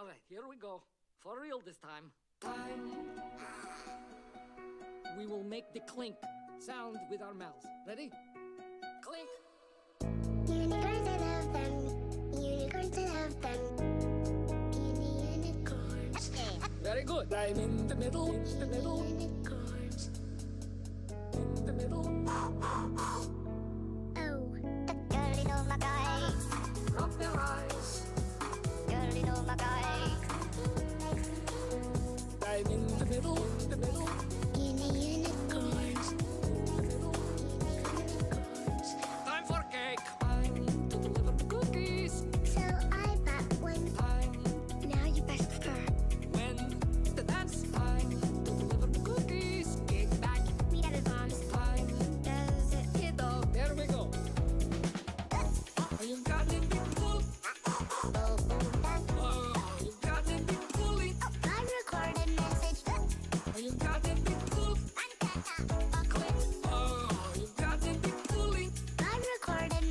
All right, here we go. For real this time. We will make the clink sound with our mouths. Ready? Clink. Unicorns, I love them. Unicorns, I love them. Unicorns. Very good. I'm in the middle. In the middle. Unicorns. In the middle. Oh, the girl know my guy. Rub their eyes. Girl know my guy. I'm in the middle. In the middle. Unicorns. In the middle. Unicorns. Time for cake. Time to deliver the cookies. So I bought one. Time Now you best prefer. when the dance. Time to deliver the cookies. Kick back. We got it, moms. Time Does it? hit up. There we go. You got it, big pull. Oh, that. Oh, you got it, big pulling. I recorded message. You got it, big pull. Oh, you got it, big pulling. I recorded.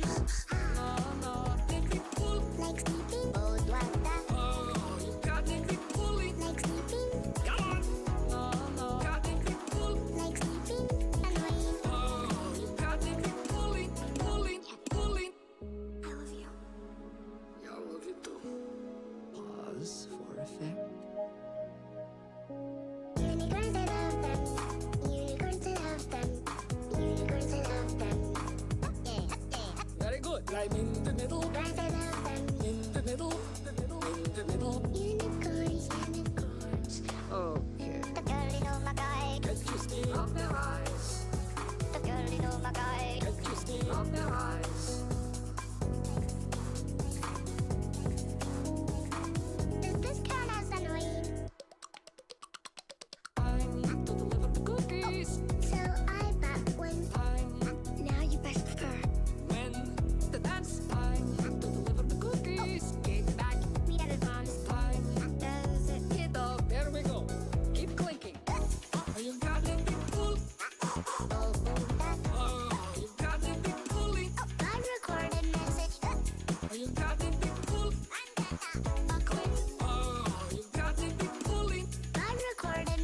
No, big pull. Like sleeping. Oh, what that? Oh, you got it, big pulling. Like sleeping. Come on. No, got it, big pull. Like sleeping. Annoying. Oh, you got it, big pulling. I love you. Yeah, I love you too. Pause for effect. Unicorns, I love them. Unicorns, I love them. Unicorns, I love them. Very good. I'm in the middle. Unicorns, I love them. In the middle. In the middle. Unicorns, unicorns. Okay. The girl know my guy. Can't you see up their eyes? The girl know my guy. Can't you see up their eyes? Does this count as annoying? Time to deliver the cookies. So I bought one. Time Now you best prefer. when the dance. Time to deliver the cookies. Kick back. We got it, moms. Time Does it? hit up. There we go. Keep clinking. You got it, big pull. Oh, that. Oh, you got it, big pulling. I recorded message. You got it, big pull. Oh, you got it, big pulling. I recorded.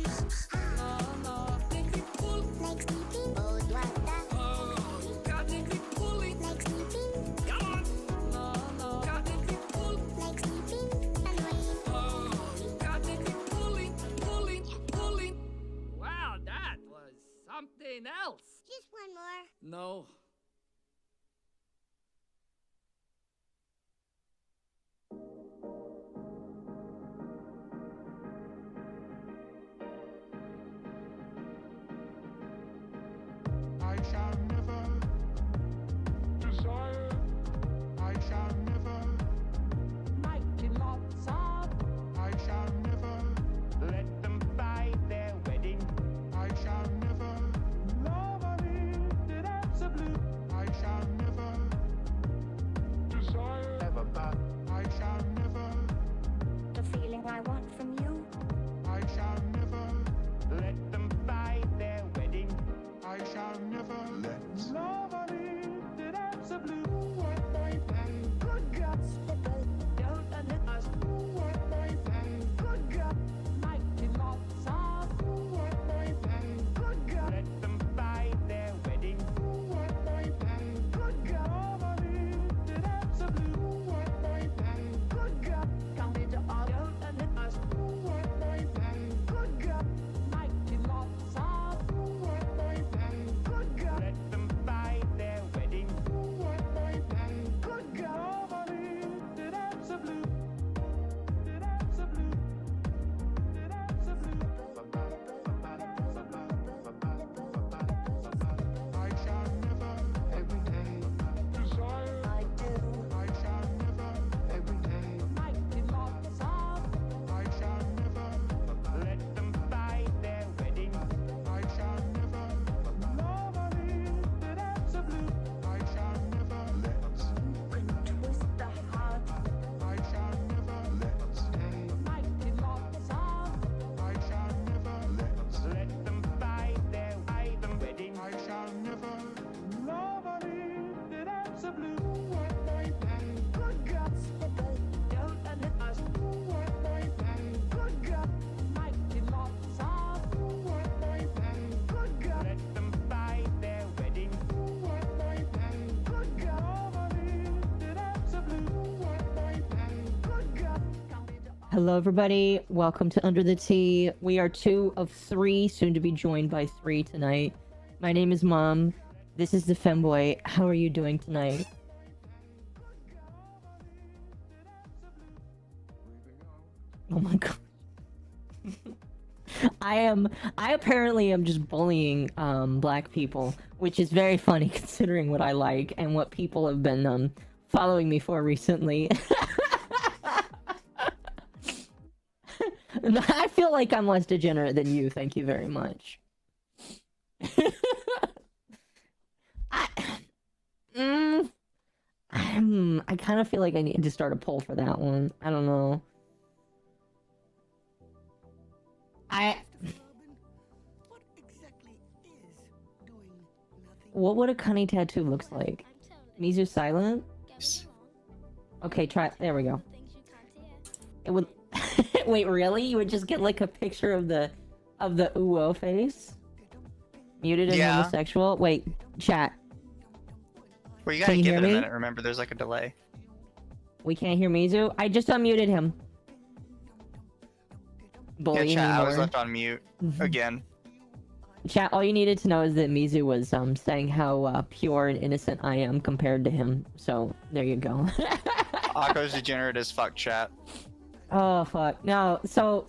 No, big pull. Like sleeping. Oh, what that? Oh, you got it, big pulling. Like sleeping. Come on. No, got it, big pull. Like sleeping. Annoying. Oh, you got it, big pulling. Wow, that was something else. Just one more. No. I shall never desire. I shall never. Making lots of I shall never. Let them fight their wedding. I shall never. nobody did absolutely Hello, everybody. Welcome to Under the Tea. We are 2 of 3, soon to be joined by 3 tonight. My name is Mom. This is the Femboy. How are you doing tonight? Oh my god. I apparently am just bullying black people, which is very funny considering what I like and what people have been following me for recently. I feel like I'm less degenerate than you, thank you very much. I kind of feel like I need to start a poll for that one. I don't know. What would a cunny tattoo looks like? Mizu silent? Okay, try. There we go. It would. Wait, really? You would just get like a picture of the uwo face? Muted and homosexual? Wait, chat. Well, you gotta give it a minute. Remember, there's like a delay. We can't hear Mizu? I just unmuted him. Bullying chat, anymore. I was left on mute again. Chat, all you needed to know is that Mizu was saying how pure and innocent I am compared to him. So, there you go. Akko's degenerate as fuck, chat. Oh, fuck. No, so...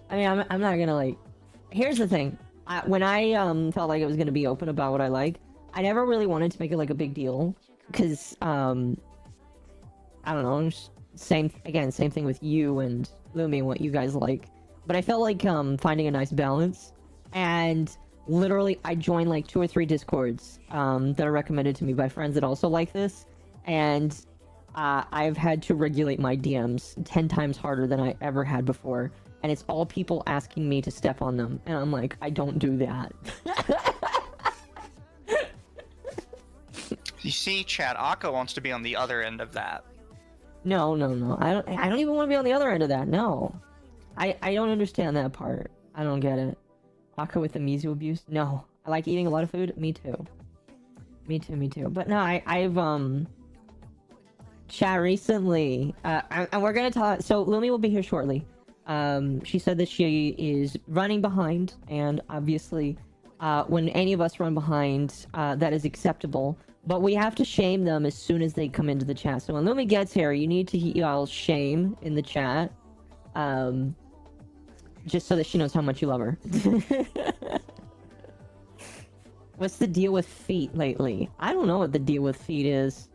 I mean, I'm not gonna, like... Here's the thing. When I felt like I was gonna be open about what I like, I never really wanted to make it, like, a big deal. Because, I don't know, same thing with you and Lumi and what you guys like. But I felt like finding a nice balance. And literally, I joined, like, 2 or 3 Discords that are recommended to me by friends that also like this. And... I've had to regulate my DMs 10 times harder than I ever had before. And it's all people asking me to step on them. And I'm like, I don't do that. You see, chat, Akko wants to be on the other end of that. No. I don't even want to be on the other end of that. No. I don't understand that part. I don't get it. Akko with the Mizu abuse? No. I like eating a lot of food? Me too. Me too. But no, I've chat recently, and we're gonna talk. So Lumi will be here shortly. She said that she is running behind, and obviously, when any of us run behind, that is acceptable. But we have to shame them as soon as they come into the chat. So when Lumi gets here, you need to yell shame in the chat, just so that she knows how much you love her. What's the deal with feet lately? I don't know what the deal with feet is.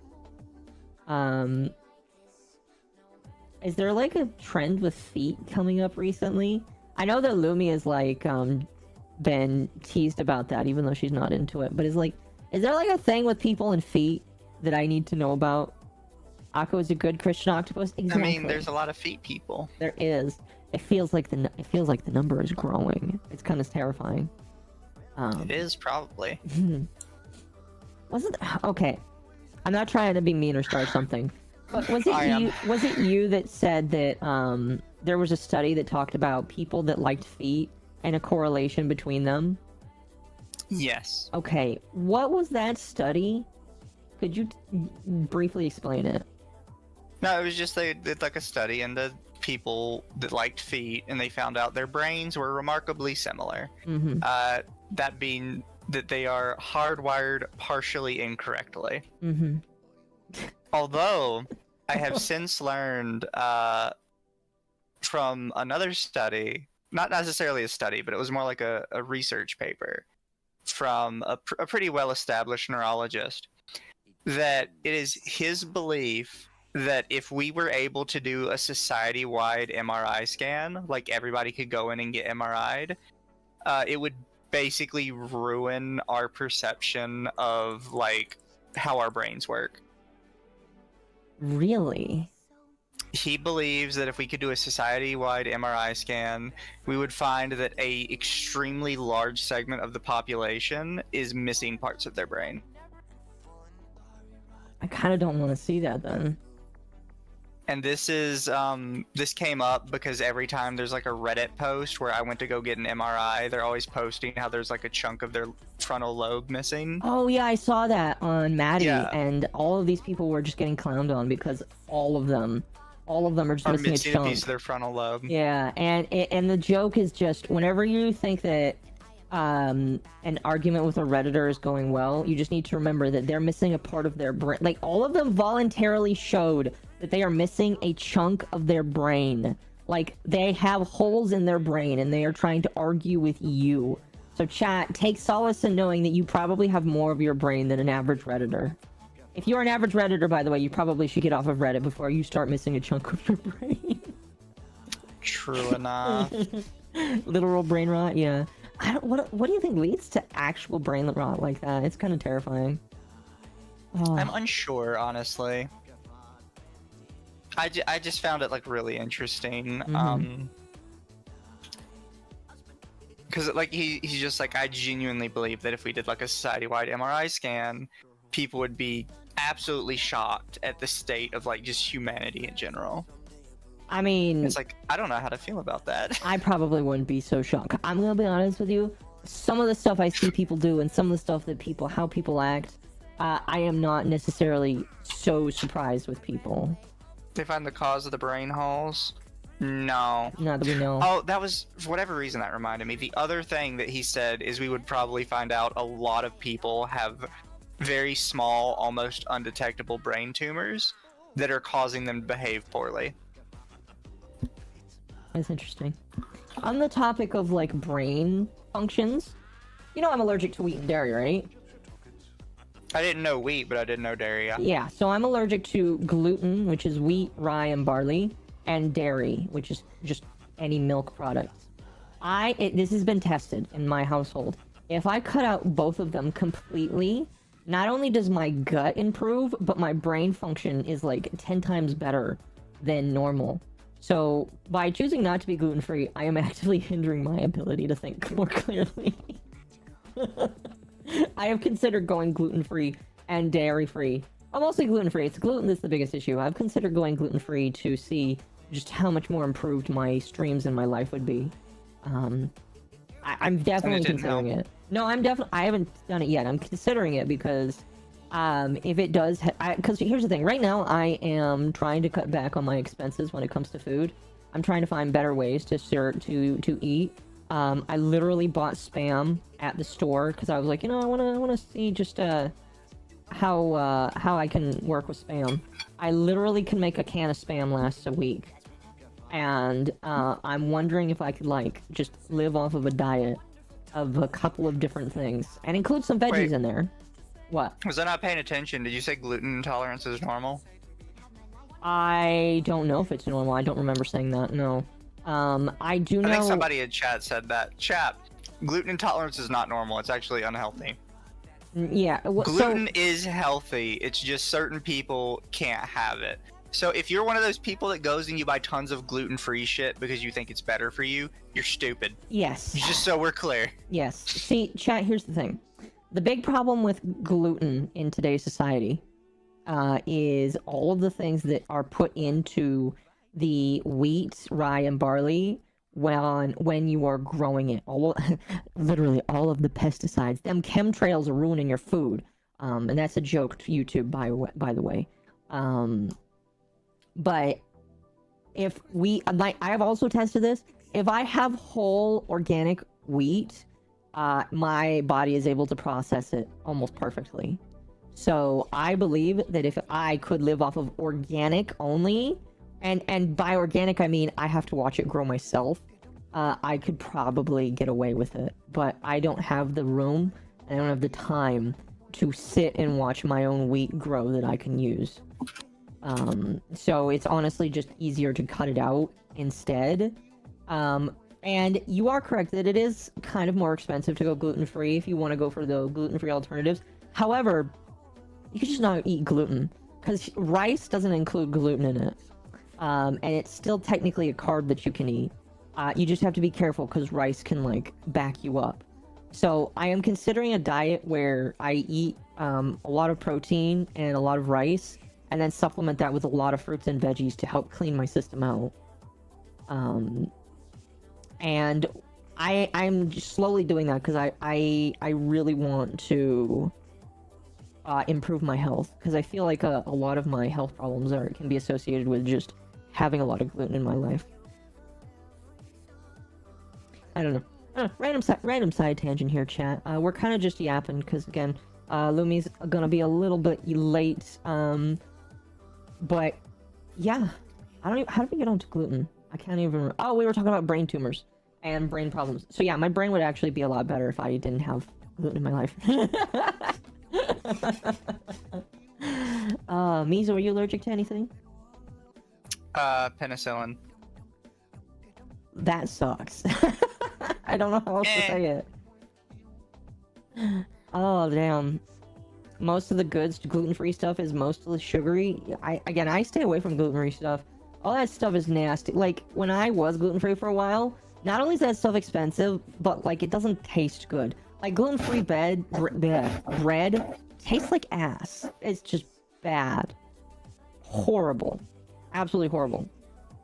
Is there like a trend with feet coming up recently? I know that Lumi has like been teased about that, even though she's not into it. But is there like a thing with people and feet that I need to know about? Akko is a good Christian octopus. Exactly. I mean, there's a lot of feet people. There is. It feels like the number is growing. It's kind of terrifying. It is probably. Okay. I'm not trying to be mean or start something, but was it you that said that there was a study that talked about people that liked feet and a correlation between them? Yes. Okay, what was that study? Could you briefly explain it? No, it was just they did like a study into people that liked feet, and they found out their brains were remarkably similar. That being that they are hardwired partially incorrectly. Although, I have since learned from another study, not necessarily a study, but it was more like a research paper from a pretty well-established neurologist, that it is his belief that if we were able to do a society-wide MRI scan, like everybody could go in and get MRI'd, it would basically ruin our perception of like how our brains work. Really? He believes that if we could do a society-wide MRI scan, we would find that a extremely large segment of the population is missing parts of their brain. I kind of don't want to see that then. And this is this came up because every time there's like a Reddit post where I went to go get an MRI, they're always posting how there's like a chunk of their frontal lobe missing. Oh yeah, I saw that on Maddie, and all of these people were just getting clowned on because all of them all of them are just Or missing a missing a chunk. piece of their frontal lobe. Yeah, and the joke is just whenever you think that an argument with a Redditor is going well, you just need to remember that they're missing a part of their brain. Like, all of them voluntarily showed that they are missing a chunk of their brain. Like, they have holes in their brain and they are trying to argue with you. So chat, take solace in knowing that you probably have more of your brain than an average Redditor. If you're an average Redditor, by the way, you probably should get off of Reddit before you start missing a chunk of your brain. True enough. Literal brain rot, yeah. What do you think leads to actual brain rot like that? It's kind of terrifying. Oh. I'm unsure, honestly. I just found it like really interesting. Because like he's just like, I genuinely believe that if we did like a society-wide MRI scan, people would be absolutely shocked at the state of like just humanity in general. I mean, It's like, I don't know how to feel about that. I probably wouldn't be so shocked. I'm gonna be honest with you. Some of the stuff I see people do and some of the stuff that how people act, I am not necessarily so surprised with people. They find the cause of the brain holes? No. Not that we know. Oh, that was, for whatever reason, that reminded me. The other thing that he said is we would probably find out a lot of people have very small, almost undetectable brain tumors that are causing them to behave poorly. That's interesting. On the topic of like brain functions, you know I'm allergic to wheat and dairy, right? I didn't know wheat, but I did know dairy. Yeah, so I'm allergic to gluten, which is wheat, rye, and barley, and dairy, which is just any milk product. This has been tested in my household. If I cut out both of them completely, not only does my gut improve, but my brain function is like 10 times better than normal. So by choosing not to be gluten-free, I am actively hindering my ability to think more clearly. I have considered going gluten-free and dairy-free. I'm mostly gluten-free. It's gluten that's the biggest issue. I've considered going gluten-free to see just how much more improved my streams in my life would be. I'm definitely considering it. No, I haven't done it yet. I'm considering it because if it does, because here's the thing. Right now, I am trying to cut back on my expenses when it comes to food. I'm trying to find better ways to eat. I literally bought Spam at the store because I was like, I want to see just how I can work with Spam. I literally can make a can of Spam last a week, and I'm wondering if I could like just live off of a diet of a couple of different things and include some veggies in there. What? Was I not paying attention? Did you say gluten intolerance is normal? I don't know if it's normal. I don't remember saying that. No. I do know. I think somebody in chat said that. Chat, gluten intolerance is not normal. It's actually unhealthy. Yeah. Gluten is healthy. It's just certain people can't have it. So if you're one of those people that goes and you buy tons of gluten-free shit because you think it's better for you, you're stupid. Yes. Just so we're clear. Yes. See, chat, here's the thing. The big problem with gluten in today's society is all of the things that are put into the wheat, rye, and barley when you are growing it. Literally all of the pesticides. Them chemtrails are ruining your food. And that's a joke to YouTube, by the way. But if I have also tested this. If I have whole organic wheat, my body is able to process it almost perfectly. So I believe that if I could live off of organic only, and by organic I mean I have to watch it grow myself, I could probably get away with it. But I don't have the room, and I don't have the time to sit and watch my own wheat grow that I can use. So it's honestly just easier to cut it out instead. And you are correct that it is kind of more expensive to go gluten-free if you want to go for the gluten-free alternatives. However, you can just not eat gluten, because rice doesn't include gluten in it. And it's still technically a carb that you can eat. You just have to be careful because rice can, like, back you up. So I am considering a diet where I eat a lot of protein and a lot of rice, and then supplement that with a lot of fruits and veggies to help clean my system out. And I'm just slowly doing that because I really want to improve my health, because I feel like a lot of my health problems can be associated with just having a lot of gluten in my life. I don't know. Random side tangent here, chat. We're kind of just yapping because again, Lumi's gonna be a little bit late. But yeah, I don't even, how did we get onto gluten? I can't even remember. Oh, we were talking about brain tumors and brain problems. So yeah, my brain would actually be a lot better if I didn't have gluten in my life. Mizu, are you allergic to anything? Penicillin. That sucks. I don't know how else to say it. Oh, damn. Most of the good gluten-free stuff is mostly sugary. I stay away from gluten-free stuff. All that stuff is nasty. Like, when I was gluten-free for a while, not only is that stuff expensive, but, like, it doesn't taste good. Like, gluten-free bread tastes like ass. It's just bad. Horrible. Absolutely horrible.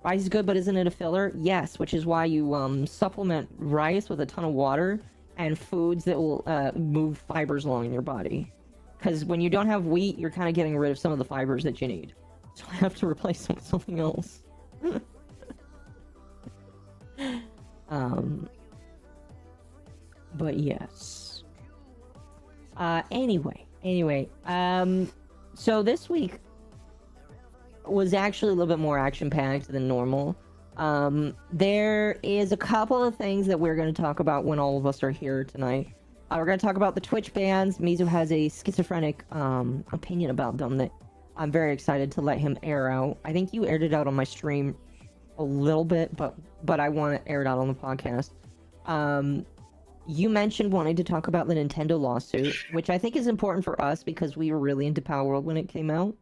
Rice is good, but isn't it a filler? Yes, which is why you supplement rice with a ton of water and foods that will move fibers along in your body. Because when you don't have wheat, you're kind of getting rid of some of the fibers that you need. So I have to replace them with something else. But yes. Anyway. So this week was actually a little bit more action-packed than normal. There is a couple of things that we're going to talk about when all of us are here tonight. We're going to talk about the Twitch bans. Mizu has a schizophrenic opinion about them that I'm very excited to let him air out. I think you aired it out on my stream a little bit, but I want to air it out on the podcast. You mentioned wanting to talk about the Nintendo lawsuit, which I think is important for us because we were really into Power World when it came out.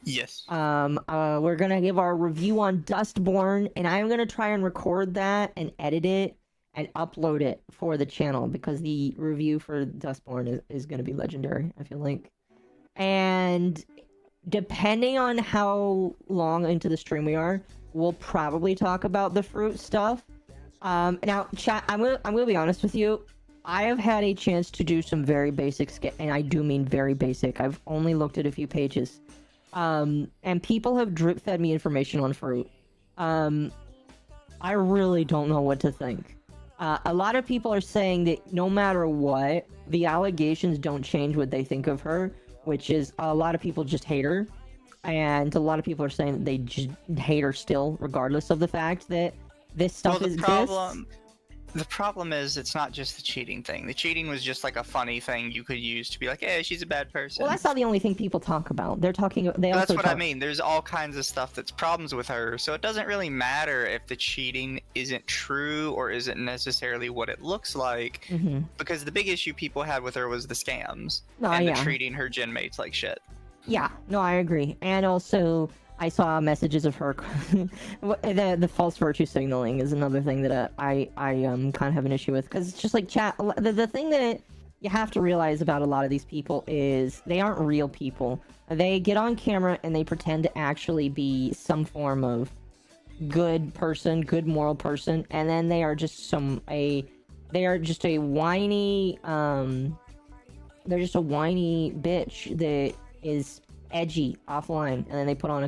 Yes. We're gonna give our review on Dustborn, and I'm gonna try and record that and edit it and upload it for the channel because the review for Dustborn is gonna be legendary, I feel like. And depending on how long into the stream we are, we'll probably talk about the fruit stuff. Now, chat, I'm gonna be honest with you. I have had a chance to do some very basic and I do mean very basic. I've only looked at a few pages. And people have drip-fed me information on fruit. I really don't know what to think. A lot of people are saying that no matter what, the allegations don't change what they think of her, which is a lot of people just hate her. And a lot of people are saying that they just hate her still, regardless of the fact that this stuff exists. The problem is it's not just the cheating thing. The cheating was just like a funny thing you could use to be like, hey, she's a bad person. Well, that's not the only thing people talk about. They're talking. That's what I mean. There's all kinds of stuff that's problems with her. So it doesn't really matter if the cheating isn't true or isn't necessarily what it looks like, because the big issue people had with her was the scams and the treating her gen mates like shit. Yeah, no, I agree. And also, I saw messages of her. the false virtue signaling is another thing that I kind of have an issue with, because it's just like chat. The thing that you have to realize about a lot of these people is they aren't real people. They get on camera and they pretend to actually be some form of good person, good moral person, and then they are just a whiny they're just a whiny bitch that is edgy offline, and then they put on a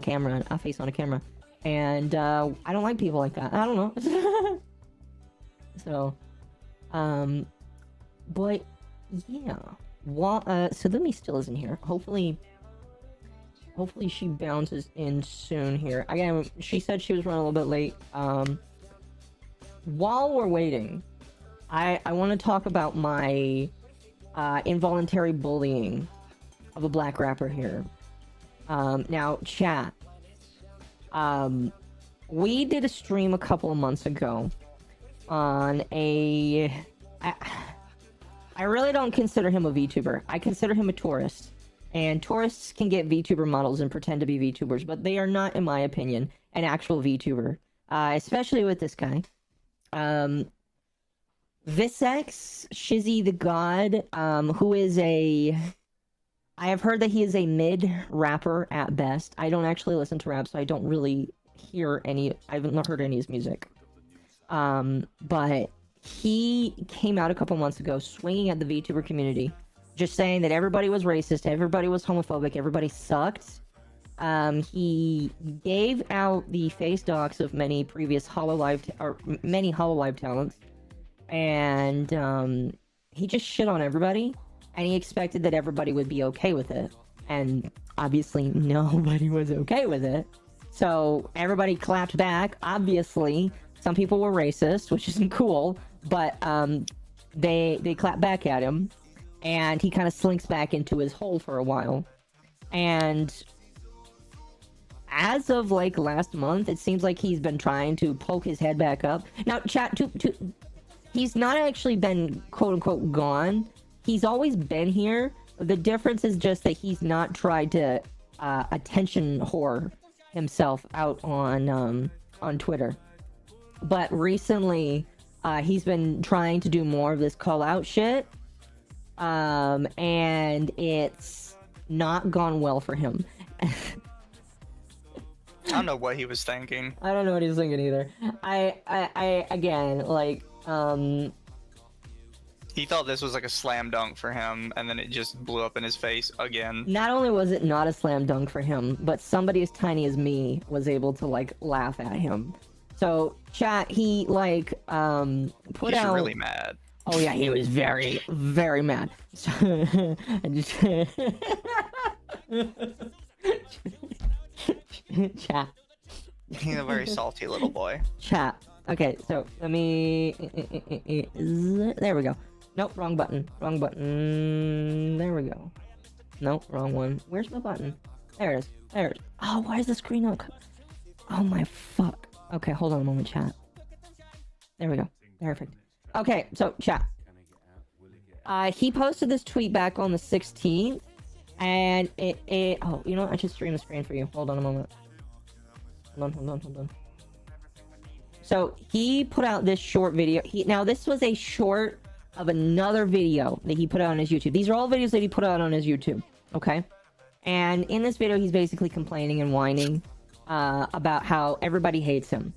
face on a camera, and I don't like people like that. I don't know. So but yeah, Salumi still isn't here. Hopefully she bounces in soon here. Again, she said she was running a little bit late. While we're waiting, I want to talk about my involuntary bullying of a black rapper here. Now, chat. We did a stream a couple of months ago on I really don't consider him a VTuber. I consider him a tourist. And tourists can get VTuber models and pretend to be VTubers, but they are not, in my opinion, an actual VTuber. Especially with this guy. VX Shizzy the God, who is I have heard that he is a mid rapper at best. I don't actually listen to rap, so I don't really hear I haven't heard any of his music. But he came out a couple months ago swinging at the VTuber community, just saying that everybody was racist, everybody was homophobic, everybody sucked. He gave out the face docs of many previous many Hololive talents, and he just shit on everybody, and he expected that everybody would be okay with it, and obviously nobody was okay with it. So everybody clapped back. Obviously, some people were racist, which isn't cool, but they clapped back at him, and he kind of slinks back into his hole for a while, and as of like last month, it seems like he's been trying to poke his head back up. Now, chat, he's not actually been quote unquote gone. He's always been here. The difference is just that he's not tried to attention whore himself out on Twitter. But recently, he's been trying to do more of this call out shit, and it's not gone well for him. I don't know what he was thinking. I don't know what he was thinking either. I again, like, He thought this was like a slam dunk for him, and then it just blew up in his face again. Not only was it not a slam dunk for him, but somebody as tiny as me was able to, like, laugh at him. So, chat, he, like, put He's out... really mad. Oh, yeah, he was very, very mad. So, I just... Chat. He's a very salty little boy. Chat. Okay, so let me... There we go. Nope, wrong button. Wrong button. There we go. Nope, wrong one. Where's my button? There it is. There it is. Oh, why is the screen not... Oh my fuck. Okay, hold on a moment, chat. There we go. Perfect. Okay, so, chat. He posted this tweet back on the 16th. And it oh, you know what? I should stream the screen for you. Hold on a moment. Hold on. So, he put out this short video. Now, this was a short of another video that he put out on his YouTube. These are all videos that he put out on his YouTube. Okay? And in this video, he's basically complaining and whining about how everybody hates him.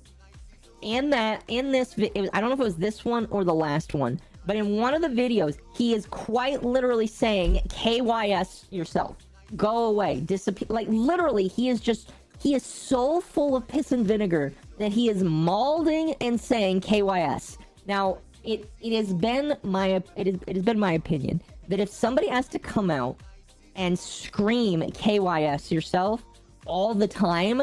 I don't know if it was this one or the last one, but in one of the videos, he is quite literally saying, KYS yourself. Go away. Disappear. Like, literally, he is so full of piss and vinegar that he is mauling and saying KYS. Now, it has been my opinion that if somebody has to come out and scream KYS yourself all the time,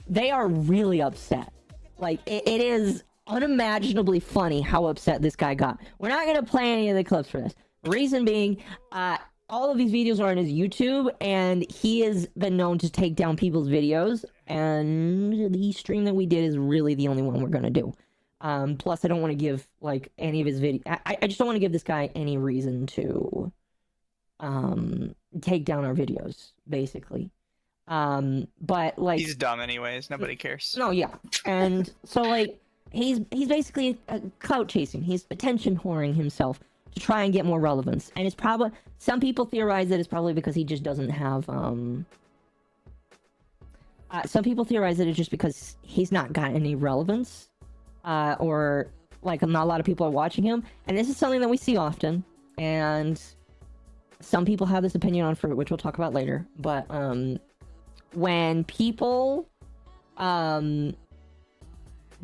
they are really upset. Like, it is unimaginably funny how upset this guy got. We're not going to play any of the clips for this. Reason being, all of these videos are on his YouTube, and he has been known to take down people's videos, and the stream that we did is really the only one we're going to do. Plus, I don't want to give, like, any of his videos... I just don't want to give this guy any reason to take down our videos, basically. But, like... He's dumb anyways. Nobody cares. No, yeah. And so, like... He's basically clout chasing. He's attention whoring himself to try and get more relevance. And it's probably... Some people theorize that it's probably because he just doesn't have, some people theorize that it's just because he's not got any relevance. Or, like, not a lot of people are watching him. And this is something that we see often. And some people have this opinion on fruit, which we'll talk about later. But, when people,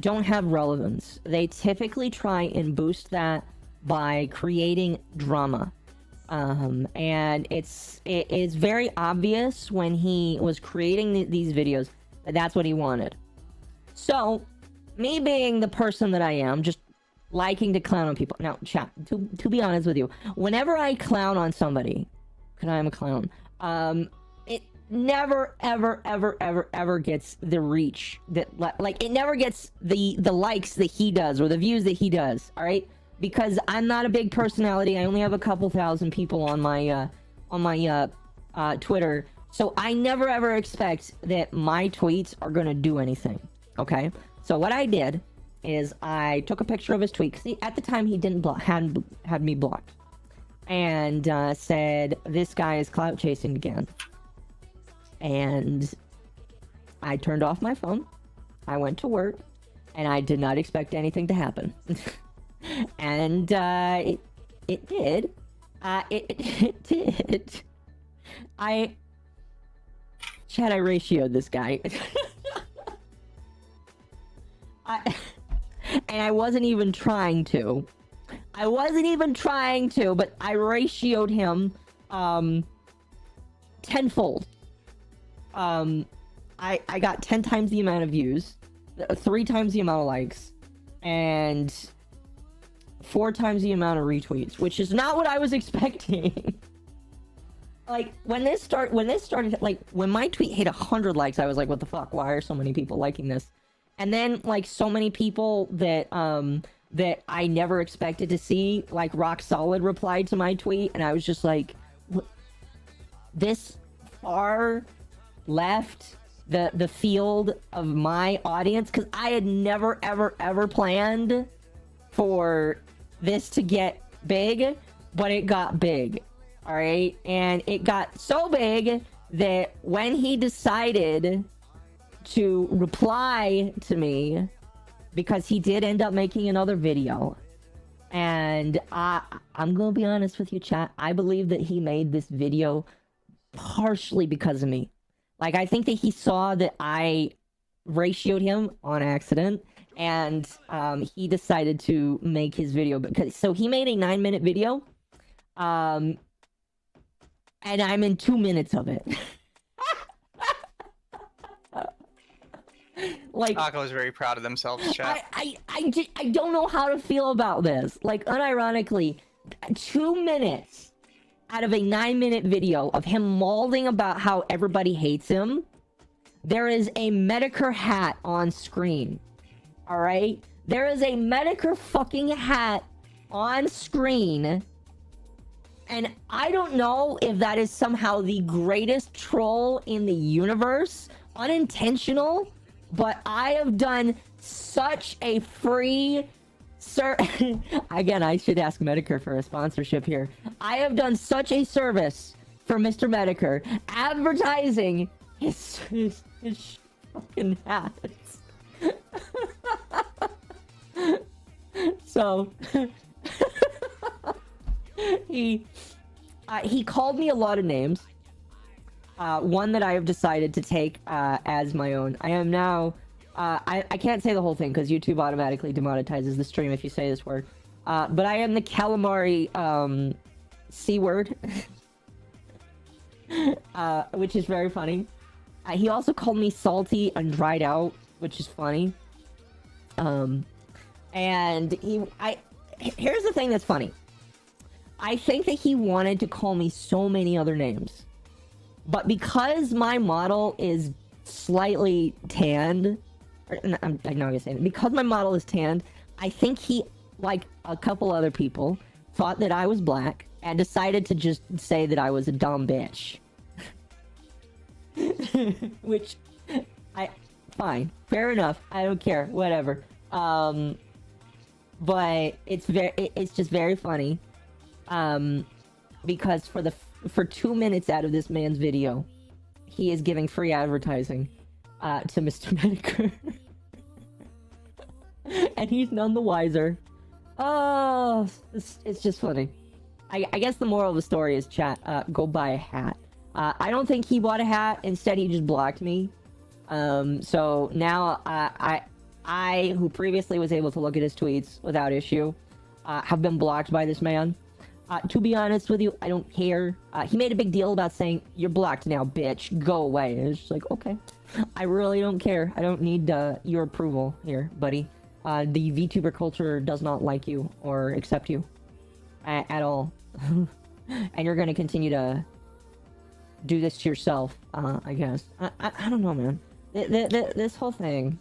don't have relevance, they typically try and boost that by creating drama. And it is very obvious when he was creating these videos that that's what he wanted. So, me being the person that I am, just liking to clown on people. Now, chat, to be honest with you, whenever I clown on somebody, because I am a clown, it never, ever gets the reach that, like, it never gets the likes that he does or the views that he does, all right? Because I'm not a big personality. I only have a couple thousand people on my Twitter, so I never ever expect that my tweets are gonna do anything. Okay, so what I did is I took a picture of his tweet. See, at the time he didn't had me blocked, and said this guy is clout chasing again. And I turned off my phone. I went to work, and I did not expect anything to happen. And it did. It did. Chad, I ratioed this guy. And I wasn't even trying to. I wasn't even trying to, but I ratioed him tenfold. I got 10 times the amount of views, 3 times the amount of likes, and 4 times the amount of retweets, which is not what I was expecting. Like, when this started, like, when my tweet hit 100 likes, I was like, what the fuck? Why are so many people liking this? And then, like, so many people that I never expected to see, like, Rock Solid replied to my tweet, and I was just like, what? This far left the field of my audience, because I had never, ever planned for this to get big, but it got big. All right, and it got so big that when he decided to reply to me, because he did end up making another video, and I'm gonna be honest with you, chat, I believe that he made this video partially because of me. Like, I think that he saw that I ratioed him on accident, and he decided to make his video, because so he made a 9-minute video, and I'm in 2 minutes of it. Like, Occo is very proud of themselves, chat. I don't know how to feel about this. Like, unironically, 2 minutes out of a 9-minute video of him mauling about how everybody hates him, there is a Medicare hat on screen. Alright? There is a Medicare fucking hat on screen. And I don't know if that is somehow the greatest troll in the universe, unintentional, but I have done such a free again, I should ask Medicare for a sponsorship here. I have done such a service for Mr. Medicare, advertising his fucking hats. So he called me a lot of names. One that I have decided to take as my own. I am now... I can't say the whole thing because YouTube automatically demonetizes the stream if you say this word. But I am the calamari C word. Which is very funny. He also called me salty and dried out, which is funny. And here's the thing that's funny. I think that he wanted to call me so many other names. But because my model is slightly tanned, I'm not gonna say that. Because my model is tanned, I think he, like a couple other people, thought that I was black and decided to just say that I was a dumb bitch. Which, fine, fair enough. I don't care, whatever. But it's just very funny. Because for 2 minutes out of this man's video, he is giving free advertising to Mr. Medicare. And he's none the wiser. Oh, it's just funny. I guess the moral of the story is, chat, go buy a hat. I don't think he bought a hat. Instead, he just blocked me. So now I, who previously was able to look at his tweets without issue, have been blocked by this man. To be honest with you, I don't care. He made a big deal about saying, "You're blocked now, bitch. Go away." And it's just like, okay. I really don't care. I don't need your approval here, buddy. The VTuber culture does not like you or accept you at all. And you're gonna continue to do this to yourself, I guess. I don't know, man. This whole thing...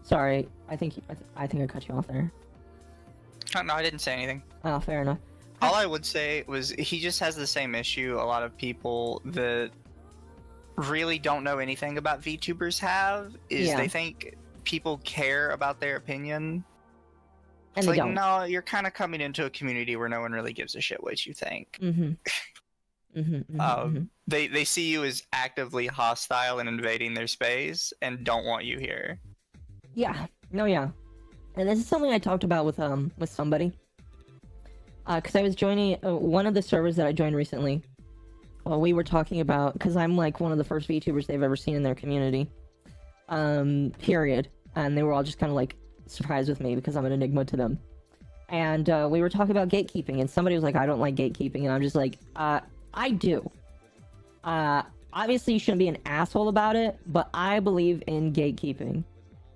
Sorry, I think I cut you off there. Oh, no, I didn't say anything. Oh, fair enough. All I would say was he just has the same issue a lot of people that really don't know anything about VTubers have, is they think people care about their opinion. And it's like, don't. no, you're kind of coming into a community where no one really gives a shit what you think. They see you as actively hostile and invading their space and don't want you here. Yeah. No, yeah. And this is something I talked about with somebody. Because I was joining one of the servers that I joined recently we were talking about, because I'm like one of the first VTubers they've ever seen in their community. Period. And they were all just kind of like surprised with me because I'm an enigma to them. And we were talking about gatekeeping, and somebody was like, I don't like gatekeeping, and I'm just like, I do. Obviously you shouldn't be an asshole about it, but I believe in gatekeeping.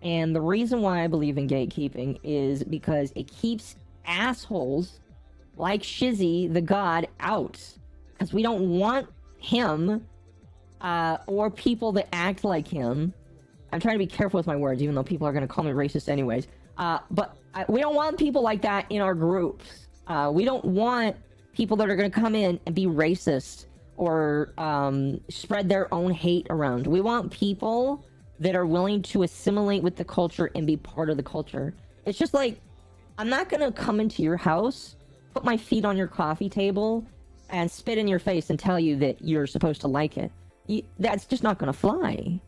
And the reason why I believe in gatekeeping is because it keeps assholes like Shizzy, the god, out. Because we don't want him, or people that act like him. I'm trying to be careful with my words, even though people are going to call me racist anyways. But we don't want people like that in our groups. We don't want people that are going to come in and be racist or spread their own hate around. We want people that are willing to assimilate with the culture and be part of the culture. It's just like, I'm not going to come into your house, put my feet on your coffee table, and spit in your face and tell you that you're supposed to like it. That's just not going to fly.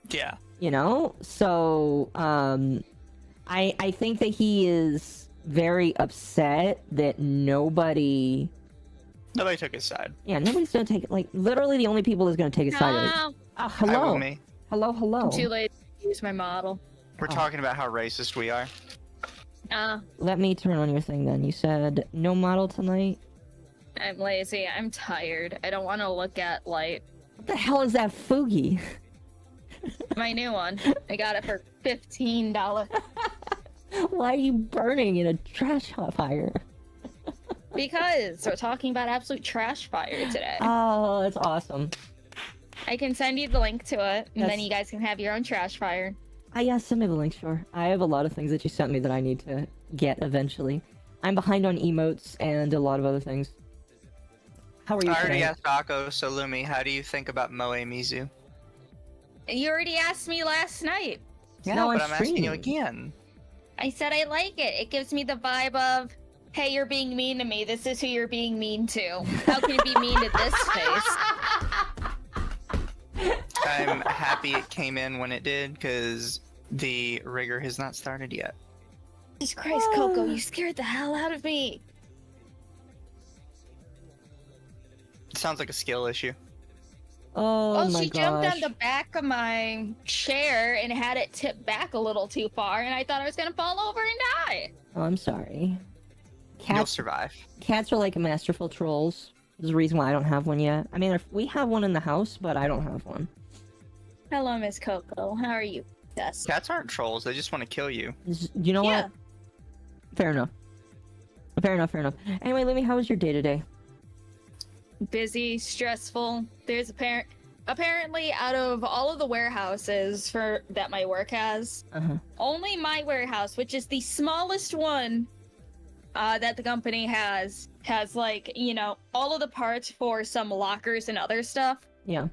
Yeah. You know? So, I think that he is very upset that nobody took his side. Yeah, nobody's gonna take it. Like, literally the only people that's gonna take his side of it. Hello. Me. Hello. I'm too late to use my model. We're talking about how racist we are. Let me turn on your thing then. You said no model tonight? I'm lazy. I'm tired. I don't want to look at light. What the hell is that Fugi? My new one. I got it for $15. Why are you burning in a trash fire? Because we're talking about absolute trash fire today. Oh, that's awesome. I can send you the link to it, and then you guys can have your own trash fire. Yeah, send me the link, sure. I have a lot of things that you sent me that I need to get eventually. I'm behind on emotes and a lot of other things. How are you I already today? asked Akko, so Lumi, how do you think about Moe Mizu? You already asked me last night. Yeah, No, but I'm I'm asking you streaming. again. I said I like it. It gives me the vibe of, hey, you're being mean to me. This is who you're being mean to. How can you be mean to this face? I'm happy it came in when it did, because the rigor has not started yet. Jesus Christ, Coco, you scared the hell out of me. It sounds like a skill issue. Oh my she jumped gosh. on the back of my chair and had it tipped back a little too far, and I thought I was gonna fall over and die. Oh, I'm sorry. You'll survive. Cats are like masterful trolls. There's a reason why I don't have one yet. I mean, we have one in the house, but I don't have one. Hello, Miss Coco. How are you? Yes. Cats aren't trolls, they just want to kill you. You know Yeah. what? Fair enough. Fair enough. Anyway, Lemmy, how was your day today? Busy, stressful. There's apparently out of all of the warehouses that my work has, only my warehouse, which is the smallest one that the company has like, you know, all of the parts for some lockers and other stuff. Yeah.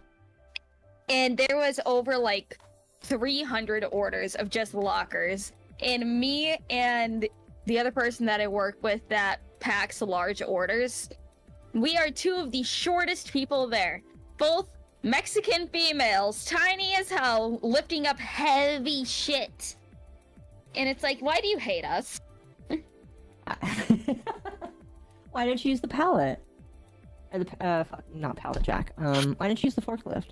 And there was over like 300 orders of just lockers. And me and the other person that I work with that packs large orders, we are two of the shortest people there. Both Mexican females, tiny as hell, lifting up heavy shit. And it's like, why do you hate us? Why didn't you use the pallet? Or the not pallet jack. Why didn't you use the forklift?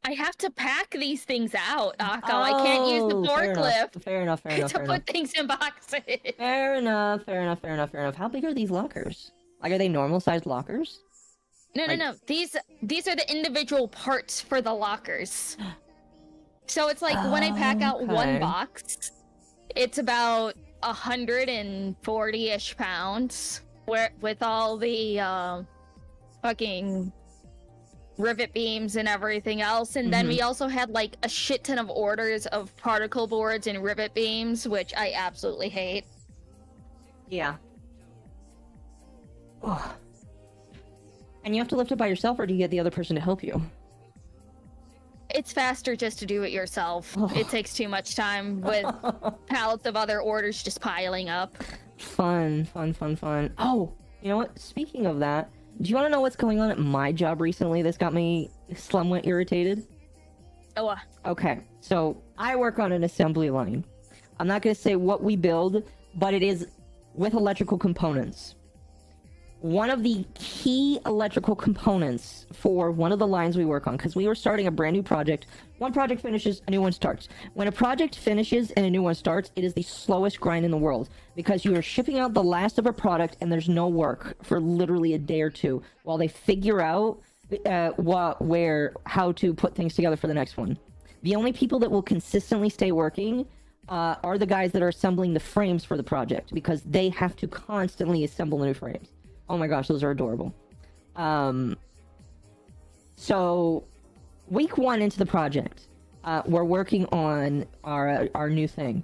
I have to pack these things out, Akko. I can't use the forklift Fair enough. to put things in boxes. Fair enough. How big are these lockers? Like, are they normal sized lockers? No. These are the individual parts for the lockers. So it's like when I pack out one box, it's about 140-ish pounds, with all the fucking rivet beams and everything else. And then we also had like a shit ton of orders of particle boards and rivet beams, which I absolutely hate. Yeah. And you have to lift it by yourself, or do you get the other person to help you? It's faster just to do it yourself. It takes too much time with pallets of other orders just piling up. Fun. Oh, you know what? Speaking of that, do you want to know what's going on at my job recently that's got me somewhat irritated? Oh, Okay, so I work on an assembly line. I'm not going to say what we build, but it is with electrical components. one of the key electrical components for one of the lines we work on, because we were starting a brand new project. One project finishes, a new one starts. When a project finishes and a new one starts, it is the slowest grind in the world, because you are shipping out the last of a product and there's no work for literally a day or two while they figure out how to put things together for the next one. The only people that will consistently stay working are the guys that are assembling the frames for the project, because they have to constantly assemble the new frames. Oh my gosh, those are adorable. So, week 1 into the project, we're working on our new thing.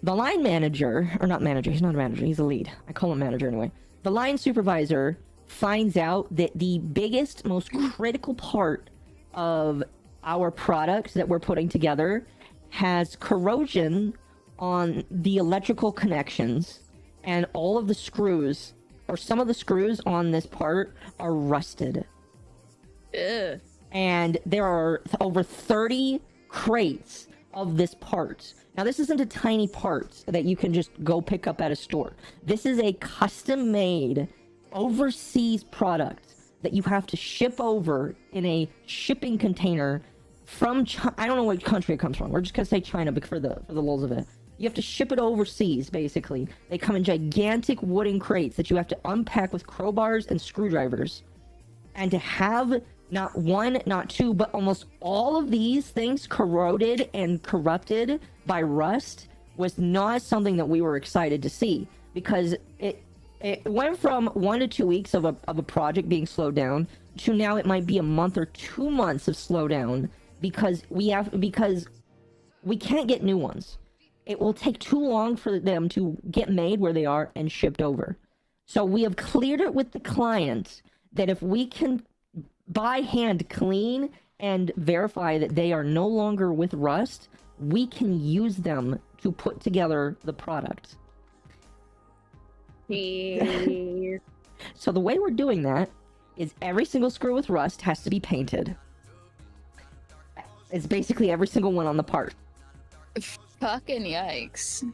The line manager, or not manager, he's not a manager, he's a lead. I call him manager anyway. The line supervisor finds out that the biggest, most critical part of our product that we're putting together has corrosion on the electrical connections, and all of the screws, or some of the screws on this part, are rusted. Ugh. And there are over 30 crates of this part. Now, this isn't a tiny part that you can just go pick up at a store. This is a custom-made, overseas product that you have to ship over in a shipping container from China. I don't know what country it comes from. We're just gonna say China for the lulz of it. You have to ship it overseas, basically. They come in gigantic wooden crates that you have to unpack with crowbars and screwdrivers. And to have not one, not two, but almost all of these things corroded and corrupted by rust was not something that we were excited to see, because it went from 1 to 2 weeks of a project being slowed down to now it might be a month or 2 months of slowdown, because we can't get new ones. It will take too long for them to get made where they are and shipped over. So we have cleared it with the client that if we can by hand clean and verify that they are no longer with rust, we can use them to put together the product. So the way we're doing that is every single screw with rust has to be painted. It's basically every single one on the part. Fucking yikes.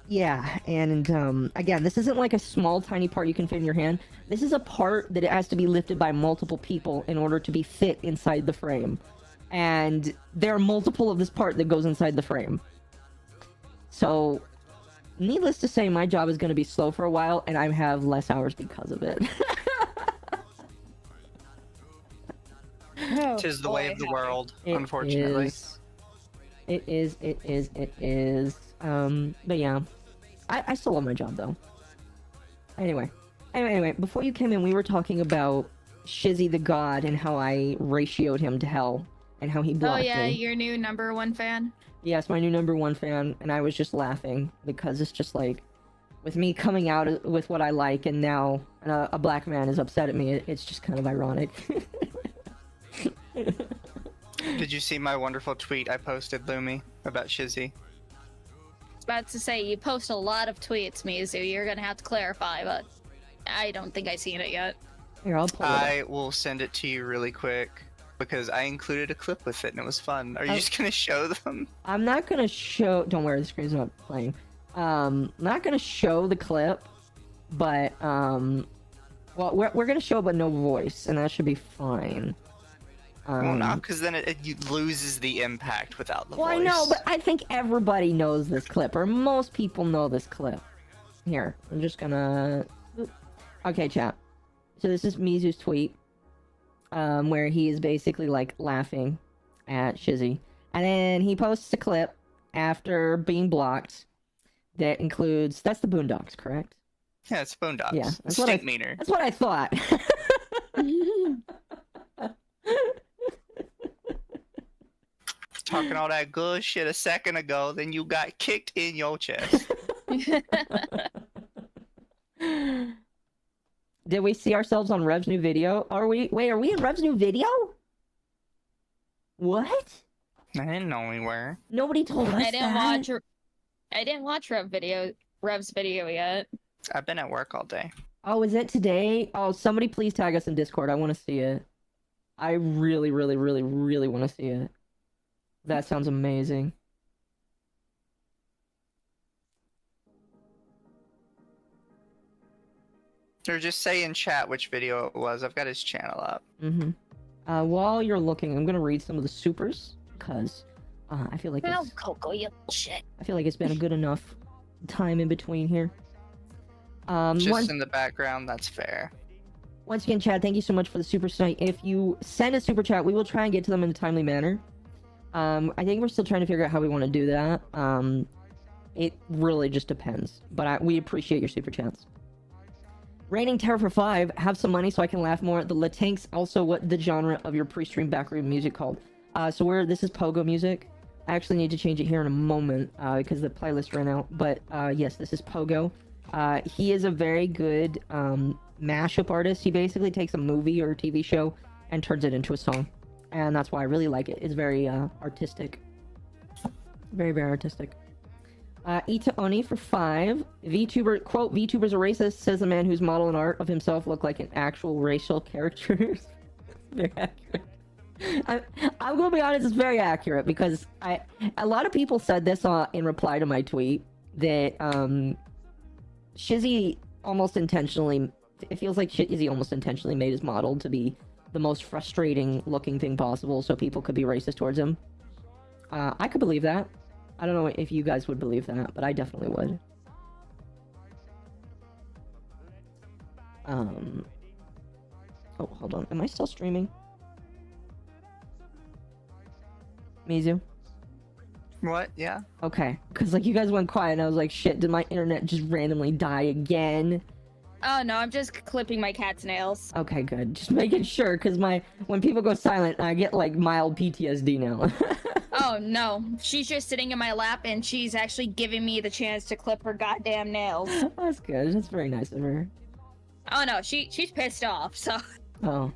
Yeah, and again, this isn't like a small, tiny part you can fit in your hand. This is a part that it has to be lifted by multiple people in order to be fit inside the frame. And there are multiple of this part that goes inside the frame. So, needless to say, my job is going to be slow for a while, and I have less hours because of it. Tis the way of the world, unfortunately. It is. But yeah. I still love my job, though. Anyway, before you came in, we were talking about Shizzy the God and how I ratioed him to hell and how he blocked me. Oh yeah, your new #1 fan? Yes, my new #1 fan, and I was just laughing because it's just like, with me coming out with what I like and now a black man is upset at me, it's just kind of ironic. Did you see my wonderful tweet I posted, Lumi, about Shizzy? About to say, you post a lot of tweets, Mizu. You're gonna have to clarify, but I don't think I've seen it yet. Here, I'll pull it up. I will send it to you really quick because I included a clip with it and it was fun. Are you just gonna show them? I'm not gonna show. Don't worry, the screen's not playing. I'm not gonna show the clip, but well, we're gonna show but no voice, and that should be fine. Well, no, because then it loses the impact without the voice. Well, I know, but I think everybody knows this clip, or most people know this clip. Here, I'm just gonna... Okay, chat. So this is Mizu's tweet, where he is basically, like, laughing at Shizzy. And then he posts a clip after being blocked that includes... That's the Boondocks, correct? Yeah, it's Boondocks. Yeah, that's what meter. That's what I thought. Talking all that good shit a second ago, then you got kicked in your chest. Did we see ourselves on Rev's new video? Wait, are we in Rev's new video? What? I didn't know we were. Nobody told us I didn't watch Rev's video yet. I've been at work all day. Oh, is it today? Oh, somebody please tag us in Discord. I want to see it. I really, really, really, really want to see it. That sounds amazing. Or just say in chat which video it was. I've got his channel up. Mm-hmm. While you're looking, I'm gonna read some of the supers because I feel like Well, it's, Coco, you shit. I feel like it's been a good enough time in between here. Just in the background, that's fair. Once again, Chad, thank you so much for the super tonight. If you send a super chat, we will try and get to them in a timely manner. I think we're still trying to figure out how we want to do that. It really just depends. But we appreciate your super chats. Raining Terror for 5. Have some money so I can laugh more. The Latink's also what the genre of your pre-stream backroom music called. This is Pogo music. I actually need to change it here in a moment because the playlist ran out. But yes, this is Pogo. He is a very good mashup artist. He basically takes a movie or a TV show and turns it into a song. And that's why I really like it. It's very artistic. Very, very artistic. Ita Oni for 5. VTuber, quote, VTubers are racist, says the man whose model and art of himself look like an actual racial character. Very accurate. I'm gonna be honest, it's very accurate because a lot of people said this in reply to my tweet that Shizzy almost intentionally, it feels like Shizzy almost intentionally made his model to be the most frustrating looking thing possible so people could be racist towards him. I could believe that. I don't know if you guys would believe that, but I definitely would. Oh, hold on. Am I still streaming? Mizu? What? Yeah. Okay. Because, like, you guys went quiet, and I was like, shit, did my internet just randomly die again? Oh no, I'm just clipping my cat's nails. Okay, good. Just making sure, because when people go silent, I get, like, mild PTSD now. Oh no, she's just sitting in my lap and she's actually giving me the chance to clip her goddamn nails. That's good. That's very nice of her. Oh no, she's pissed off, so... Oh.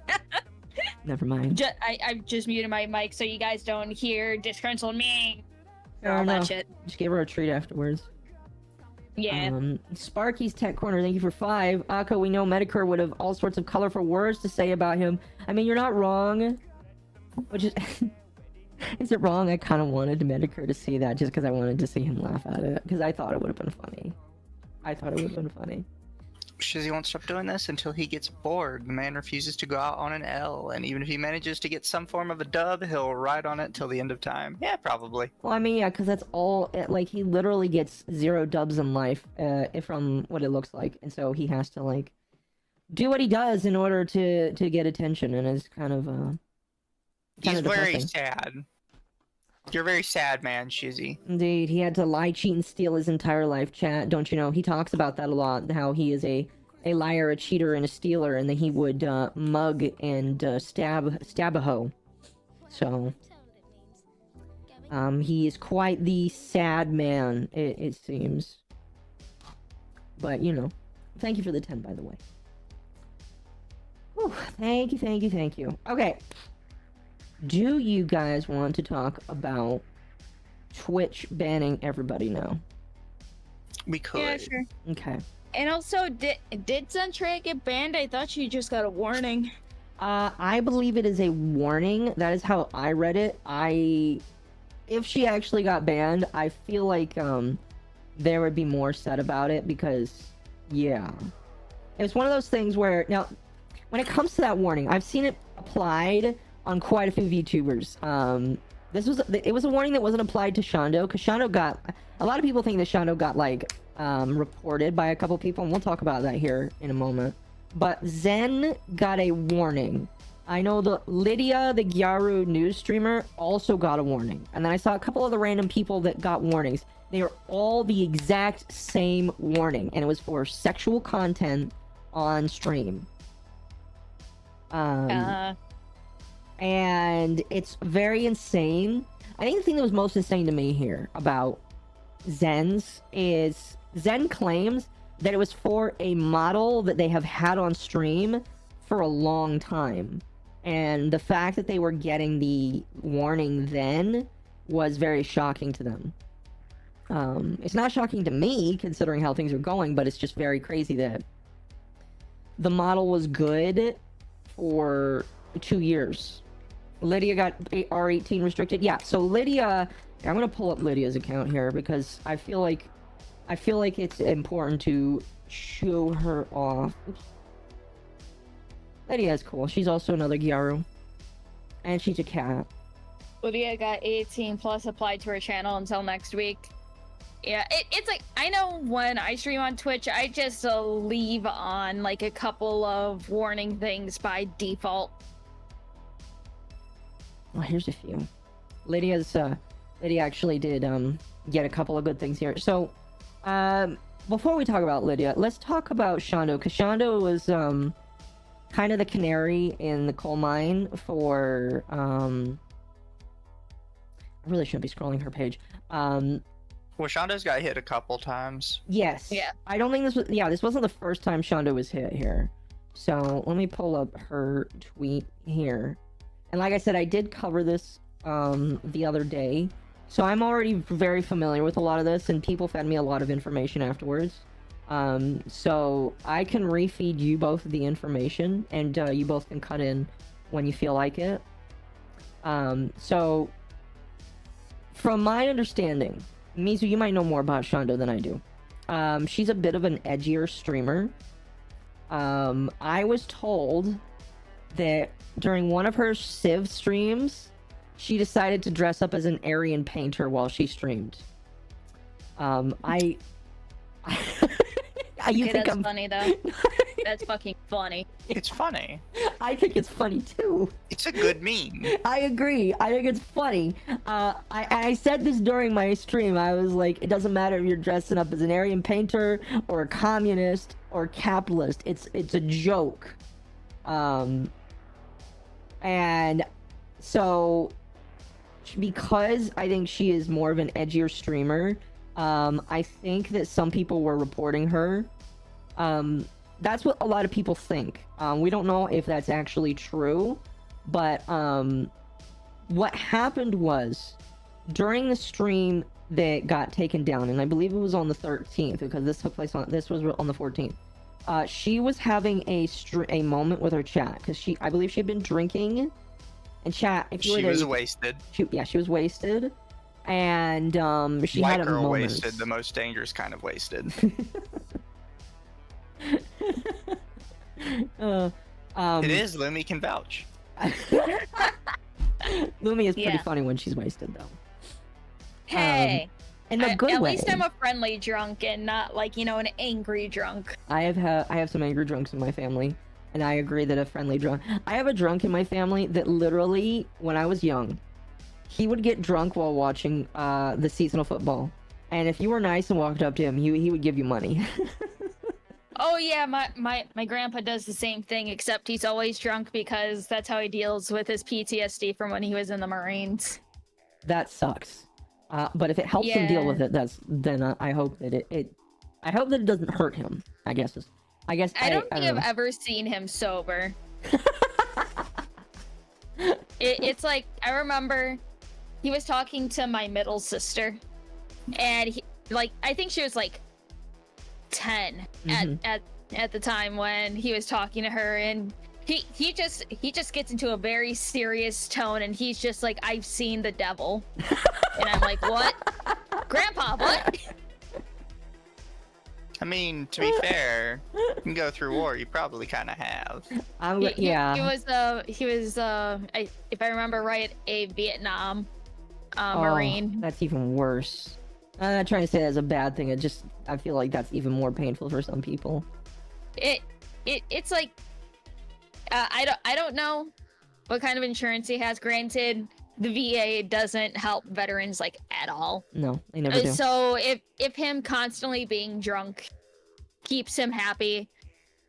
Never mind. I've just muted my mic so you guys don't hear disgruntled me. Fair All that enough. shit. Just gave her a treat afterwards. Yeah. Sparky's Tech Corner, thank you for 5. Akko, we know Medicare would have all sorts of colorful words to say about him. I mean, you're not wrong. Which is... Is it wrong? I kind of wanted Medicare to see that just because I wanted to see him laugh at it. Because I thought it would have been funny. Shizzy won't stop doing this until he gets bored. The man refuses to go out on an L, and even if he manages to get some form of a dub, he'll ride on it till the end of time. Yeah, probably. Well, I mean, yeah, because that's all... Like, he literally gets 0 dubs in life from what it looks like. And so he has to, like, do what he does in order to get attention. And it's kind of... He's very sad. You're a very sad man, Shizzy. Indeed, he had to lie, cheat, and steal his entire life, chat. Don't you know? He talks about that a lot, how he is a liar, a cheater, and a stealer, and that he would mug and stab a hoe. So, he is quite the sad man, it seems. But, you know, thank you for the 10, by the way. Whew, thank you. Okay. Do you guys want to talk about Twitch banning everybody now? We could. Yeah, sure. Okay. And also, did Zentrea get banned? I thought she just got a warning. I believe it is a warning. That is how I read it. If she actually got banned, I feel like there would be more said about it because, yeah. It's one of those things where, now, when it comes to that warning, I've seen it applied on quite a few VTubers. It was a warning that wasn't applied to Shondo, because Shondo got... A lot of people think that Shondo got, like, reported by a couple people, and we'll talk about that here in a moment. But Zen got a warning. I know the Lydia, the Gyaru news streamer, also got a warning. And then I saw a couple other random people that got warnings. They are all the exact same warning, and it was for sexual content on stream. And it's very insane. I think the thing that was most insane to me here about Zen's is Zen claims that it was for a model that they have had on stream for a long time. And the fact that they were getting the warning then was very shocking to them. It's not shocking to me, considering how things are going, but it's just very crazy that the model was good for 2 years. Lydia got R18 restricted. Yeah, so Lydia... I'm gonna pull up Lydia's account here because I feel like it's important to show her off. Oops. Lydia's cool. She's also another Gyaru. And she's a cat. Lydia got 18 plus applied to her channel until next week. Yeah, it's like, I know when I stream on Twitch, I just leave on like a couple of warning things by default. Well, here's a few. Lydia actually did get a couple of good things here. So, before we talk about Lydia, let's talk about Shondo, because Shondo was kind of the canary in the coal mine for I really shouldn't be scrolling her page. Well, Shondo's got hit a couple times. Yes. Yeah. I don't think this wasn't the first time Shondo was hit here. So let me pull up her tweet here. And like I said, I did cover this the other day. So I'm already very familiar with a lot of this, and people fed me a lot of information afterwards. So I can refeed you both the information, and you both can cut in when you feel like it. So from my understanding, Mizu, you might know more about Shondo than I do. She's a bit of an edgier streamer. I was told that during one of her Civ streams, she decided to dress up as an Aryan painter while she streamed. You Okay, think that's I'm funny though. That's fucking funny. It's funny. I think it's funny too. It's a good meme. I agree. I think it's funny. I said this during my stream. I was like, it doesn't matter if you're dressing up as an Aryan painter or a communist or capitalist. It's a joke. And so because I think she is more of an edgier streamer, I think that some people were reporting her. That's what a lot of people think. We don't know if that's actually true, but what happened was during the stream that got taken down, and I believe it was on the 13th because this took place on the 14th. She was having a moment with her chat because I believe she had been drinking. And chat, if you were She there, was wasted. she was wasted, and she White had a girl moment. wasted, the most dangerous kind of wasted. It is. Lumi can vouch. Lumi is pretty Yeah. funny when she's wasted, though. Hey, In a good at way. least I'm a friendly drunk and not like, you know, an angry drunk. I have some angry drunks in my family, and I agree that a friendly drunk. I have a drunk in my family that literally, when I was young, he would get drunk while watching the seasonal football, and if you were nice and walked up to him, he would give you money. Oh yeah, my grandpa does the same thing, except he's always drunk because that's how he deals with his PTSD from when he was in the Marines. That sucks. But if it helps him deal with it, then I hope that I hope that it doesn't hurt him. I guess I don't think don't I've know. ever seen him sober. It's like, I remember he was talking to my middle sister, and I think she was like 10 at the time when he was talking to her, and he just gets into a very serious tone, and he's just like, I've seen the devil. And I'm like, what? Grandpa, what? I mean, to be fair, you can go through war. You probably kind of have. Yeah. He was if I remember right, a Vietnam Marine. That's even worse. I'm not trying to say that's a bad thing. I feel like that's even more painful for some people. It's like, I don't know what kind of insurance he has. Granted, the VA doesn't help veterans like at all. No, they never do. So if him constantly being drunk keeps him happy,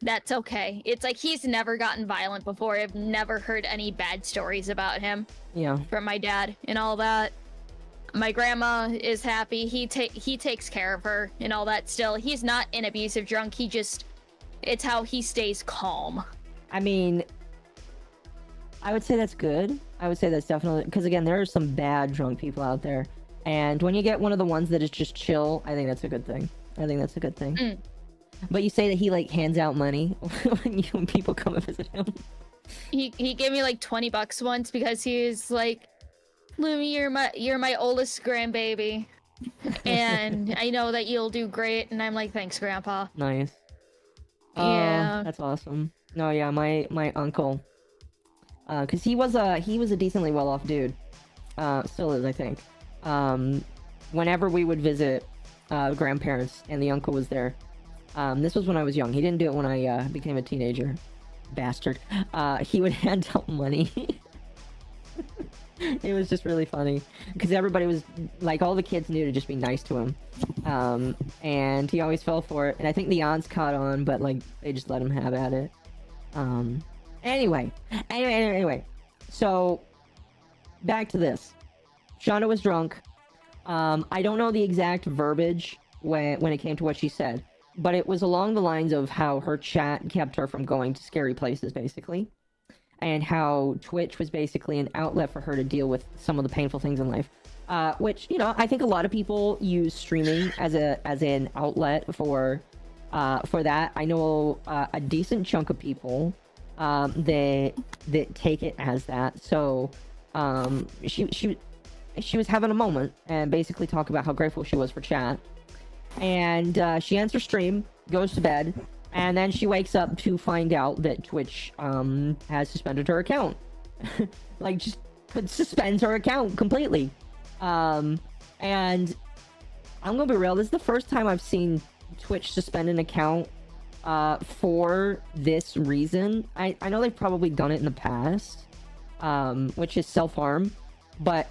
that's okay. It's like he's never gotten violent before. I've never heard any bad stories about him. Yeah. From my dad and all that. My grandma is happy. He takes care of her and all that still. He's not an abusive drunk. It's how he stays calm. I mean, I would say that's good. I would say that's definitely, because again, there are some bad drunk people out there, and when you get one of the ones that is just chill, I think that's a good thing. But you say that he like hands out money when people come and visit him. He gave me like $20 once because he was like, Lumi, you're my oldest grandbaby, and I know that you'll do great. And I'm like, thanks, Grandpa. Nice. Yeah. That's awesome. No, yeah, my uncle, cause he was a decently well-off dude. Still is, I think. Whenever we would visit grandparents and the uncle was there, this was when I was young. He didn't do it when I became a teenager. Bastard. He would hand out money. It was just really funny because everybody was like, all the kids knew to just be nice to him, and he always fell for it. And I think the aunts caught on, but like they just let him have at it. Anyway. So back to this. Shonda was drunk. I don't know the exact verbiage when it came to what she said, but it was along the lines of how her chat kept her from going to scary places, basically. And how Twitch was basically an outlet for her to deal with some of the painful things in life. Which, you know, I think a lot of people use streaming as an outlet for that. I know a decent chunk of people that take it as that. So she was having a moment and basically talk about how grateful she was for chat. And she ends her stream, goes to bed, and then she wakes up to find out that Twitch has suspended her account. Like, just suspends her account completely. And I'm gonna be real, this is the first time I've seen Twitch suspend an account for this reason. I know they've probably done it in the past, which is self-harm, but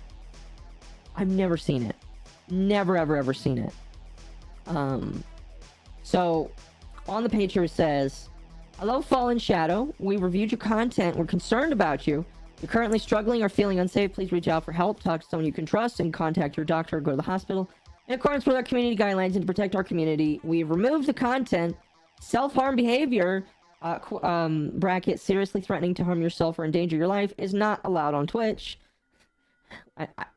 I've never seen it. Never, ever seen it. So on the page here it says, "Hello, Fallen Shadow. We reviewed your content. We're concerned about you. If you're currently struggling or feeling unsafe, please reach out for help. Talk to someone you can trust and contact your doctor or go to the hospital. In accordance with our community guidelines and to protect our community, we've removed the content. Self-harm behavior, bracket, seriously threatening to harm yourself or endanger your life, is not allowed on Twitch."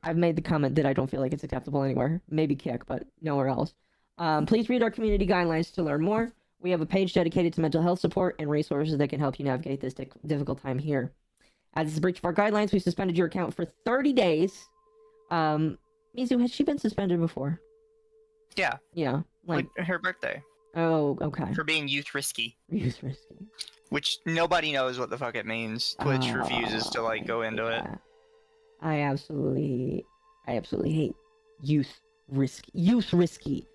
I've made the comment that I don't feel like it's acceptable anywhere. Maybe Kick, but nowhere else. Please read our community guidelines to learn more. We have a page dedicated to mental health support and resources that can help you navigate this difficult time here. As it's a breach of our guidelines, we suspended your account for 30 days. Mizu, has she been suspended before? Yeah. Yeah. Like her birthday. Oh, okay. For being youth risky. Youth risky. Which nobody knows what the fuck it means. Twitch refuses to like go into it. I absolutely hate youth risky.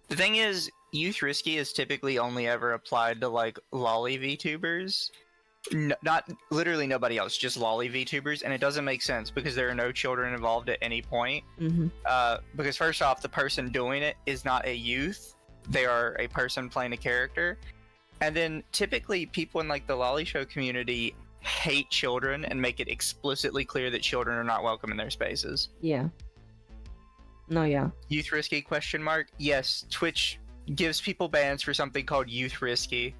The thing is, youth risky is typically only ever applied to like lolly VTubers. Not literally nobody else, just lolly VTubers, and it doesn't make sense because there are no children involved at any point. Because first off, the person doing it is not a youth; they are a person playing a character. And then typically, people in like the lolly show community hate children and make it explicitly clear that children are not welcome in their spaces. Yeah. No, yeah. Youth risky question mark? Yes, Twitch gives people bans for something called youth risky.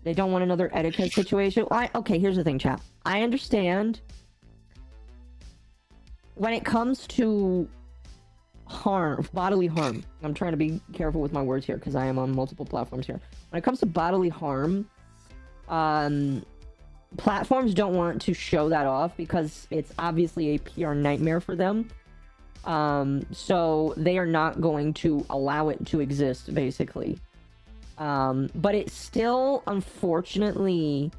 They don't want another etiquette situation. Okay, here's the thing, chat. I understand when it comes to bodily harm. I'm trying to be careful with my words here because I am on multiple platforms here. When it comes to bodily harm, platforms don't want to show that off because it's obviously a PR nightmare for them. So they are not going to allow it to exist, basically. But it still, unfortunately,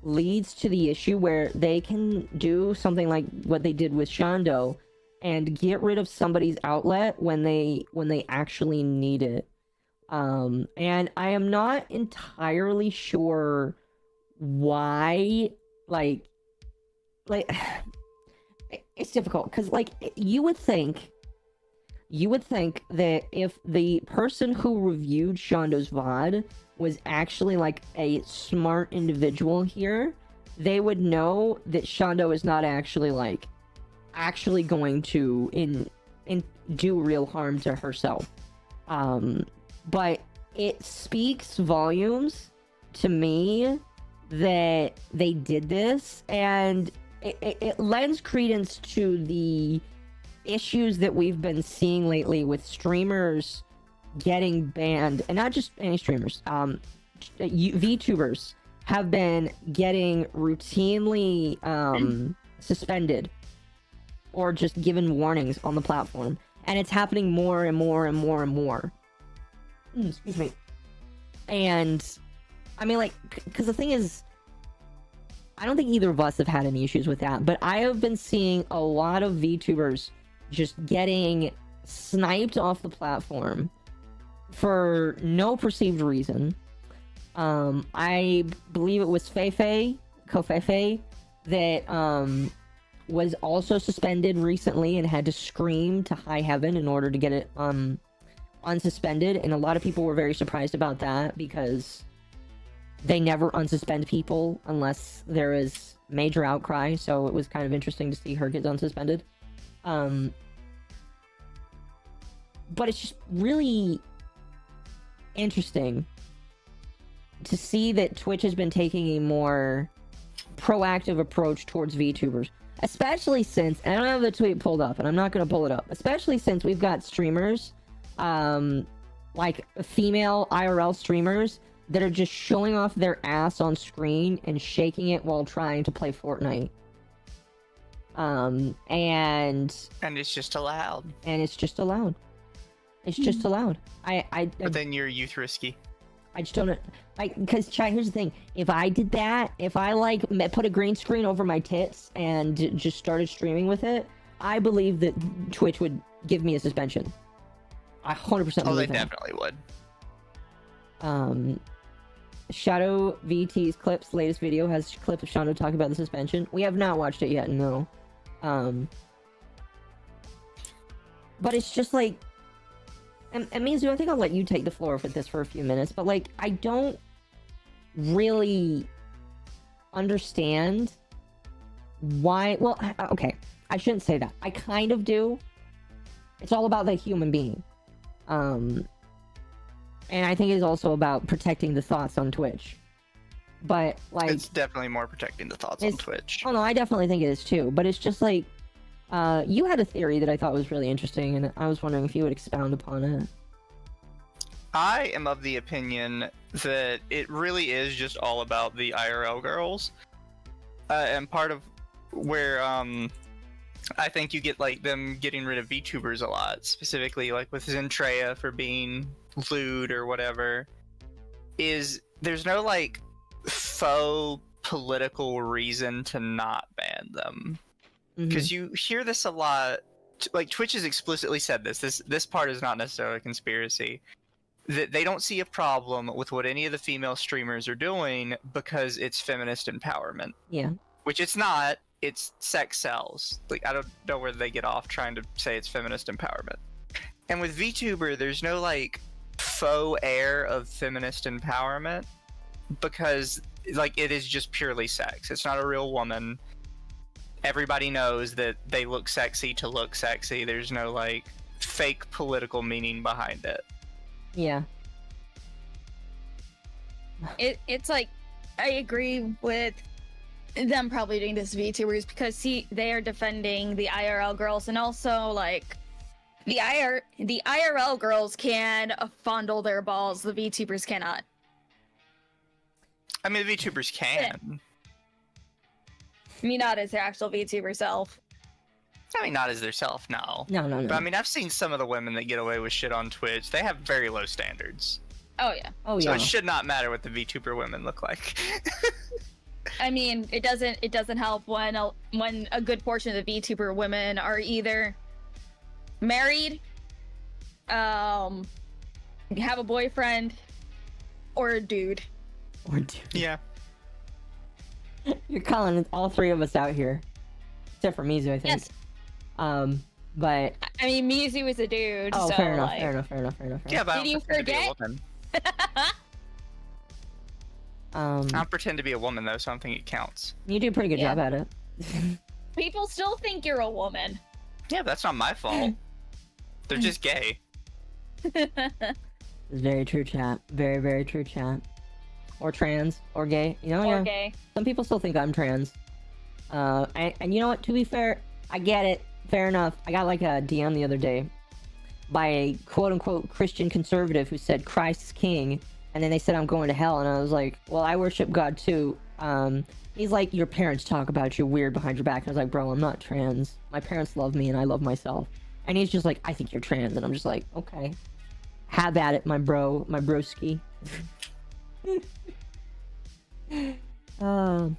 leads to the issue where they can do something like what they did with Shondo and get rid of somebody's outlet when they actually need it. And I am not entirely sure why, like it's difficult because like you would think that if the person who reviewed Shondo's VOD was actually like a smart individual here, they would know that Shondo is not actually going to do real harm to herself. But it speaks volumes to me that they did this, and it lends credence to the issues that we've been seeing lately with streamers getting banned, and not just any streamers. VTubers have been getting routinely suspended or just given warnings on the platform, and it's happening more and more and more and more. Excuse me. And I mean, like, because the thing is, I don't think either of us have had any issues with that, but I have been seeing a lot of VTubers just getting sniped off the platform for no perceived reason. I believe it was Kofefe, that was also suspended recently and had to scream to high heaven in order to get it unsuspended, and a lot of people were very surprised about that because they never unsuspend people unless there is major outcry, so it was kind of interesting to see her get unsuspended. But it's just really interesting to see that Twitch has been taking a more proactive approach towards VTubers, especially since, and I don't have the tweet pulled up, and I'm not going to pull it up, especially since we've got streamers, like female IRL streamers, that are just showing off their ass on screen and shaking it while trying to play Fortnite. And it's just allowed. It's just allowed. It's just allowed. But then you're youth risky. I just don't, like, because, chat, here's the thing. If I did that, if I, like, put a green screen over my tits and just started streaming with it, I believe that Twitch would give me a suspension. I 100% believe that. Definitely would. Shadow VT's Clips latest video has clips of Shadow talking about the suspension. We have not watched it yet, no. But it's just like, and Mizu, I think I'll let you take the floor with this for a few minutes, but like, I don't really understand why, well, okay, I shouldn't say that. I kind of do. It's all about the human being. And I think it's also about protecting the thoughts on Twitch. But, like... It's definitely more protecting the thoughts on Twitch. Oh, no, I definitely think it is, too. But it's just, like... you had a theory that I thought was really interesting, and I was wondering if you would expound upon it. I am of the opinion that it really is just all about the IRL girls. And part of where, I think you get, like, them getting rid of VTubers a lot, specifically, like, with Zentreya for being lewd or whatever, is there's no, like, faux political reason to not ban them. Because you hear this a lot, like, Twitch has explicitly said this part is not necessarily a conspiracy, that they don't see a problem with what any of the female streamers are doing because it's feminist empowerment. Yeah. Which it's not. It's sex sells. Like, I don't know where they get off trying to say it's feminist empowerment. And with VTuber, there's no, like, faux air of feminist empowerment because, like, it is just purely sex. It's not a real woman. Everybody knows that they look sexy to look sexy. There's no, like, fake political meaning behind it. Yeah. It's like, I agree with them probably doing this VTubers because, see, they are defending the IRL girls, and also, like, the IRL girls can fondle their balls, the VTubers cannot. I mean, the VTubers can. I mean, not as their actual VTuber self. I mean, not as their self, no. No. But I mean, I've seen some of the women that get away with shit on Twitch. They have very low standards. Oh, yeah. Oh, So yeah. it should not matter what the VTuber women look like. I mean, it doesn't help when a good portion of the VTuber women are either married, have a boyfriend, or a dude. Or dude. Yeah. You're calling all three of us out here. Except for Mizu, I think. Yes. But... I mean, Mizu is a dude, Oh, so, fair enough, like... fair enough. Yeah, but Did you forget? I don't pretend to be a woman, though, so I don't think it counts. You do a pretty good Yeah. job at it. People still think you're a woman. Yeah, but that's not my fault. They're just gay. It's very true, chat. Very, very true, chat. Or trans, or gay. You know, Or yeah. gay. Some people still think I'm trans. And you know what? To be fair, I get it. Fair enough. I got like a DM the other day by a quote-unquote Christian conservative who said Christ is king, and then they said I'm going to hell, and I was like, well, I worship God too. He's like, your parents talk about you weird behind your back. And I was like, bro, I'm not trans. My parents love me, and I love myself. And he's just like, I think you're trans, and I'm just like, okay. Have at it, my bro, my broski. Oh, hey,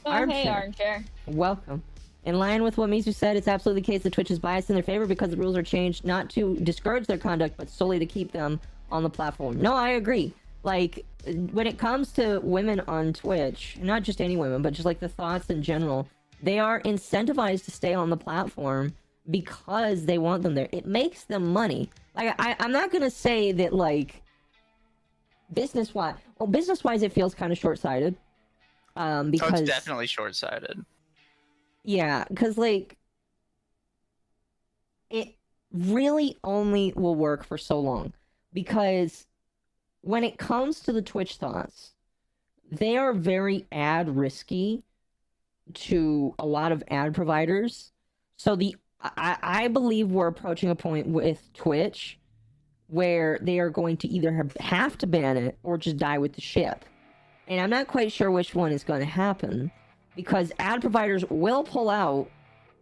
Armchair. armchair. Welcome. In line with what Mizu said, it's absolutely the case that Twitch is biased in their favor because the rules are changed not to discourage their conduct, but solely to keep them on the platform. No, I agree. Like, when it comes to women on Twitch, not just any women, but just like the thoughts in general, they are incentivized to stay on the platform because they want them there. It makes them money. Like, I'm not gonna say that, like, business-wise, it feels kind of short-sighted. Because Oh, it's definitely short-sighted. yeah, because, like, it really only will work for so long. Because when it comes to the Twitch thoughts, they are very ad risky to a lot of ad providers. So I believe we're approaching a point with Twitch where they are going to either have to ban it or just die with the ship. And I'm not quite sure which one is going to happen, because ad providers will pull out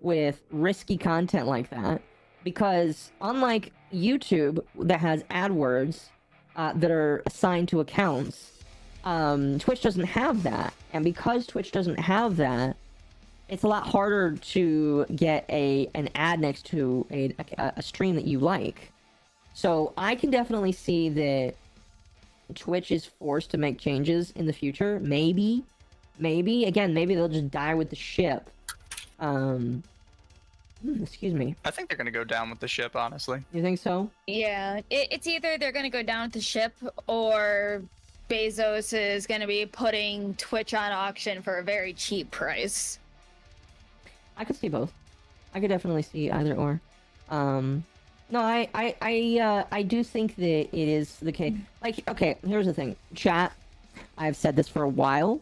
with risky content like that, because unlike YouTube that has AdWords that are assigned to accounts, Twitch doesn't have that. And because Twitch doesn't have that, it's a lot harder to get an ad next to a stream that you like. So I can definitely see that Twitch is forced to make changes in the future. Maybe again, maybe they'll just die with the ship. Excuse me. I think they're gonna go down with the ship, honestly. You think so? Yeah, it's either they're gonna go down with the ship, or Bezos is gonna be putting Twitch on auction for a very cheap price. I could see both. I could definitely see either or. No, I do think that it is the case. Like, okay, here's the thing. Chat, I've said this for a while.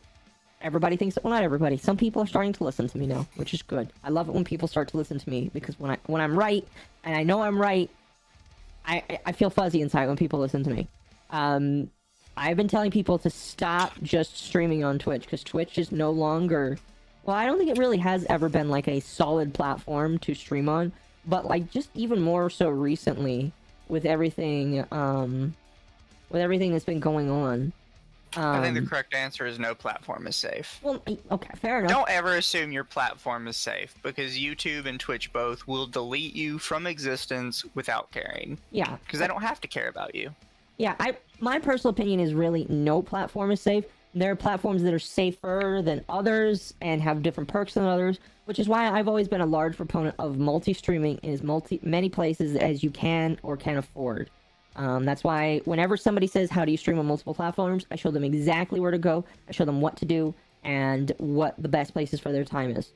Everybody thinks, well, not everybody. Some people are starting to listen to me now, which is good. I love it when people start to listen to me, because when I'm right, and I know I'm right, I feel fuzzy inside when people listen to me. I've been telling people to stop just streaming on Twitch, because Twitch is no longer... Well, I don't think it really has ever been, like, a solid platform to stream on, but, like, just even more so recently, with everything that's been going on. I think the correct answer is no platform is safe. Well, okay, fair enough. Don't ever assume your platform is safe, because YouTube and Twitch both will delete you from existence without caring. Yeah. Because they don't have to care about you. Yeah, my personal opinion is really no platform is safe. There are platforms that are safer than others and have different perks than others, which is why I've always been a large proponent of multi-streaming in as many places as you can or can afford. That's why whenever somebody says, how do you stream on multiple platforms, I show them exactly where to go, I show them what to do, and what the best places for their time is.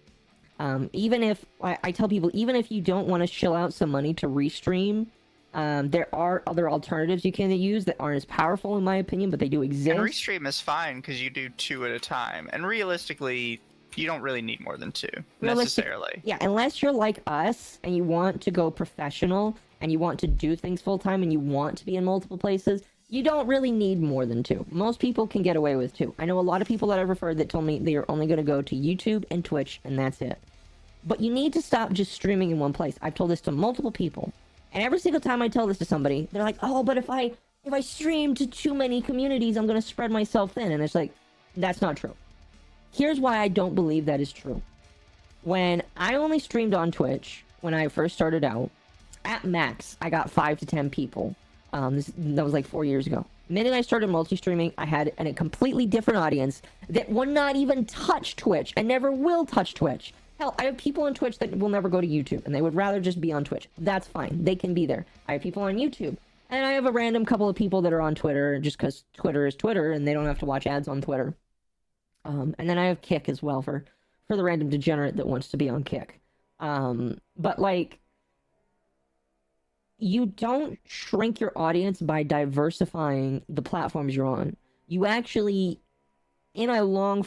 Even if, I tell people, even if you don't want to shill out some money to restream, there are other alternatives you can use that aren't as powerful, in my opinion, but they do exist. And restream is fine, because you do 2 at a time. And realistically, you don't really need more than 2, necessarily. Yeah, unless you're like us, and you want to go professional, and you want to do things full-time, and you want to be in multiple places, you don't really need more than 2. Most people can get away with 2. I know a lot of people that I've referred that told me they are only going to go to YouTube and Twitch, and that's it. But you need to stop just streaming in one place. I've told this to multiple people. And every single time I tell this to somebody, they're like, oh, but if I stream to too many communities, I'm going to spread myself thin. And it's like, that's not true. Here's why I don't believe that is true. When I only streamed on Twitch, when I first started out, at max, I got 5 to 10 people. That was like 4 years ago. The minute I started multi-streaming, I had a completely different audience that would not even touch Twitch and never will touch Twitch. Hell, I have people on Twitch that will never go to YouTube, and they would rather just be on Twitch. That's fine. They can be there. I have people on YouTube, and I have a random couple of people that are on Twitter, just because Twitter is Twitter, and they don't have to watch ads on Twitter. And then I have Kick as well for the random degenerate that wants to be on Kick. But, like, you don't shrink your audience by diversifying the platforms you're on. You actually, in a long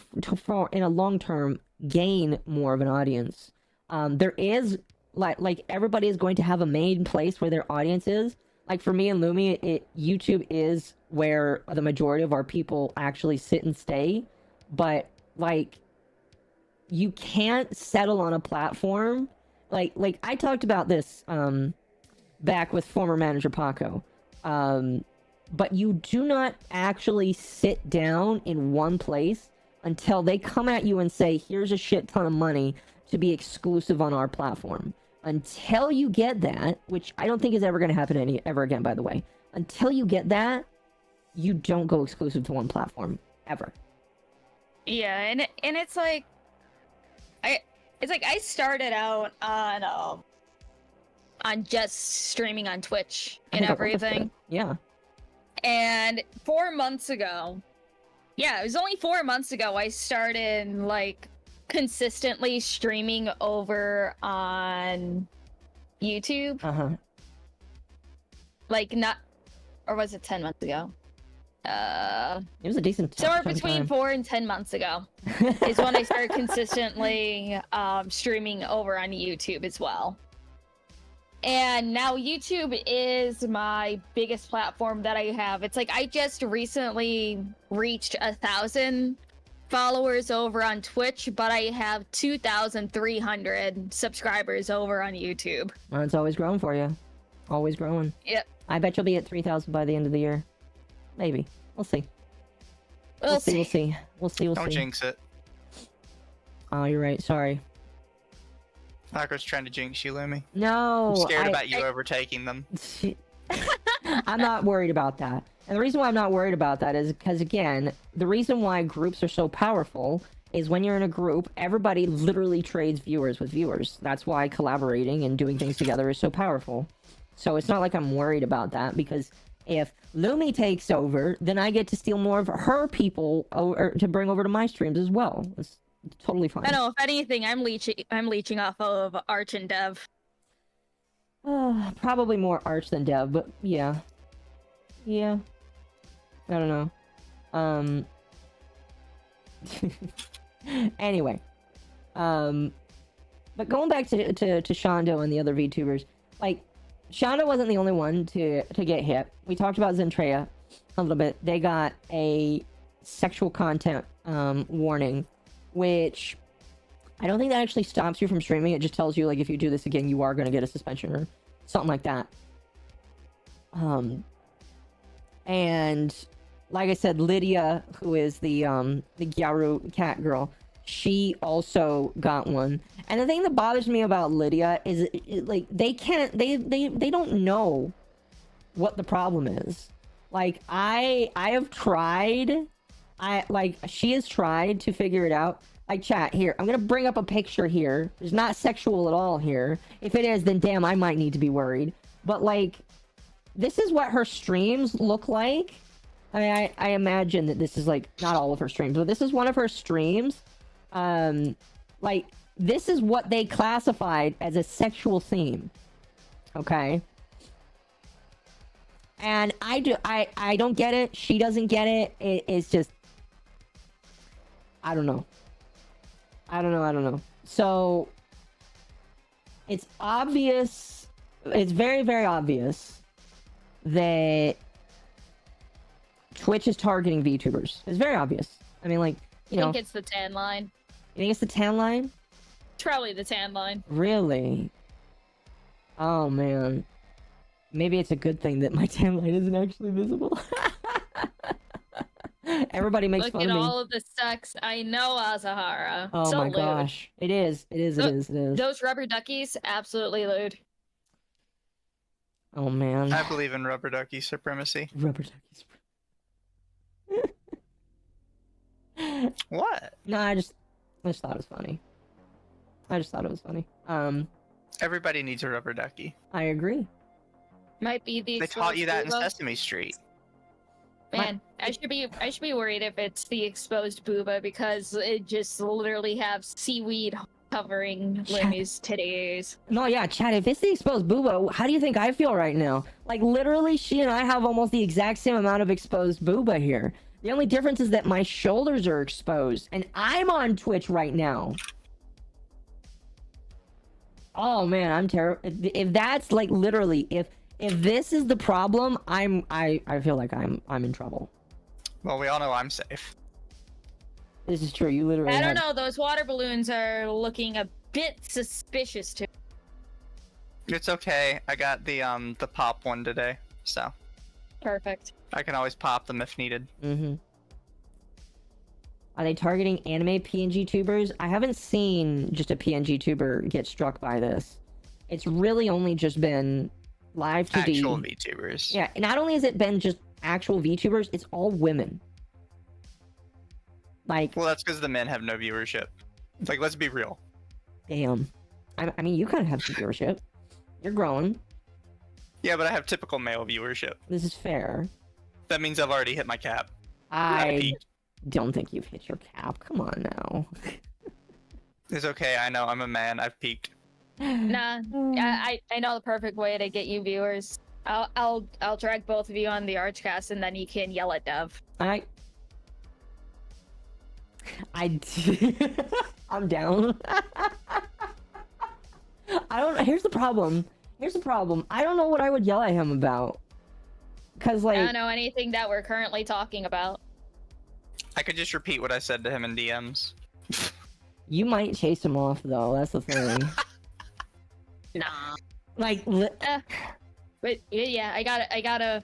term, gain more of an audience. There is like everybody is going to have a main place where their audience is. Like for me and Lumi, YouTube is where the majority of our people actually sit and stay. But like, you can't settle on a platform. Like I talked about this back with former manager Paco. but you do not actually sit down in one place until they come at you and say, here's a shit ton of money to be exclusive on our platform. Until you get that, which I don't think is ever going to happen ever again, by the way. Until you get that, you don't go exclusive to one platform ever. Yeah, and it's like I started out on just streaming on Twitch and everything. Yeah. And 4 months ago, yeah, it was only 4 months ago I started like consistently streaming over on YouTube. Like not, or was it 10 months ago? It was a decent somewhere time. between 4 and 10 months ago is when I started consistently streaming over on YouTube as well. And now YouTube is my biggest platform that I have. It's like I just recently reached 1,000 followers over on Twitch, but I have 2,300 subscribers over on YouTube. Well, it's always growing for you. Always growing. Yep. I bet you'll be at 3,000 by the end of the year. Maybe. We'll see. We'll see. Don't jinx it. Oh, you're right. Sorry. Hacker's trying to jinx you, Lumi. No. I'm scared about you overtaking them. I'm not worried about that. And the reason why I'm not worried about that is because, again, the reason why groups are so powerful is when you're in a group, everybody literally trades viewers with viewers. That's why collaborating and doing things together is so powerful. So it's not like I'm worried about that, because if Lumi takes over, then I get to steal more of her people to bring over to my streams as well. It's totally fine. I know, if anything, I'm leeching off of Arch and Dev. Probably more Arch than Dev, but yeah. Yeah. I don't know. Anyway. But going back to Shondo and the other VTubers, like, Shondo wasn't the only one to get hit. We talked about Zentreya a little bit. They got a sexual content warning, which I don't think that actually stops you from streaming. It just tells you, like, if you do this again, you are going to get a suspension or something like that. And like I said, Lydia, who is the Gyaru cat girl, she also got one. And the thing that bothers me about Lydia is like they don't know what the problem is. Like I have tried, she has tried to figure it out. Like, chat here, I'm gonna bring up a picture here. There's not sexual at all here. If it is, then damn, I might need to be worried. But like, this is what her streams look like. I mean, I imagine that this is like not all of her streams, but this is one of her streams. Like, this is what they classified as a sexual theme. Okay. And I don't get it. She doesn't get it. It's just, I don't know. So, it's obvious, it's very, very obvious that Twitch is targeting VTubers. It's very obvious. I mean, like, you know. I think it's the tan line. You think it's the tan line? It's probably the tan line. Really? Oh, man. Maybe it's a good thing that my tan line isn't actually visible. Everybody makes fun of me. Look at all of the sex. I know, Azahara. Oh so my lewd. gosh. It is. Those rubber duckies, absolutely lewd. Oh man. I believe in rubber ducky supremacy. Rubber ducky supremacy. What? No, I just thought it was funny. Everybody needs a rubber ducky. I agree. Might be the. They taught you that in booba. Sesame Street. Man, I should be worried if it's the exposed booba, because it just literally have seaweed covering Limmy's titties. No, yeah, Chad, if it's the exposed booba, how do you think I feel right now? Like, literally, she and I have almost the exact same amount of exposed booba here. The only difference is that my shoulders are exposed, and I'm on Twitch right now. Oh man, I'm terrible. If that's like literally, if this is the problem, I feel like I'm in trouble. Well, we all know I'm safe. This is true. You literally. I don't know. Those water balloons are looking a bit suspicious to. It's okay. I got the pop one today, so. Perfect. I can always pop them if needed. Mm-hmm. Are they targeting anime PNG tubers? I haven't seen just a PNG tuber get struck by this. It's really only just been live 2D. Actual VTubers. Yeah, not only has it been just actual VTubers, it's all women. Like, Well, that's because the men have no viewership. Like, let's be real. damn. I mean, you kind of have some viewership. You're growing. Yeah, but I have typical male viewership. This is fair. That means I've already hit my cap. I peaked. don't think you've hit your cap. Come on now. It's okay. I know. I'm a man. I've peaked. Nah, I know the perfect way to get you viewers. I'll drag both of you on the Archcast, and then you can yell at Dev. I'm down. I don't. Here's the problem. I don't know what I would yell at him about. Cause like I don't know anything that we're currently talking about. I could just repeat what I said to him in DMs. you might chase him off though. That's the thing. Nah. Like, But yeah, I gotta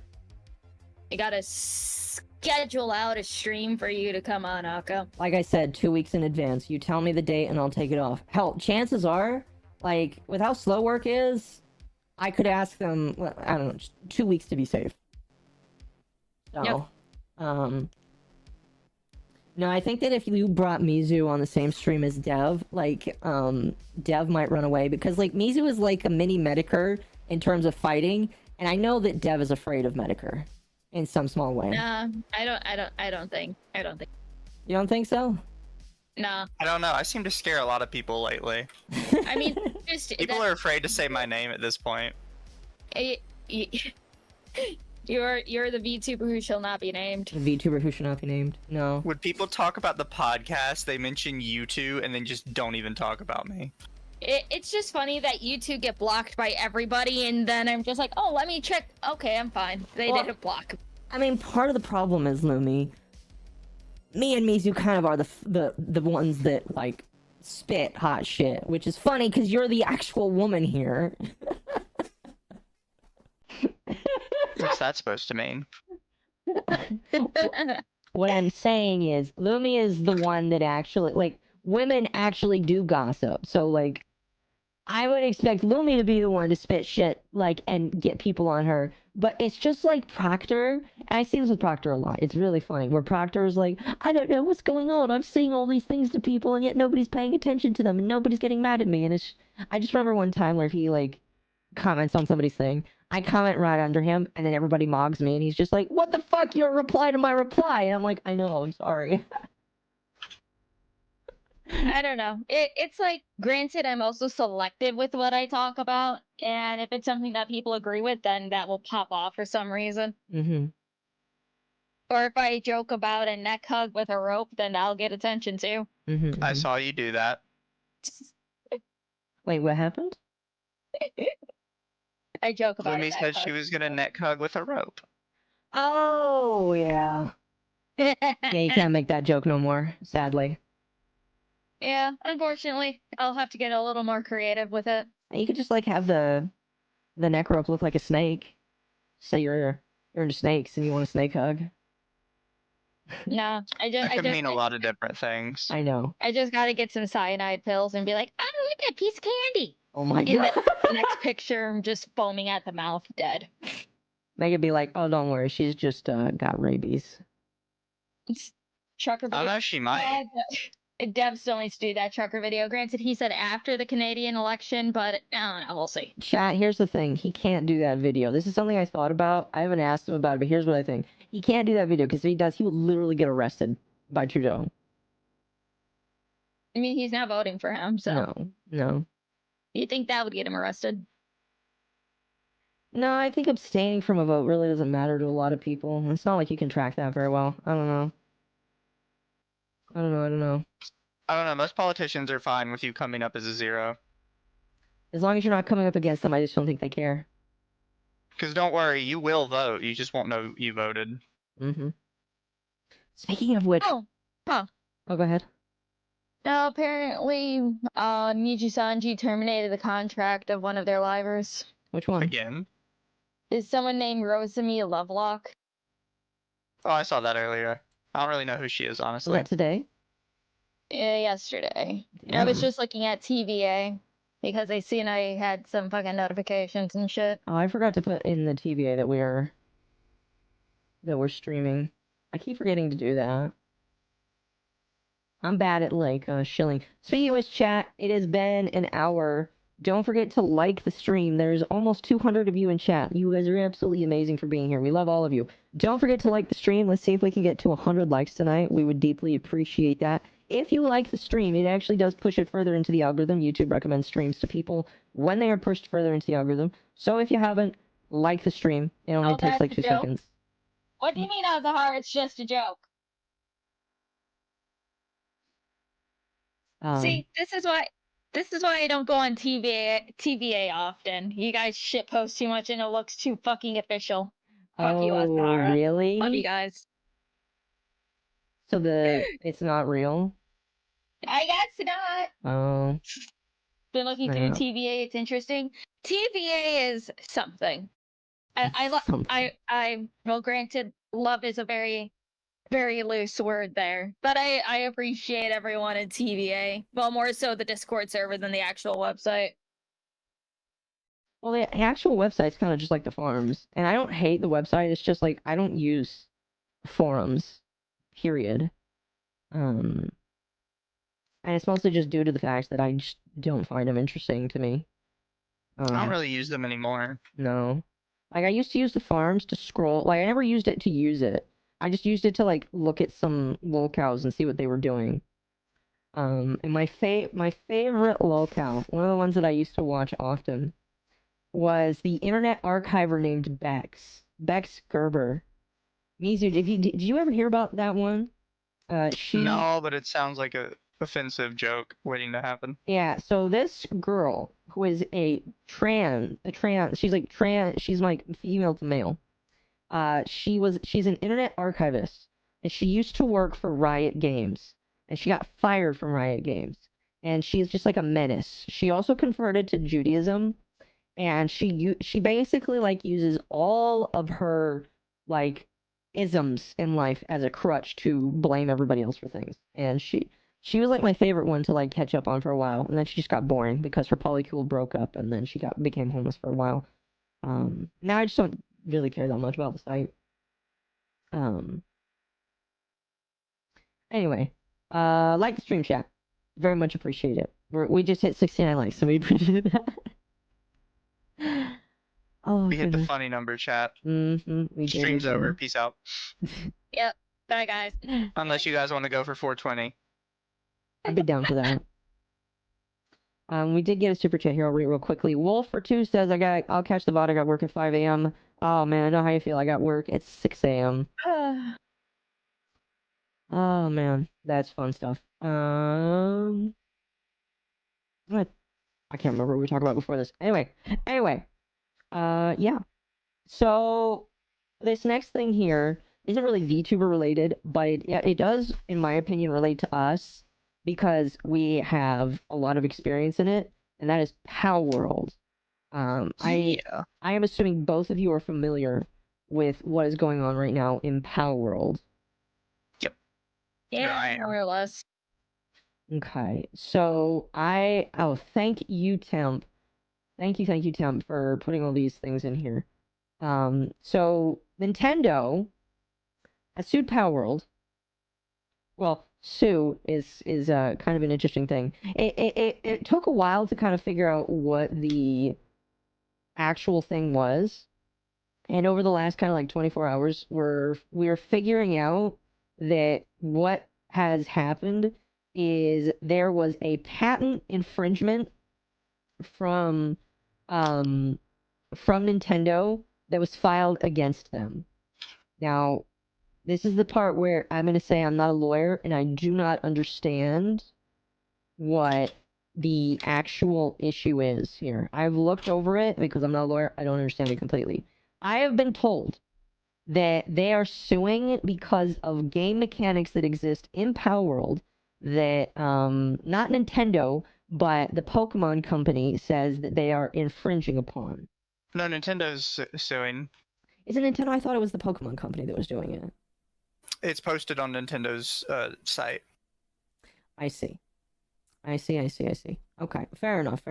schedule out a stream for you to come on, Akko. like I said, 2 weeks in advance. You tell me the date and I'll take it off. Hell, chances are, like, with how slow work is, I could ask them, well, I don't know, just 2 weeks to be safe. So, Yep. No, I think that if you brought Mizu on the same stream as Dev, like, Dev might run away because, like, Mizu is like a mini Mediker in terms of fighting, and I know that Dev is afraid of Mediker in some small way. Nah, I don't think. You don't think so? Nah. I don't know. I seem to scare a lot of people lately. I mean, just People are afraid to say my name at this point. You're the VTuber who shall not be named. The VTuber who should not be named. No. Would people talk about the podcast, they mention you two, and then just don't even talk about me? It's just funny that you two get blocked by everybody, and then I'm just like, oh, let me check. Okay, I'm fine. They Well, didn't block. I mean, part of the problem is, Lumi, me and Mizu kind of are the ones that, like, spit hot shit, which is funny because you're the actual woman here. What's that supposed to mean? What I'm saying is, Lumi is the one that actually, like, women actually do gossip. So, like, I would expect Lumi to be the one to spit shit, like, and get people on her. But it's just like Proctor. And I see this with Proctor a lot. It's really funny. Where Proctor is like, I don't know what's going on. I'm saying all these things to people, and yet nobody's paying attention to them, and nobody's getting mad at me. And I just remember one time where he, like, comments on somebody's thing. I comment right under him, and then everybody mogs me, and he's just like, what the fuck? Your reply to my reply. And I'm like, I know, I'm sorry. I don't know. It's like, granted, I'm also selective with what I talk about, and if it's something that people agree with, then that will pop off for some reason. Mm-hmm. Or if I joke about a neck hug with a rope, then I'll get attention too. Mm-hmm. I saw you do that. Wait, what happened? I joke about Lumi it. said she was gonna neck hug with a rope. Oh, yeah. Yeah, you can't make that joke no more, sadly. Yeah, unfortunately, I'll have to get a little more creative with it. You could just, like, have the neck rope look like a snake. Say you're into snakes and you want a snake hug. No, That could mean a lot of different things. I know. I just gotta get some cyanide pills and be like, oh, look at a piece of candy. Oh my In god. the next picture, I'm just foaming at the mouth, dead. Make it be like, oh, don't worry, she's just got rabies. Trucker I don't video. know, she might. Dev still needs to do that trucker video. Granted, he said after the Canadian election, but I don't know, we'll see. Chat, here's the thing. He can't do that video. This is something I thought about. I haven't asked him about it, but here's what I think. He can't do that video because if he does, he will literally get arrested by Trudeau. I mean, he's not voting for him, so. No. You think that would get him arrested? No, I think abstaining from a vote really doesn't matter to a lot of people. It's not like you can track that very well. I don't know. I don't know. Most politicians are fine with you coming up as a zero. As long as you're not coming up against them, I just don't think they care. Because don't worry, you will vote. You just won't know you voted. Mm-hmm. Speaking of which... Oh, huh. Oh, go ahead. Now, apparently, Niji Sanji terminated the contract of one of their livers. Which one? Again. is someone named Rosemi Lovelock. Oh, I saw that earlier. I don't really know who she is, Was honestly. that today? Yesterday. I was Damn. just looking at TVA because I seen I had some fucking notifications and shit. Oh, I forgot to put in the TVA that we're streaming. I keep forgetting to do that. I'm bad at like shilling. Speaking of which, chat, it has been an hour. Don't forget to like the stream. There's almost 200 of you in chat. You guys are absolutely amazing for being here. We love all of you. Don't forget to like the stream. Let's see if we can get to 100 likes tonight. We would deeply appreciate that. If you like the stream, it actually does push it further into the algorithm. YouTube recommends streams to people when they are pushed further into the algorithm. So if you haven't, like the stream. It only takes like 2 seconds. What do you mean out the heart? It's just a joke. See, this is why I don't go on TVA often. You guys shit post too much and it looks too fucking official. Fuck you, Oh, Azahara. really? Love you guys. So it's not real? I guess not. Oh. Been looking through TVA. It's interesting. TVA is something. Well, granted, love is a very, very loose word there, but I appreciate everyone in TVA. Well, more so the Discord server than the actual website. Well, the actual website's kind of just like the forums, and I don't hate the website. It's just like I don't use forums, period. And it's mostly just due to the fact that I just don't find them interesting to me. I don't really use them anymore. No. Like, I used to use the forums to scroll. Like, I never used it to use it. I just used it to, like, look at some lolcows and see what they were doing. And my favorite lolcow, one of the ones that I used to watch often, was the internet archiver named Bex. Bex Gerber. Mizu, did you ever hear about that one? No, but it sounds like a offensive joke waiting to happen. Yeah, so this girl who is she's like female to male. She's an internet archivist, and she used to work for Riot Games, and she got fired from Riot Games, and she's just like a menace. She also converted to Judaism, and she basically like uses all of her like isms in life as a crutch to blame everybody else for things. And she was like my favorite one to like catch up on for a while, and then she just got boring because her polycule broke up, and then she became homeless for a while. Now I just don't really care that much about the site. Anyway, like the stream, chat. Very much appreciate it. We just hit 69 likes, so we appreciate that. Oh, We hit the goodness. funny number, chat. We Stream's did. over. Peace out. Yep. Bye, guys. Unless you guys want to go for 420. I'd be down for that. We did get a super chat here. I'll read real quickly. Wolf for 2 says, I'll catch the VOD. I got work at 5 a.m. Oh man, I know how you feel. I got work at 6 a.m. Oh man, that's fun stuff. What? I can't remember what we were talking about before this. Anyway. Yeah. So this next thing here isn't really VTuber related, but it does, in my opinion, relate to us because we have a lot of experience in it, and that is Pow World. I am assuming both of you are familiar with what is going on right now in Pow World. Yep. Yeah, more or less. Okay, so thank you, Temp. Thank you, Temp, for putting all these things in here. So Nintendo has sued Pow World. Well, sue is kind of an interesting thing. It took a while to kind of figure out what the actual thing was, and over the last kind of like 24 hours, we're figuring out that what has happened is there was a patent infringement from Nintendo that was filed against them. Now, this is the part where I'm going to say I'm not a lawyer and I do not understand what the actual issue is here. I've looked over it because I'm not a lawyer. I don't understand it completely. I have been told that they are suing because of game mechanics that exist in Pow World that not Nintendo, but the Pokemon company says that they are infringing upon. No, Nintendo's suing. Is it Nintendo? I thought it was the Pokemon company that was doing it. It's posted on Nintendo's site. I see. Okay, fair enough.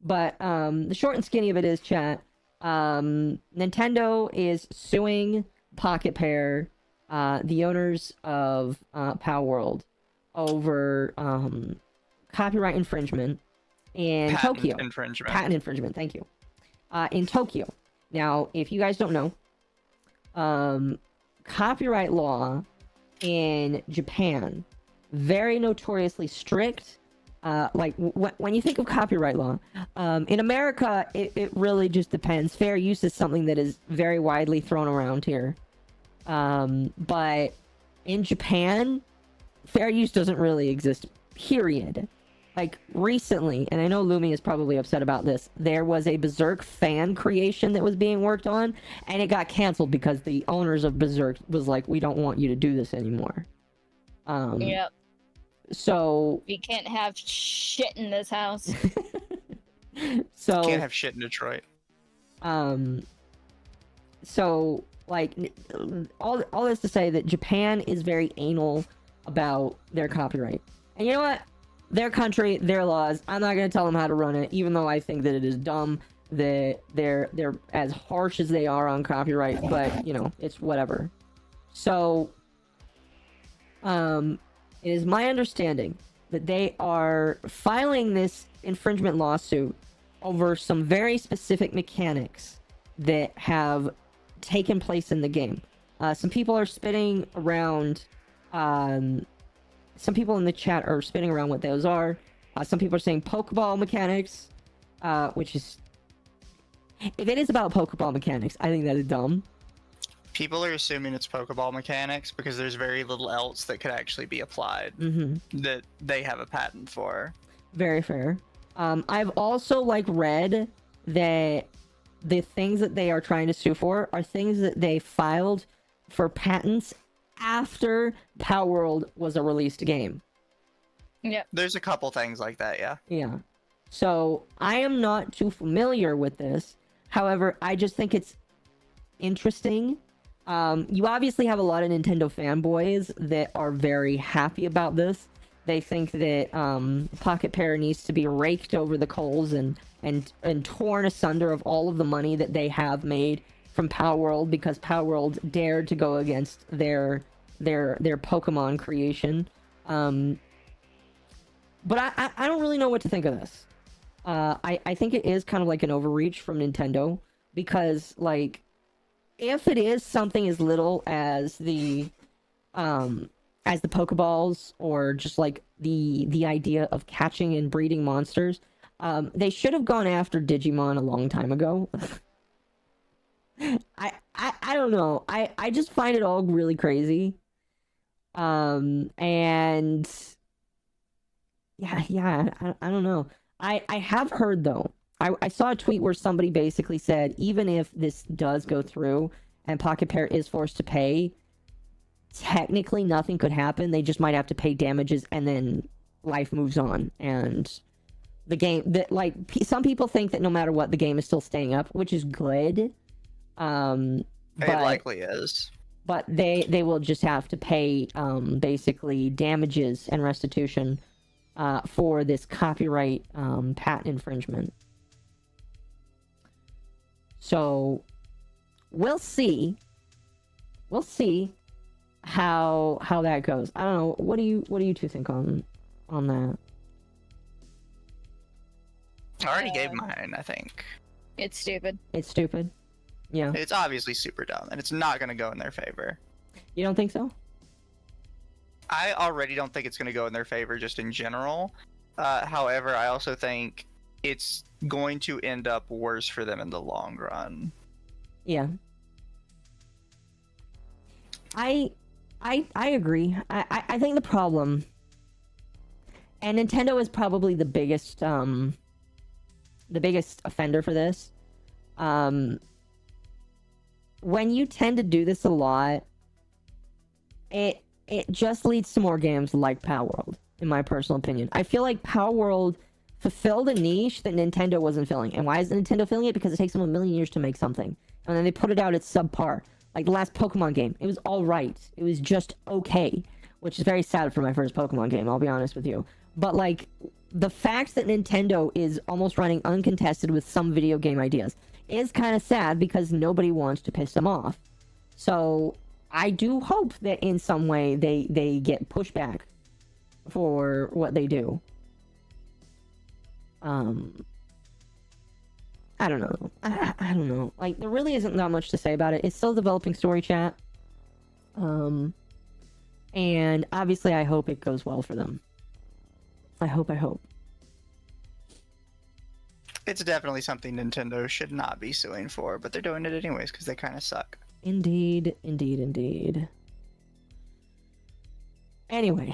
But the short and skinny of it is, chat, Nintendo is suing Pocket Pair, the owners of Pow World, over copyright infringement in Tokyo. Patent infringement, thank you. In Tokyo. Now, if you guys don't know, copyright law in Japan, very notoriously strict. When you think of copyright law, in America, it really just depends. Fair use is something that is very widely thrown around here. But in Japan, fair use doesn't really exist, period. Like, recently, and I know Lumi is probably upset about this, there was a Berserk fan creation that was being worked on, and it got canceled because the owners of Berserk was like, we don't want you to do this anymore. Yep. So... We can't have shit in this house. So... Can't have shit in Detroit. So, like, all this to say that Japan is very anal about their copyright. And you know what? Their country, their laws. I'm not gonna tell them how to run it, even though I think that it is dumb that they're as harsh as they are on copyright. But you know, it's whatever. So, it is my understanding that they are filing this infringement lawsuit over some very specific mechanics that have taken place in the game. Some people are spinning around. Some people in the chat are spinning around what those are. Some people are saying Pokeball mechanics, which is... If it is about Pokeball mechanics, I think that is dumb. People are assuming it's Pokeball mechanics because there's very little else that could actually be applied that they have a patent for. Very fair. I've also, read that the things that they are trying to sue for are things that they filed for patents after Pow World was a released game. Yeah. There's a couple things like that, yeah. Yeah. So, I am not too familiar with this. However, I just think it's interesting. You obviously have a lot of Nintendo fanboys that are very happy about this. They think that Pocket Pair needs to be raked over the coals and torn asunder of all of the money that they have made from Pow World because Pow World dared to go against their Pokemon creation. But I don't really know what to think of this. I think it is kind of like an overreach from Nintendo because, like, if it is something as little as the Pokeballs or just like the idea of catching and breeding monsters, they should have gone after Digimon a long time ago. I don't know. I just find it all really crazy. And yeah, I don't know. I have heard though. I saw a tweet where somebody basically said even if this does go through and Pocket Pair is forced to pay, technically nothing could happen. They just might have to pay damages and then life moves on. And the game that some people think that no matter what the game is still staying up, which is good. It likely is. But they will just have to pay basically damages and restitution for this copyright patent infringement. So we'll see. We'll see how that goes. I don't know. What do you two think on that? I already gave mine, I think. It's stupid. It's stupid. Yeah. It's obviously super dumb, and it's not going to go in their favor. You don't think so? I already don't think it's going to go in their favor just in general. However, I also think it's going to end up worse for them in the long run. Yeah. I agree. I think the problem, and Nintendo is probably the biggest offender for this. When you tend to do this a lot, it just leads to more games like Pow World, in my personal opinion. I feel like Pow World fulfilled a niche that Nintendo wasn't filling. And why is Nintendo filling it? Because it takes them 1,000,000 years to make something. And then they put it out at subpar. Like the last Pokemon game. It was alright. It was just okay. Which is very sad for my first Pokemon game, I'll be honest with you. But like, the fact that Nintendo is almost running uncontested with some video game ideas is kind of sad because nobody wants to piss them off. So, I do hope that in some way they get pushback for what they do. I don't know. I don't know. Like, there really isn't that much to say about it. It's still developing story chat. And obviously I hope it goes well for them. I hope. It's definitely something Nintendo should not be suing for, but they're doing it anyways because they kind of suck. Indeed. Anyway.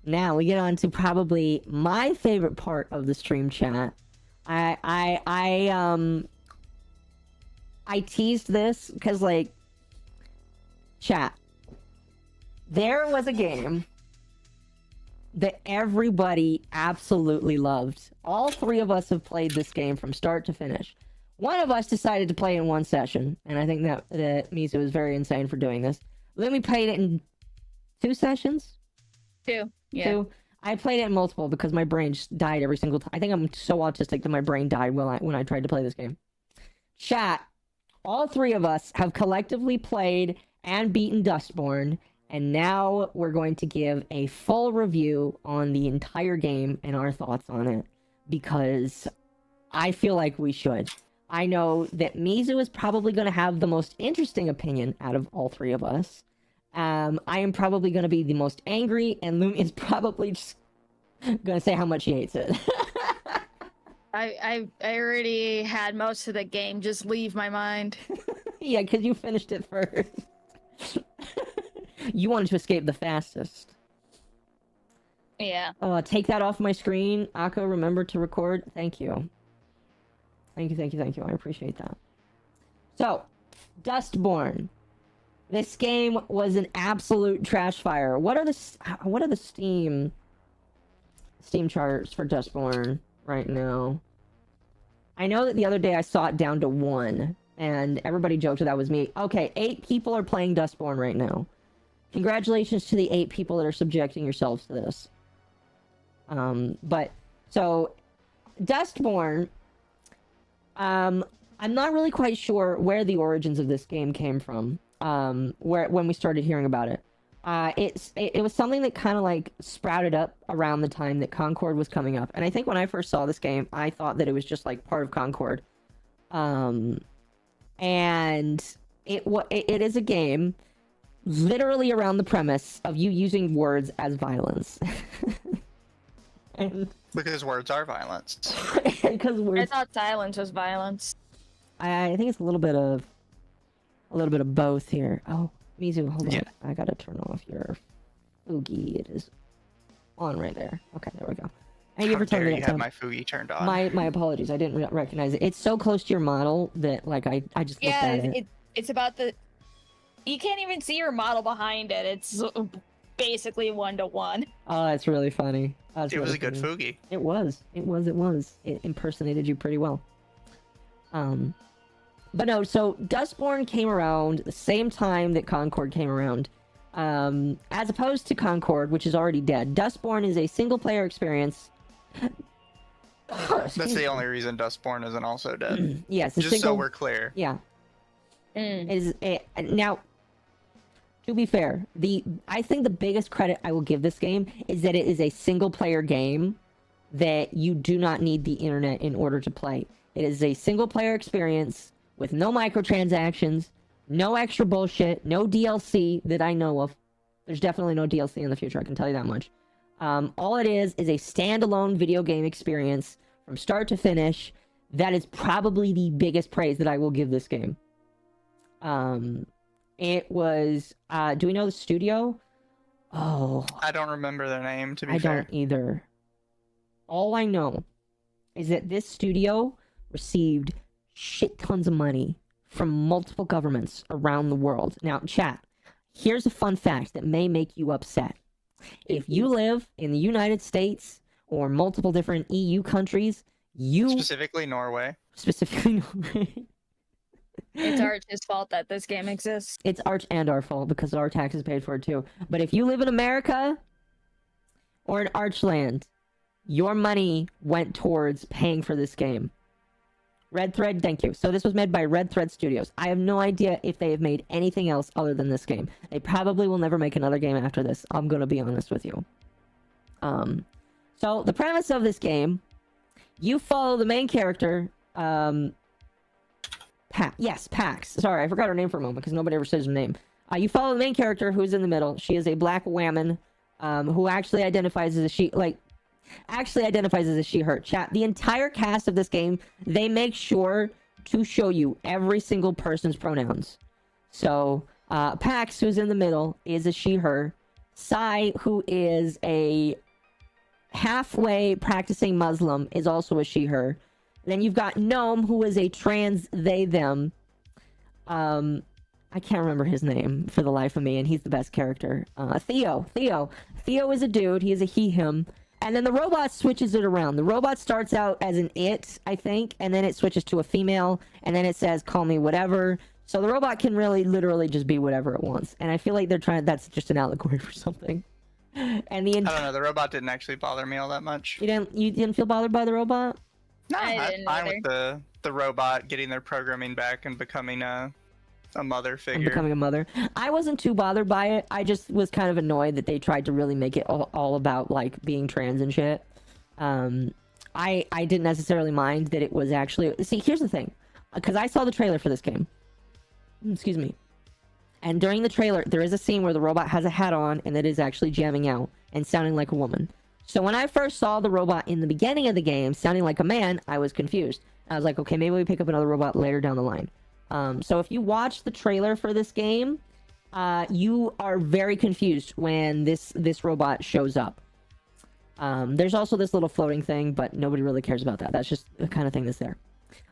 Now we get on to probably my favorite part of the stream chat. I teased this because, like, chat. There was a game that everybody absolutely loved. All three of us have played this game from start to finish. One of us decided to play in one session, and I think that Mizu was very insane for doing this. Then we played it in 2 sessions? 2, yeah. 2. I played it in multiple because my brain just died every single time. I think I'm so autistic that my brain died when I tried to play this game. Chat, all three of us have collectively played and beaten Dustborn, and now we're going to give a full review on the entire game and our thoughts on it, because I feel like we should. I know that Mizu is probably going to have the most interesting opinion out of all three of us. I am probably going to be the most angry, and Lumi is probably just going to say how much he hates it. I already had most of the game just leave my mind. Yeah, because you finished it first. You wanted to escape the fastest. Yeah. Take that off my screen. Akko, remember to record. Thank you. Thank you. I appreciate that. So, Dustborn. This game was an absolute trash fire. What are the Steam charts for Dustborn right now? I know that the other day I saw it down to 1, and everybody joked that was me. Okay, 8 people are playing Dustborn right now. Congratulations to the 8 people that are subjecting yourselves to this. So, Dustborn, I'm not really quite sure where the origins of this game came from. When we started hearing about it. It was something that kind of like sprouted up around the time that Concord was coming up. And I think when I first saw this game, I thought that it was just like part of Concord. And it is a game literally around the premise of you using words as violence. Because words are violence. Because words... I thought silence was violence. I think it's a little bit of both here. Oh, Mizu, hold on. Yeah. I gotta turn off your Fugi. It is on right there. Okay, there we go. Thank you for telling me you that. have my Fugi turned on. My apologies. I didn't recognize it. It's so close to your model that like I just looked at it. It's about the. You can't even see your model behind it. It's basically 1-to-1. Oh, that's really funny. It was a good Fugi. It was. It impersonated you pretty well. But no, so Dustborn came around the same time that Concord came around. As opposed to Concord, which is already dead. Dustborn is a single-player experience. That's the only reason Dustborn isn't also dead. Yes, just so we're clear. Yeah. Now, to be fair, I think the biggest credit I will give this game is that it is a single-player game that you do not need the internet in order to play. It is a single-player experience with no microtransactions, no extra bullshit, no DLC that I know of. There's definitely no DLC in the future, I can tell you that much. All it is a standalone video game experience from start to finish. That is probably the biggest praise that I will give this game. It was... do we know the studio? Oh... I don't remember their name, to be fair. I fair. don't either. All I know is that this studio received shit tons of money from multiple governments around the world. Now, chat, here's a fun fact that may make you upset. If you live in the United States or multiple different EU countries, you Specifically Norway. specifically It's Arch's fault that this game exists. it's Arch and our fault because our taxes paid for it too. But if you live in America or in Archland, your money went towards paying for this game. Red Thread, thank you. So this was made by Red Thread Studios. I have no idea if they have made anything else other than this game. They probably will never make another game after this. I'm gonna be honest with you. So the premise of this game, you follow the main character, Pax. Sorry, I forgot her name for a moment because nobody ever says her name. You follow the main character who's in the middle. She is a black woman, who actually identifies as a she, her. Chat. The entire cast of this game, they make sure to show you every single person's pronouns. So, Pax, who's in the middle, is a she, her. Sai, who is a halfway practicing Muslim, is also a she, her. Then you've got Gnome, who is a trans they, them. I can't remember his name for the life of me, and he's the best character. Theo is a dude. He is a he, him. And then the robot switches it around. The robot starts out as an it, I think, and then it switches to a female, and then it says, call me whatever. So the robot can really, literally just be whatever it wants. And I feel like that's just an allegory for something. And I don't know, the robot didn't actually bother me all that much. You didn't feel bothered by the robot? No, I I'm didn't fine either. with the robot getting their programming back and becoming a mother And figure. becoming a mother. I wasn't too bothered by it. I just was kind of annoyed that they tried to really make it all about like being trans and shit. I didn't necessarily mind that it was actually. See, here's the thing, because I saw the trailer for this game. Excuse me. And during the trailer, there is a scene where the robot has a hat on and it is actually jamming out and sounding like a woman. So when I first saw the robot in the beginning of the game sounding like a man, I was confused. I was like, okay, maybe we pick up another robot later down the line. So if you watch the trailer for this game, you are very confused when this robot shows up. There's also this little floating thing, but nobody really cares about that. That's just the kind of thing that's there.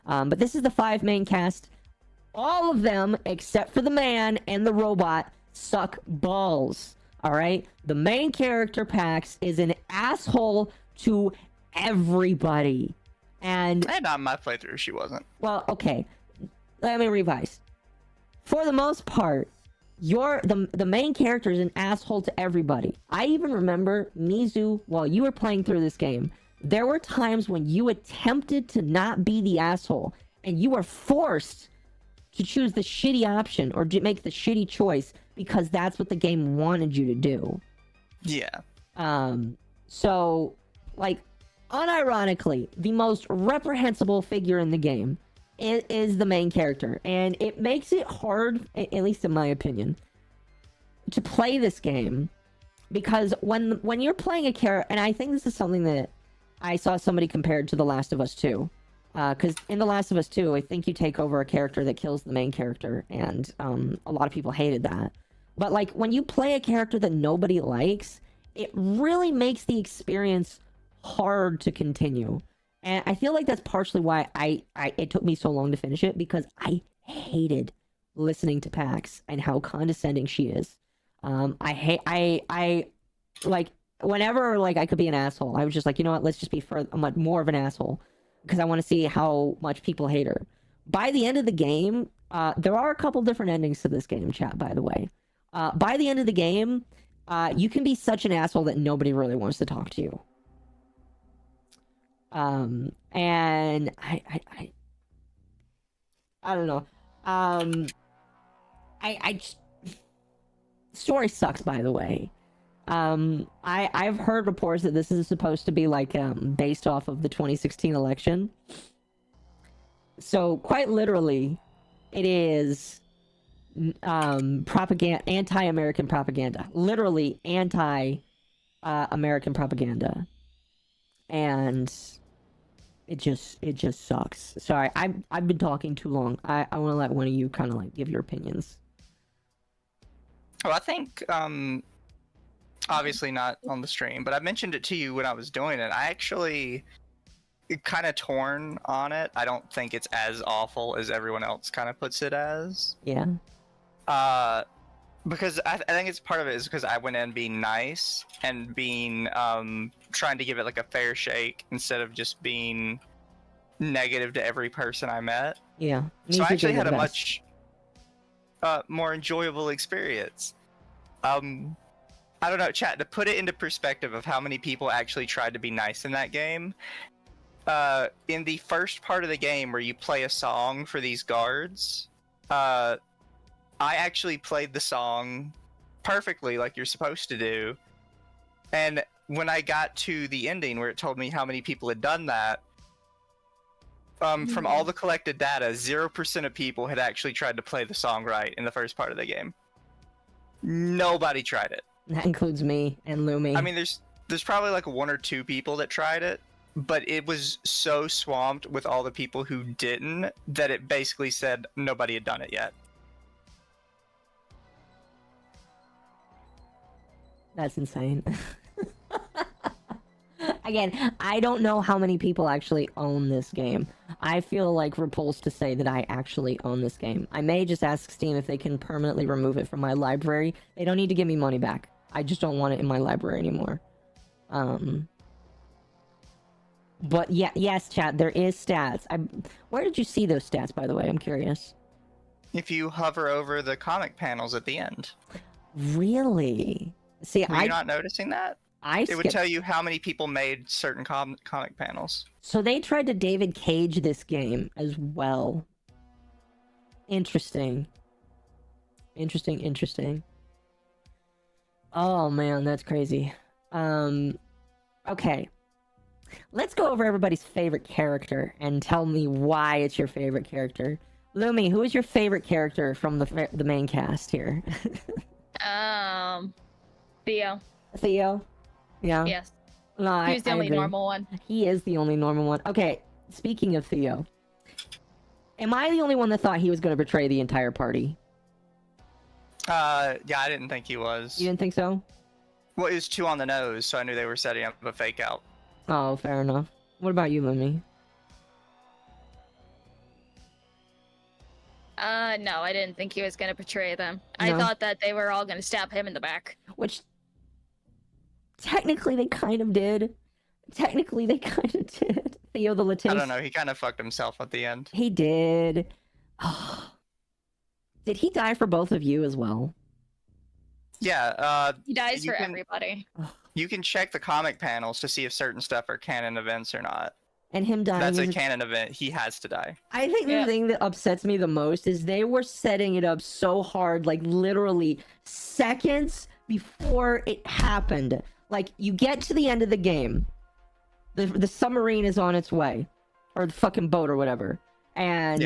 But this is the 5 main cast. All of them, except for the man and the robot, suck balls. All right? The main character, Pax, is an asshole to everybody. And on my playthrough, she wasn't. well, okay. Let me revise. For the most part, the main character is an asshole to everybody. I even remember, Mizu, while you were playing through this game, there were times when you attempted to not be the asshole, and you were forced to choose the shitty option or to make the shitty choice because that's what the game wanted you to do. Yeah. So, like, unironically, the most reprehensible figure in the game is the main character, and it makes it hard, at least in my opinion, to play this game, because when you're playing a character, and I think this is something that I saw somebody compared to The Last of Us 2, because in The Last of Us 2, I think you take over a character that kills the main character, and a lot of people hated that. But like when you play a character that nobody likes, it really makes the experience hard to continue. And I feel like that's partially why it took me so long to finish it, because I hated listening to Pax and how condescending she is. I like whenever like I could be an asshole, I was just like, you know what, let's just be much more of an asshole, because I want to see how much people hate her. By the end of the game, there are a couple different endings to this game, chat, by the way. By the end of the game, you can be such an asshole that nobody really wants to talk to you. And I don't know. Story sucks, by the way. I've heard reports that this is supposed to be like based off of the 2016 election. So quite literally, it is propaganda, anti-American propaganda, literally anti-American propaganda, and it just sucks. Sorry, I've been talking too long. I want to let one of you kind of like give your opinions. Well, I think obviously not on the stream, but I mentioned it to you when I was doing it. I actually kind of torn on it. I don't think it's as awful as everyone else kind of puts it as. Yeah. Because I think it's part of it is because I went in being nice and being trying to give it like a fair shake instead of just being negative to every person I met. Yeah. So I Mizuhana's actually had the a best. much more enjoyable experience. I don't know, chat, to put it into perspective of how many people actually tried to be nice in that game. In the first part of the game where you play a song for these guards, I actually played the song perfectly like you're supposed to do. And when I got to the ending where it told me how many people had done that, from all the collected data, 0% of people had actually tried to play the song right in the first part of the game. Nobody tried it. That includes me and Lumi. I mean, there's probably like 1 or 2 people that tried it, but it was so swamped with all the people who didn't that it basically said nobody had done it yet. That's insane. Again, I don't know how many people actually own this game. I feel like repulsed to say that I actually own this game. I may just ask Steam if they can permanently remove it from my library. They don't need to give me money back. I just don't want it in my library anymore. But yeah, yes, chat, there is stats. Where did you see those stats, by the way? I'm curious. If you hover over the comic panels at the end. Really? See, Were you not noticing that? It would tell you how many people made certain comic panels. So they tried to David Cage this game as well. Interesting. Interesting. Oh man, that's crazy. Okay. Let's go over everybody's favorite character and tell me why it's your favorite character. Lumi, who is your favorite character from the main cast here? Theo. Theo? Yeah. Yes. No, He's the I only agree. normal one. He is the only normal one. Okay, speaking of Theo, am I the only one that thought he was going to betray the entire party? Yeah, I didn't think he was. You didn't think so? Well, it was too on the nose, so I knew they were setting up a fake out. Oh, fair enough. What about you, Lumi? No, I didn't think he was gonna betray them. No. I thought that they were all gonna stab him in the back. Which, technically, they kind of did. Theo the Latisse. I don't know, he kind of fucked himself at the end. He did. Did he die for both of you as well? Yeah, He dies for everybody. You can check the comic panels to see if certain stuff are canon events or not. And him dying That's a is canon event. He has to die. I think the thing that upsets me the most is they were setting it up so hard, like literally seconds before it happened. Like, you get to the end of the game, the submarine is on its way, or the fucking boat or whatever, and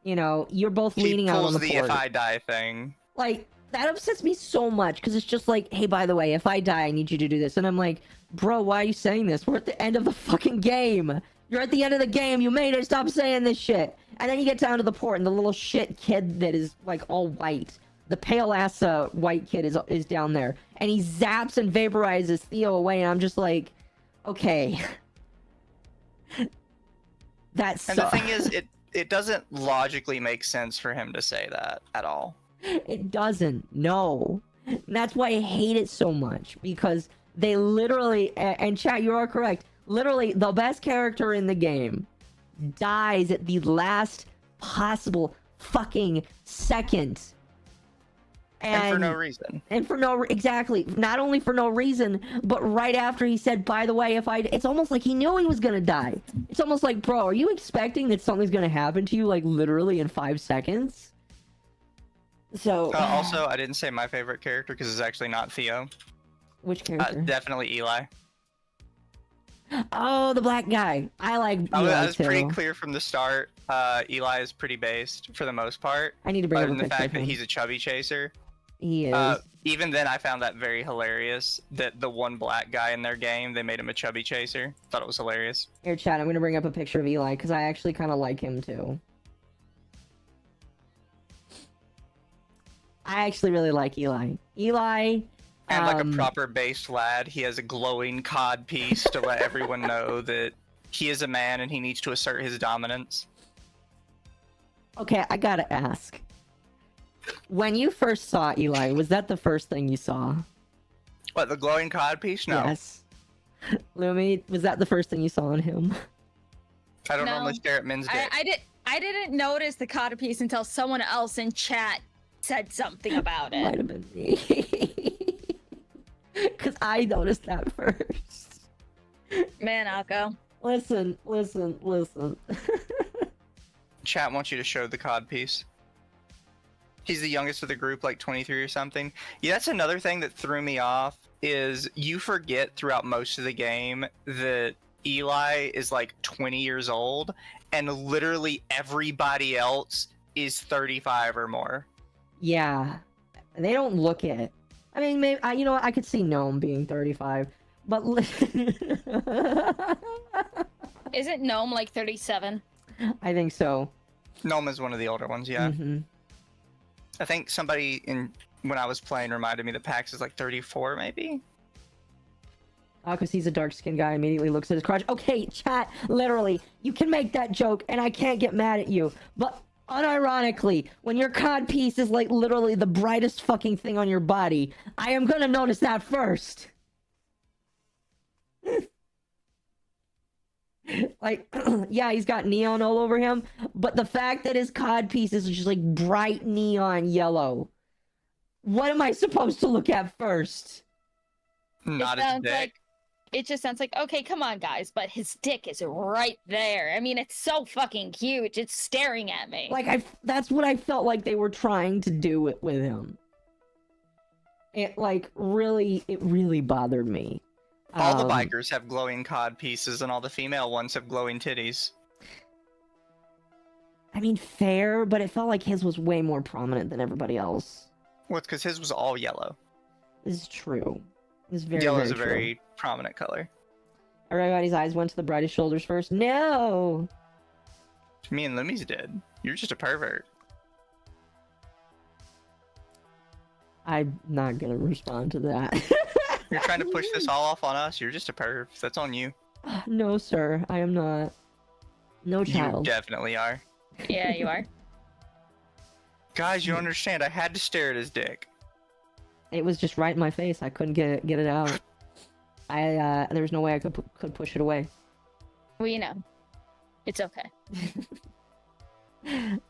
you know, you're both leaning out on the port. He pulls the if I die thing. Like, that upsets me so much, because it's just like, hey, by the way, if I die, I need you to do this. And I'm like, bro, why are you saying this? We're at the end of the fucking game. You're at the end of the game. You made it. Stop saying this shit. And then you get down to the port, and the little shit kid that is, like, all white, the pale-ass white kid is down there. And he zaps and vaporizes Theo away, and I'm just like, okay. That's And the thing is, it doesn't logically make sense for him to say that at all. It doesn't. No. And that's why I hate it so much, because they literally, and chat, you are correct, literally the best character in the game dies at the last possible fucking second. And for no reason. And for no, exactly. Not only for no reason, but right after he said, by the way, it's almost like he knew he was gonna die. It's almost like, bro, are you expecting that something's gonna happen to you, like, literally in 5 seconds? So... also, I didn't say my favorite character, because it's actually not Theo. Which character? Definitely Eli. Oh, the black guy. I like Eli I was too. pretty clear from the start. Eli is pretty based for the most part. I need to bring Other up than a the picture fact of that him. he's a chubby chaser. He is. Even then, I found that very hilarious. That the one black guy in their game, they made him a chubby chaser. Thought it was hilarious. Here, chat, I'm going to bring up a picture of Eli, because I actually kind of like him too. I actually really like Eli. Eli... And like a proper based lad, he has a glowing cod piece to let everyone know that he is a man and he needs to assert his dominance. Okay, I gotta ask. When you first saw Eli, was that the first thing you saw? What, the glowing cod piece? No. Yes. Lumi, was that the first thing you saw on him? I don't No. normally stare at men's dick. I didn't notice the codpiece until someone else in chat said something about Might it. have been me. Because I noticed that first. MommaOcco. Listen. Chat wants you to show the cod piece. He's the youngest of the group, like 23 or something. Yeah, that's another thing that threw me off, is you forget throughout most of the game that Eli is like 20 years old, and literally everybody else is 35 or more. Yeah. They don't look it. I mean, maybe, you know what? I could see Gnome being 35. But... Isn't Gnome like 37? I think so. Gnome is one of the older ones, yeah. Mhm. I think somebody when I was playing reminded me that Pax is like 34, maybe? Because he's a dark-skinned guy, immediately looks at his crotch. Okay, chat, literally, you can make that joke, and I can't get mad at you. But unironically, when your cod piece is like literally the brightest fucking thing on your body, I am gonna notice that first. Like, yeah, he's got neon all over him, but the fact that his cod piece is just like bright neon yellow. What am I supposed to look at first? Not It his sounds dick. like it just sounds like, okay, come on, guys, but his dick is right there. I mean, it's so fucking huge. It's staring at me. Like, that's what I felt like they were trying to do with him. It really bothered me. All the bikers have glowing cod pieces, and all the female ones have glowing titties. I mean, fair, but it felt like his was way more prominent than everybody else. Well, it's because his was all yellow. This is true. This is very, Yellow very is a true. very prominent color. Everybody's eyes went to the brightest shoulders first. No! Me and Lumi's did. You're just a pervert. I'm not gonna respond to that. You're trying to push this all off on us. You're just a perv. That's on you. No, sir, I am not. No You child. definitely are. Yeah, you are. Guys, you don't understand. I had to stare at his dick. It was just right in my face. I couldn't get it out. There was no way I could push it away. Well, you know, it's okay.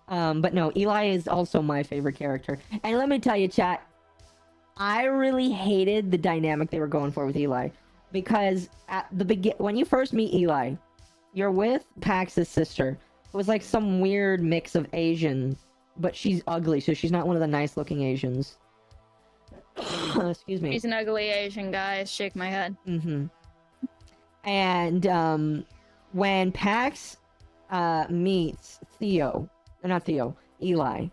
But no, Eli is also my favorite character. And let me tell you, chat, I really hated the dynamic they were going for with Eli. Because at the when you first meet Eli, you're with Pax's sister. It was like some weird mix of Asian, but she's ugly, so she's not one of the nice-looking Asians. Excuse me. He's an ugly Asian guy. Shake my head. Mm-hmm. And when Pax meets Eli,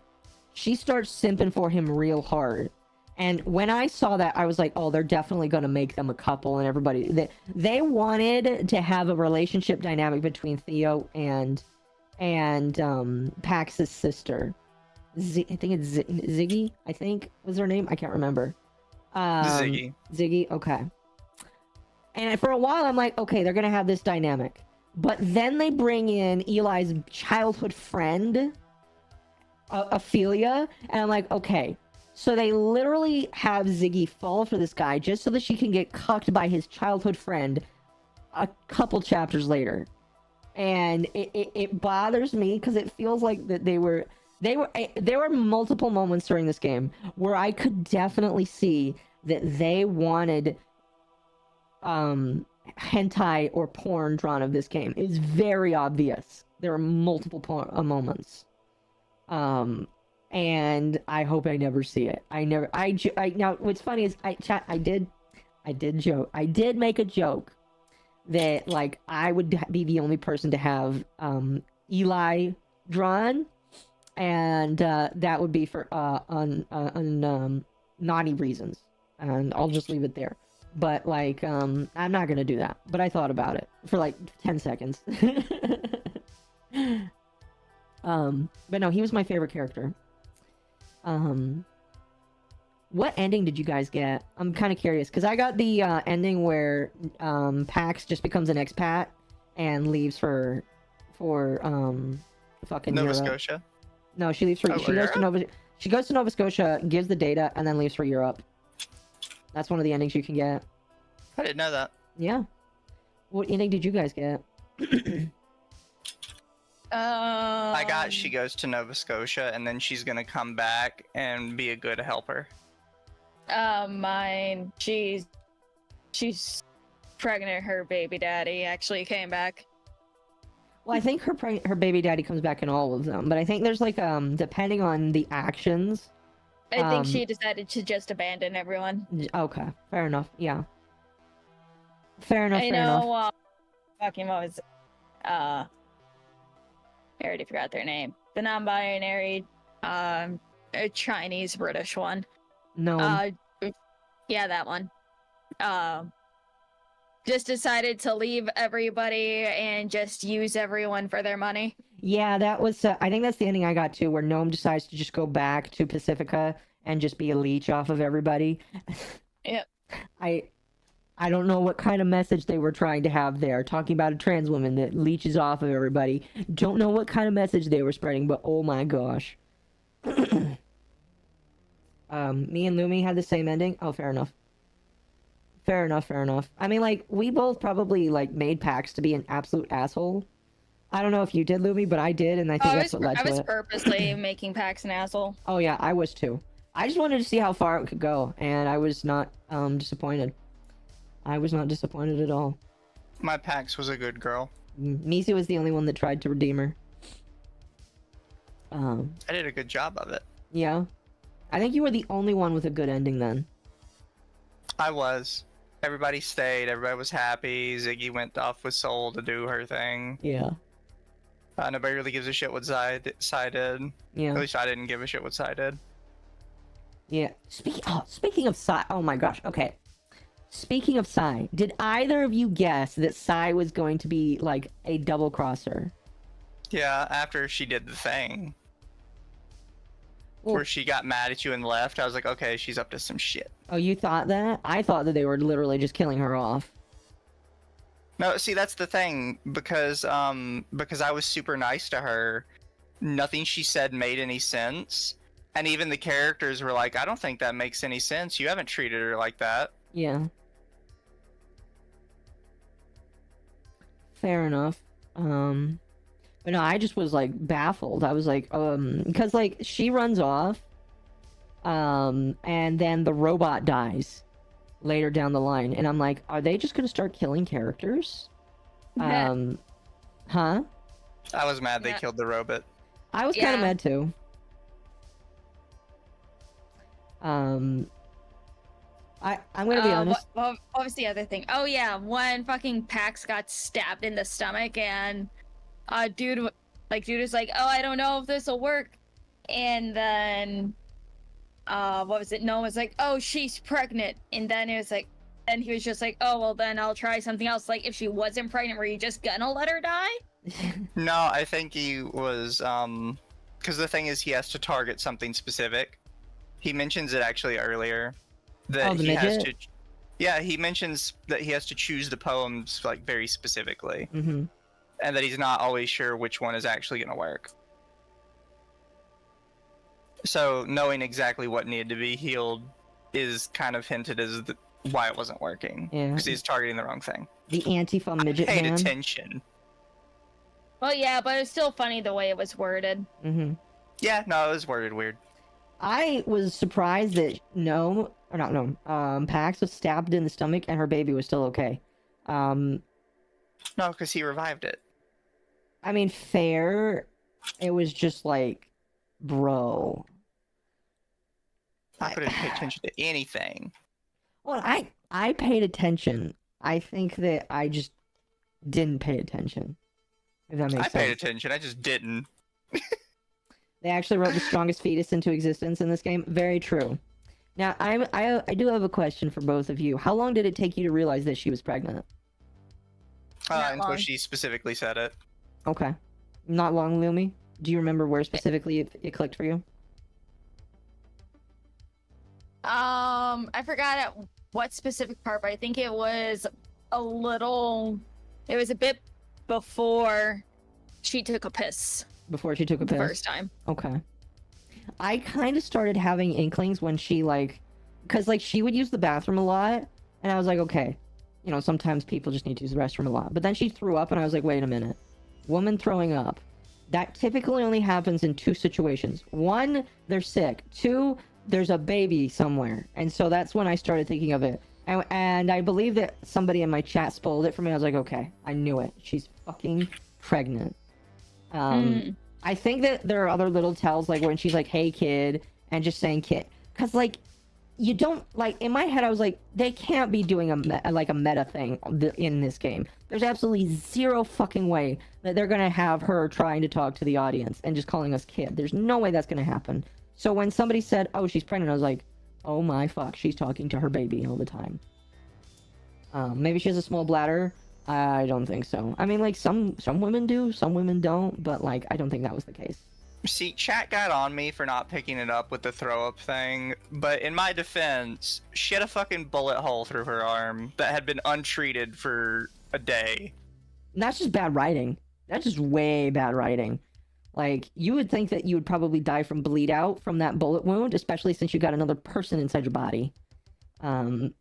she starts simping for him real hard. And when I saw that, I was like, oh, they're definitely going to make them a couple, and everybody... They wanted to have a relationship dynamic between Theo and Pax's sister. I think it's Ziggy, I think was her name. I can't remember. Ziggy. Ziggy, okay. And for a while, I'm like, okay, they're going to have this dynamic. But then they bring in Eli's childhood friend, Ophelia, and I'm like, okay. So they literally have Ziggy fall for this guy just so that she can get cucked by his childhood friend a couple chapters later. And it bothers me because it feels like that there were multiple moments during this game where I could definitely see that they wanted hentai or porn drawn of this game. It's very obvious. There are multiple moments. And I hope I never see it. Now what's funny is I did make a joke that like I would be the only person to have Eli drawn, and that would be for naughty reasons, and I'll just leave it there. But like I'm not gonna do that. But I thought about it for like 10 seconds. But no, he was my favorite character. What ending did you guys get? I'm kind of curious because I got the ending where Pax just becomes an expat and leaves for fucking Nova Europe. Scotia. No, she leaves for Oh, she goes to Europe? She goes to Nova Scotia, gives the data, and then leaves for Europe. That's one of the endings you can get. I didn't know that. Yeah. What ending did you guys get? I got she goes to Nova Scotia and then she's gonna come back and be a good helper. Mine. She's pregnant. Her baby daddy actually came back. Well, I think her baby daddy comes back in all of them, but I think there's like depending on the actions. I think she decided to just abandon everyone. Okay, fair enough. Yeah. Fair enough. I know. Fucking what was? I already forgot their name. The non-binary, Chinese British one. No. Yeah, that one. Just decided to leave everybody and just use everyone for their money. Yeah, that was. I think that's the ending I got too, where Gnome decides to just go back to Pacifica and just be a leech off of everybody. Yep. I don't know what kind of message they were trying to have there, talking about a trans woman that leeches off of everybody. Don't know what kind of message they were spreading, but oh my gosh. Me and Lumi had the same ending. Oh, fair enough. Fair enough. I mean, like, we both probably, like, made Pax to be an absolute asshole. I don't know if you did, Lumi, but I did, and I think that's what led to it. I was purposely making Pax an asshole. Oh, yeah, I was too. I just wanted to see how far it could go, and I was not disappointed. I was not disappointed at all. My Pax was a good girl. Mizu was the only one that tried to redeem her. I did a good job of it. Yeah. I think you were the only one with a good ending then. I was. Everybody stayed. Everybody was happy. Ziggy went off with Soul to do her thing. Yeah. Nobody really gives a shit what Sai did. Yeah. At least I didn't give a shit what Sai did. Yeah. Speaking of Sai, oh my gosh. Okay. Speaking of Sai, did either of you guess that Sai was going to be like a double crosser? Yeah, after she did the thing. Where she got mad at you and left, I was like, okay, she's up to some shit. Oh, you thought that? I thought that they were literally just killing her off. No, see, that's the thing, because I was super nice to her, nothing she said made any sense, and even the characters were like, I don't think that makes any sense, you haven't treated her like that. Yeah. Fair enough. But no, I just was like baffled. I was like, because like she runs off, and then the robot dies later down the line, and I'm like, are they just gonna start killing characters? Huh? I was mad they killed the robot. I was kind of mad too. I'm gonna be honest. What was the other thing? Oh yeah, when fucking Pax got stabbed in the stomach and dude was like, oh, I don't know if this will work, and then what was it? No one was like, oh, she's pregnant, and then it was like, and he was just like, oh, well then I'll try something else. Like, if she wasn't pregnant, were you just gonna let her die? No, I think he was because the thing is he has to target something specific. He mentions it actually earlier that he has to. Yeah, he mentions that he has to choose the poems like very specifically. Mm-hmm. And that he's not always sure which one is actually going to work. So knowing exactly what needed to be healed is kind of hinted as why it wasn't working. Yeah. Because he's targeting the wrong thing. The Antifa midget man. I paid man. attention. Well, yeah, but it was still funny the way it was worded. Mm-hmm. Yeah, no, it was worded weird. I was surprised that Pax was stabbed in the stomach and her baby was still okay. No, because he revived it. I mean, fair. It was just like, bro. I couldn't pay attention to anything. Well, I paid attention. I think that I just didn't pay attention. If that makes sense. I paid attention. I just didn't. They actually wrote the strongest fetus into existence in this game. Very true. Now, I do have a question for both of you. How long did it take you to realize that she was pregnant? Until she specifically said it. Okay. Not long, Lumi? Do you remember where specifically it clicked for you? I forgot at what specific part, but I think it was a bit before she took a piss. Before she took a piss? The first time. Okay. I kind of started having inklings when she like, because like she would use the bathroom a lot, and I was like, okay, you know, sometimes people just need to use the restroom a lot. But then she threw up, and I was like, wait a minute, woman throwing up. That typically only happens in 2 situations. 1, they're sick. 2, there's a baby somewhere. And so that's when I started thinking of it. And I believe that somebody in my chat spoiled it for me. I was like, okay, I knew it. She's fucking pregnant. I think that there are other little tells, like when she's like, hey, kid, and just saying kid. Because, like, you don't, like, in my head, I was like, they can't be doing a meta thing in this game. There's absolutely zero fucking way that they're gonna have her trying to talk to the audience and just calling us kid. There's no way that's gonna happen. So when somebody said, oh, she's pregnant, I was like, oh my fuck, she's talking to her baby all the time. Maybe she has a small bladder. I don't think so. I mean, like, some women do, some women don't, but, like, I don't think that was the case. See, chat got on me for not picking it up with the throw-up thing, but in my defense, she had a fucking bullet hole through her arm that had been untreated for a day. That's just bad writing. That's just way bad writing. Like, you would think that you would probably die from bleed out from that bullet wound, especially since you got another person inside your body. I'm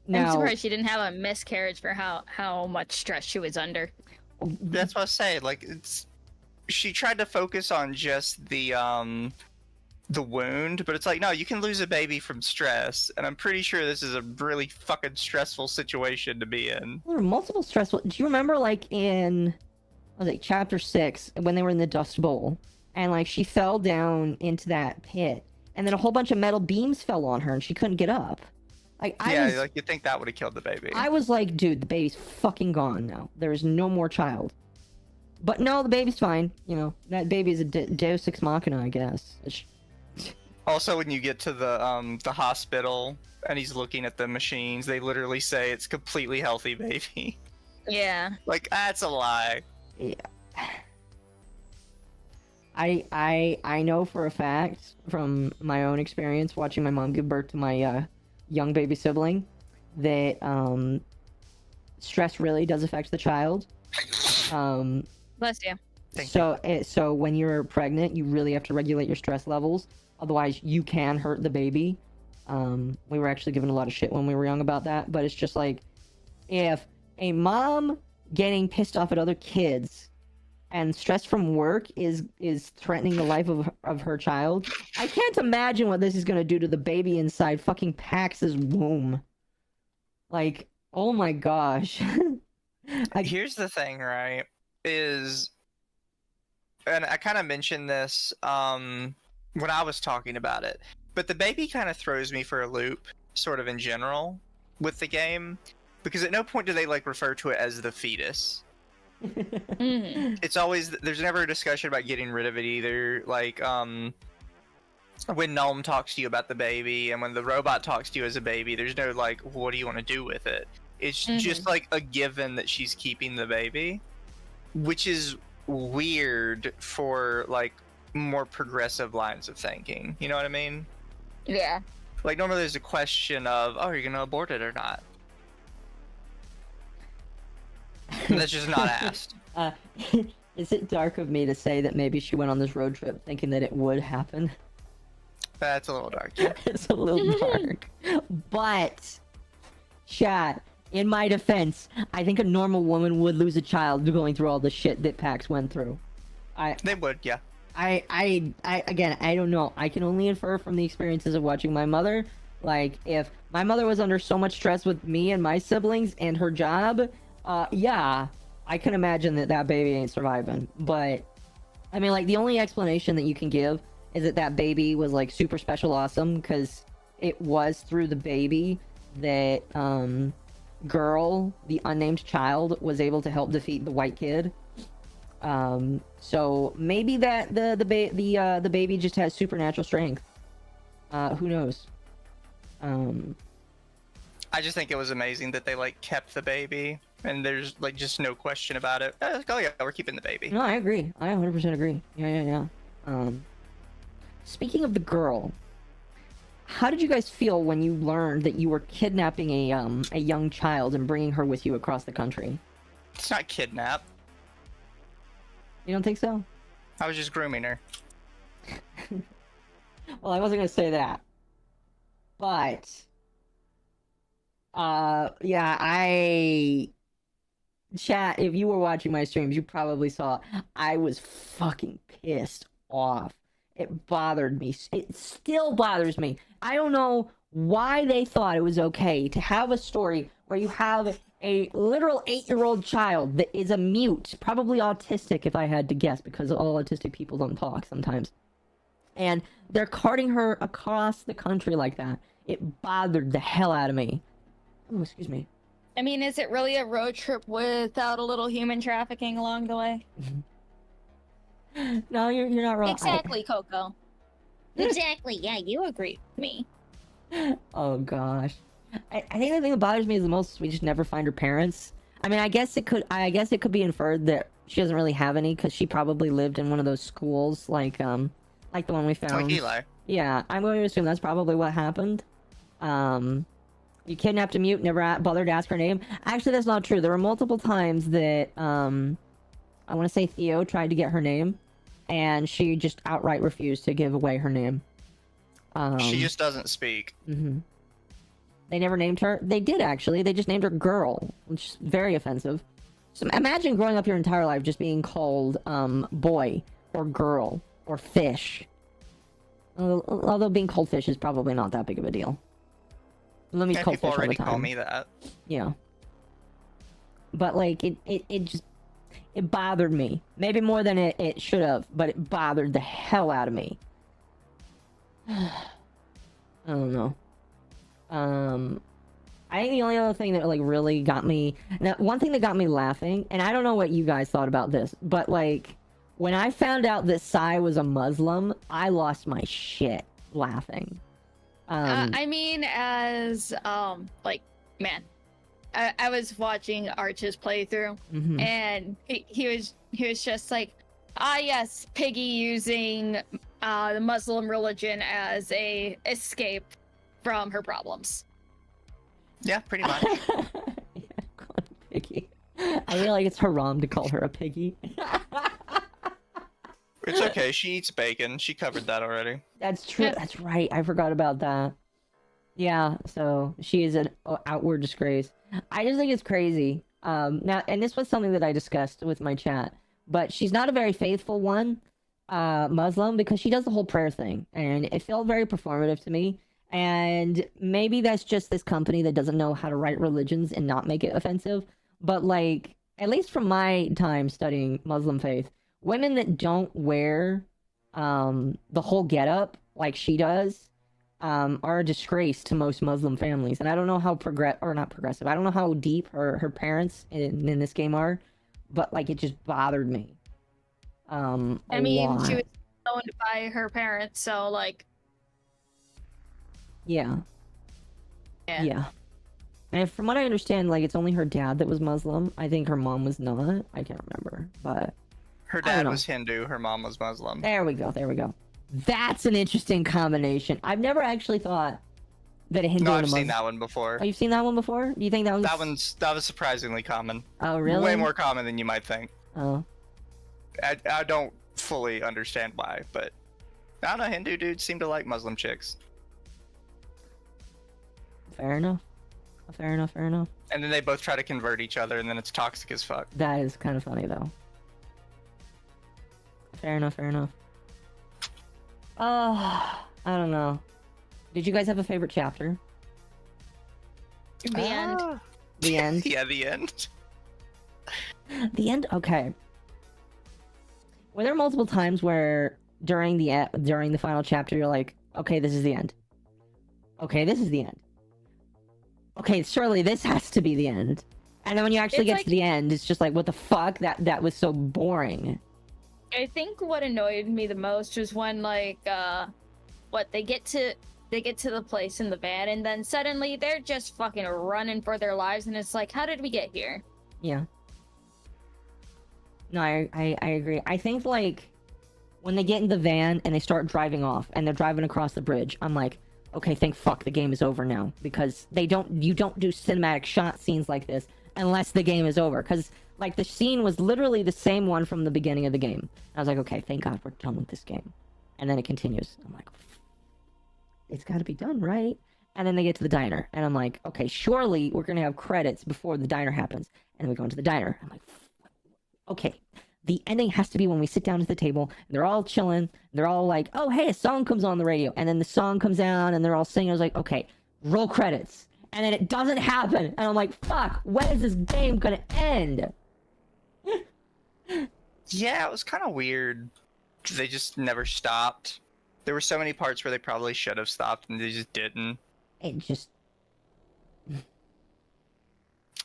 surprised she didn't have a miscarriage for how much stress she was under. That's what I was saying. Like, she tried to focus on just the wound, but it's like, no, you can lose a baby from stress, and I'm pretty sure this is a really fucking stressful situation to be in. There were multiple stressful. Do you remember, like, in chapter 6, when they were in the Dust Bowl, and like she fell down into that pit, and then a whole bunch of metal beams fell on her, and she couldn't get up. Like, like you'd think that would have killed the baby. I was like, dude, the baby's fucking gone now. There is no more child. But no, the baby's fine. You know, that baby's a Deus Ex Machina, I guess. Also, when you get to the hospital and he's looking at the machines, they literally say it's completely healthy baby. Yeah. Like, that's a lie. Yeah. I know for a fact from my own experience watching my mom give birth to my young baby sibling that stress really does affect the child. Bless you. So when you're pregnant, you really have to regulate your stress levels. Otherwise, you can hurt the baby. We were actually given a lot of shit when we were young about that. But it's just like, if a mom getting pissed off at other kids and stress from work is threatening the life of her child, I can't imagine what this is going to do to the baby inside fucking Pax's womb. Like, oh my gosh. Here's the thing, right? And I kind of mentioned this when I was talking about it, but the baby kind of throws me for a loop, sort of in general, with the game, because at no point do they like refer to it as the fetus. It's always, there's never a discussion about getting rid of it either. Like when Gnome talks to you about the baby and when the robot talks to you as a baby, there's no like, what do you want to do with it? It's just like a given that she's keeping the baby, which is weird for like more progressive lines of thinking. You know what I mean? Yeah. Like normally there's a question of, oh, are you gonna abort it or not? And that's just not asked. Is it dark of me to say that maybe she went on this road trip thinking that it would happen? That's a little dark. Yeah. It's a little dark. But, chat, in my defense, I think a normal woman would lose a child going through all the shit that Pax went through. They would, yeah. Again, I don't know. I can only infer from the experiences of watching my mother. Like, if my mother was under so much stress with me and my siblings and her job, yeah, I can imagine that baby ain't surviving. But, I mean, like, the only explanation that you can give is that baby was, like, super special awesome, because it was through the baby that, girl, the unnamed child, was able to help defeat the white kid. So maybe that the baby just has supernatural strength. Who knows? I just think it was amazing that they like kept the baby, and there's like just no question about it. Like, oh yeah, we're keeping the baby. No, I agree. I 100% agree. Yeah. Speaking of the girl, how did you guys feel when you learned that you were kidnapping a young child and bringing her with you across the country? It's not kidnap. You don't think so? I was just grooming her. Well, I wasn't gonna say that, but yeah, chat. If you were watching my streams, you probably saw I was fucking pissed off. It bothered me. It still bothers me. I don't know why they thought it was okay to have a story where you have a literal 8-year-old child that is a mute, probably autistic if I had to guess, because all autistic people don't talk sometimes. And they're carting her across the country like that. It bothered the hell out of me. Oh, excuse me. I mean, is it really a road trip without a little human trafficking along the way? No, you're not wrong. Exactly, Coco. Exactly. Yeah, you agree with me. Oh gosh. I think the thing that bothers me is the most is we just never find her parents. I mean, I guess it could be inferred that she doesn't really have any because she probably lived in one of those schools like the one we found. Like Eli. Yeah, I'm going to assume that's probably what happened. You kidnapped a mute, never bothered to ask her name. Actually, that's not true. There were multiple times that I want to say Theo tried to get her name, and she just outright refused to give away her name. She just doesn't speak. Mm-hmm. They never named her. They did, actually. They just named her Girl, which is very offensive. So imagine growing up your entire life just being called boy or girl or fish. Although being called fish is probably not that big of a deal. Let me call people fish all the already time. call me that. Yeah. But like it just bothered me. Maybe more than it should have, but it bothered the hell out of me. I don't know. I think the only other thing that like really got me, now one thing that got me laughing, and I don't know what you guys thought about this, but like when I found out that Sai was a Muslim, I lost my shit laughing. I mean, as like, man, I was watching Arch's playthrough, Mhm. and he was just like, ah, yes, Piggy using the Muslim religion as a escape from her problems. Yeah, pretty much. Yeah, call her piggy. I feel like it's haram to call her a piggy. It's okay. She eats bacon. She covered that already. That's true. Yeah. That's right. I forgot about that. Yeah, so she is an outward disgrace. I just think it's crazy. Now, and this was something that I discussed with my chat, but she's not a very faithful one, Muslim, because she does the whole prayer thing, and it felt very performative to me. And maybe that's just this company that doesn't know how to write religions and not make it offensive. But like, at least from my time studying Muslim faith, women that don't wear the whole getup like she does are a disgrace to most Muslim families. And I don't know how not progressive. I don't know how deep her parents in this game are, but like it just bothered me. I mean, lot. she was owned by her parents, so like, Yeah. yeah. Yeah. And from what I understand, like it's only her dad that was Muslim. I think her mom was not. I can't remember, but Her I don't dad know. was Hindu. Her mom was Muslim. There we go. There we go. That's an interesting combination. I've never actually thought that a Hindu No, and a I've Muslim. seen that one before. Oh, you've seen that one before? Do you think that was? That was surprisingly common. Oh, really? Way more common than you might think. Oh. I don't fully understand why, but I don't know. Hindu dudes seem to like Muslim chicks, Fair enough. Fair enough. Fair enough. and then they both try to convert each other, and then it's toxic as fuck. That is kind of funny, though. Fair enough. Fair enough. I don't know. Did you guys have a favorite chapter? The end. The end. Yeah, the end. The end. Okay. Were there multiple times where during the final chapter you're like, okay, this is the end. Okay, this is the end. Okay, surely this has to be the end. And then when you actually It's get to the end, it's just like, what the fuck? That was so boring. I think what annoyed me the most was when like they get to the place in the van and then suddenly they're just fucking running for their lives and it's like, how did we get here? Yeah. No, I agree. I think like when they get in the van and they start driving off and they're driving across the bridge, I'm like, okay, thank fuck the game is over now, because you don't do cinematic shot scenes like this unless the game is over, because like the scene was literally the same one from the beginning of the game. I was like, okay, thank God we're done with this game. And then it continues. I'm like, it's got to be done, right? And then they get to the diner, and I'm like, okay, surely we're gonna have credits before the diner happens. And we go into the diner. I'm like, okay, the ending has to be when we sit down at the table. They're all chilling. They're all like, oh, hey, a song comes on the radio, and then the song comes out, and they're all singing. I was like, okay, roll credits. And then it doesn't happen, and I'm like, fuck, when is this game gonna end? Yeah, it was kind of weird. They just never stopped. There were so many parts where they probably should have stopped, and they just didn't. It just...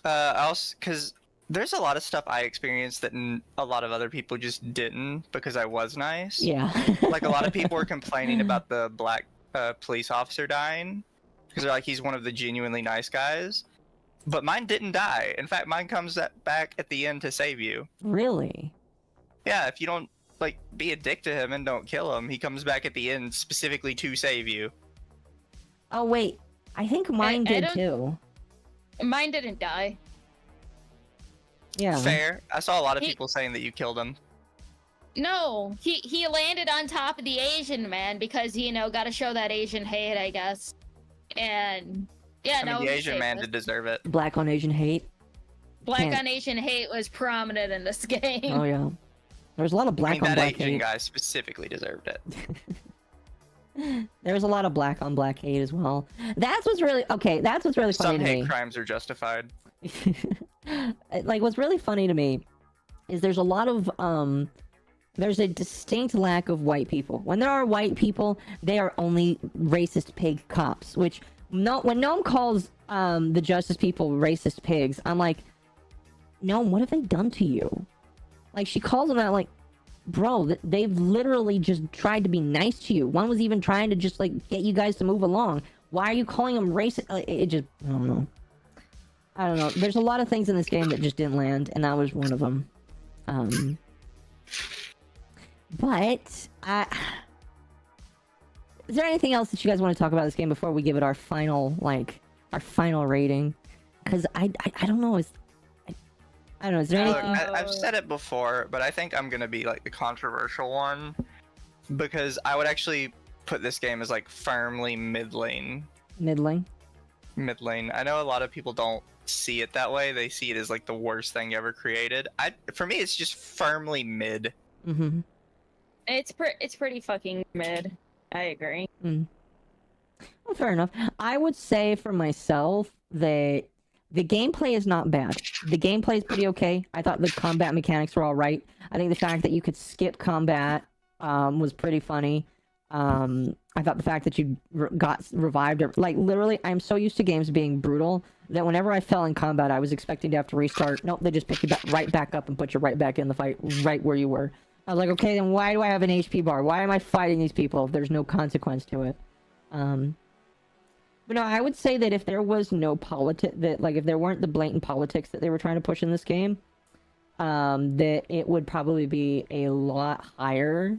Also, because there's a lot of stuff I experienced that a lot of other people just didn't because I was nice. Yeah. Like, a lot of people were complaining about the black police officer dying because they're like, he's one of the genuinely nice guys. But mine didn't die. In fact, mine comes back at the end to save you. Really? Yeah, if you don't, like, be a dick to him and don't kill him, he comes back at the end specifically to save you. Oh, wait. I think mine did, too. Mine didn't die. Yeah. Fair. I saw a lot of people saying that you killed him. No, he landed on top of the Asian man because, you know, gotta show that Asian hate, I guess. And, yeah, I mean, no. the Asian man did deserve it. Black on Asian hate. Black on Asian hate was prominent in this game. Oh, yeah. There's a lot of black on that black Asian hate. guy specifically deserved it. There's a lot of black on black hate as well. That's what's really funny Some to hate me. crimes are justified. Like, what's really funny to me is there's a lot of there's a distinct lack of white people. When there are white people, they are only racist pig cops. Which when Gnome calls the justice people racist pigs, I'm like, Gnome, what have they done to you? Like, she calls them out like, bro, they've literally just tried to be nice to you. One was even trying to just, like, get you guys to move along. Why are you calling them racist? It just, I don't know. There's a lot of things in this game that just didn't land, and that was one of them. But, is there anything else that you guys want to talk about this game before we give it our final rating? Because I don't know, I don't know, is there Look, anything... I've said it before, but I think I'm gonna be like the controversial one because I would actually put this game as like firmly middling. Middling? Middling. I know a lot of people don't see it that way. They see it as like the worst thing ever created. For me, it's just firmly mid. Mm-hmm. It's pretty fucking mid. I agree. Well, fair enough. I would say for myself that the gameplay is not bad. The gameplay is pretty okay. I thought the combat mechanics were all right. I think the fact that you could skip combat was pretty funny. I thought the fact that you got revived, like, literally, I'm so used to games being brutal that whenever I fell in combat, I was expecting to have to restart. Nope, they just pick you right back up and put you right back in the fight, right where you were. I was like, okay, then why do I have an HP bar? Why am I fighting these people if there's no consequence to it? But no, I would say that if there was no if there weren't the blatant politics that they were trying to push in this game, that it would probably be a lot higher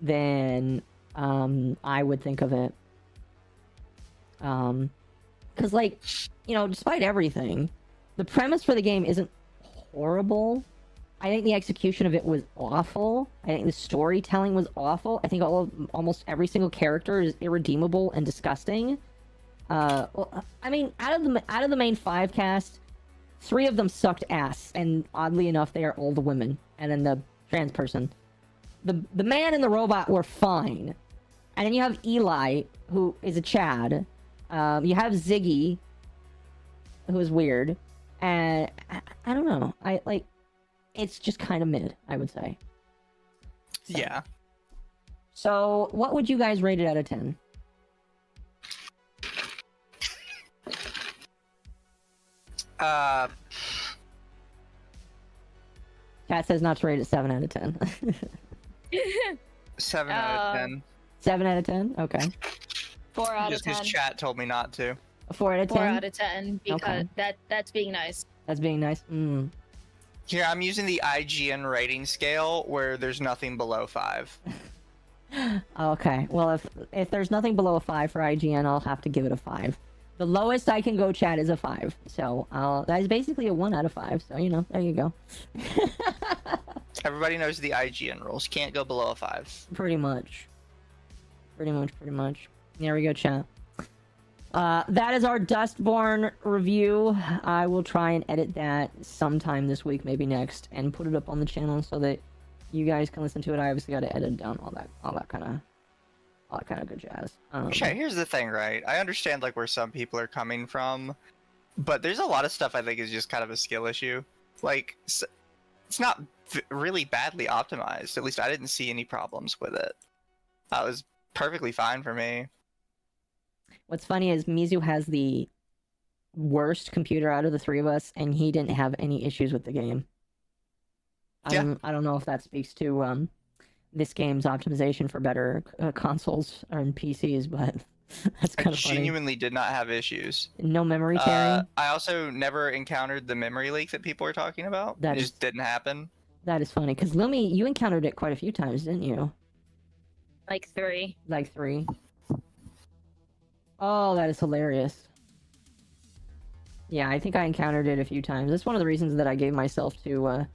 than I would think of it. Because, like, you know, despite everything, the premise for the game isn't horrible. I think the execution of it was awful. I think the storytelling was awful. I think almost every single character is irredeemable and disgusting. Well, I mean, out of the main 5 cast, 3 of them sucked ass, and oddly enough, they are all the women, and then the trans person. The man and the robot were fine, and then you have Eli, who is a Chad. You have Ziggy, who is weird, and I don't know. It's just kind of mid, I would say. So. Yeah. So, what would you guys rate it out of 10? Cat says not to rate it 7 out of 10. 7 out of 10. 7 out of 10? Okay. 4 out Just of 10. because chat told me not to. 4 out of 10? 4 out of 10 because Okay. that's being nice. That's being nice. Here, I'm using the IGN rating scale where there's nothing below 5. Okay. Well, if there's nothing below a 5 for IGN, I'll have to give it a 5. The lowest I can go, chat, is a 5. So that is basically a 1 out of 5. So, you know, there you go. Everybody knows the IGN rules. Can't go below a 5. Pretty much. There we go, chat. That is our Dustborn review. I will try and edit that sometime this week, maybe next, and put it up on the channel so that you guys can listen to it. I obviously got to edit down all that kind of good jazz. Okay, here's the thing, right? I understand like where some people are coming from, but there's a lot of stuff I think is just kind of a skill issue. Like, it's not really badly optimized. At least I didn't see any problems with it. That was perfectly fine for me. What's funny is Mizu has the worst computer out of the three of us, and he didn't have any issues with the game. I don't know if that speaks to this game's optimization for better consoles or in PCs, but that's kind of funny. Genuinely did not have issues. No memory tearing. I also never encountered the memory leak that people were talking about. It just didn't happen. That is funny, because Lumi, you encountered it quite a few times, didn't you? Like 3. Like 3. Oh, that is hilarious. Yeah, I think I encountered it a few times. That's one of the reasons that I gave myself to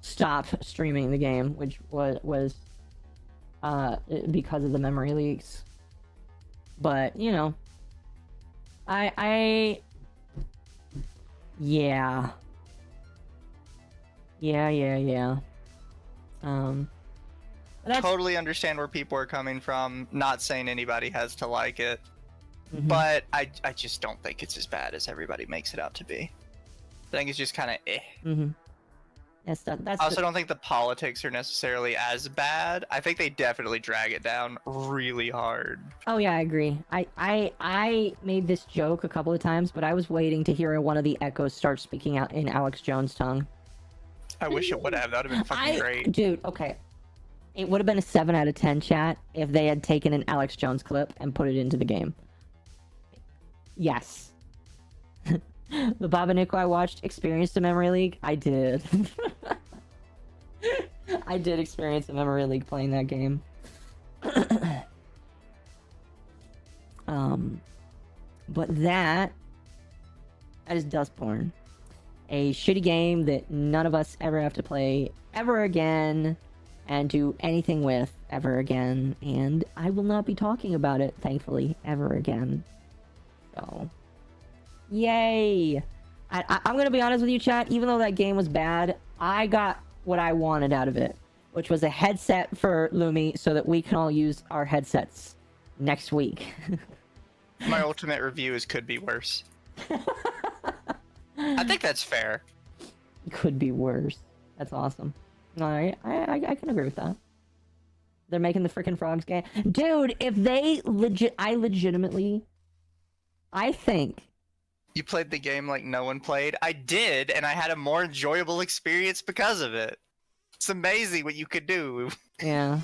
stop streaming the game, which was because of the memory leaks. But, you know, yeah. Totally understand where people are coming from. Not saying anybody has to like it. Mm-hmm. But I just don't think it's as bad as everybody makes it out to be. I think it's just kind of eh. Mm-hmm. I also don't think the politics are necessarily as bad. I think they definitely drag it down really hard. Oh yeah, I agree. I made this joke a couple of times, but I was waiting to hear one of the echoes start speaking out in Alex Jones' tongue. I wish it would have. That would have been fucking great. Dude, okay. It would have been a 7 out of 10 chat if they had taken an Alex Jones clip and put it into the game. Yes. The Baba Nico I watched experienced a memory leak. I did. I did experience a memory leak playing that game. But that is Dustborn. A shitty game that none of us ever have to play ever again and do anything with ever again. And I will not be talking about it, thankfully, ever again. So, yay! I'm gonna be honest with you, chat. Even though that game was bad, I got what I wanted out of it, which was a headset for Lumi, so that we can all use our headsets next week. My ultimate review is could be worse. I think that's fair. Could be worse. That's awesome. No, I can agree with that. They're making the freaking frogs game, dude. If they legitimately. I think. You played the game like no one played? I did, and I had a more enjoyable experience because of it. It's amazing what you could do. Yeah.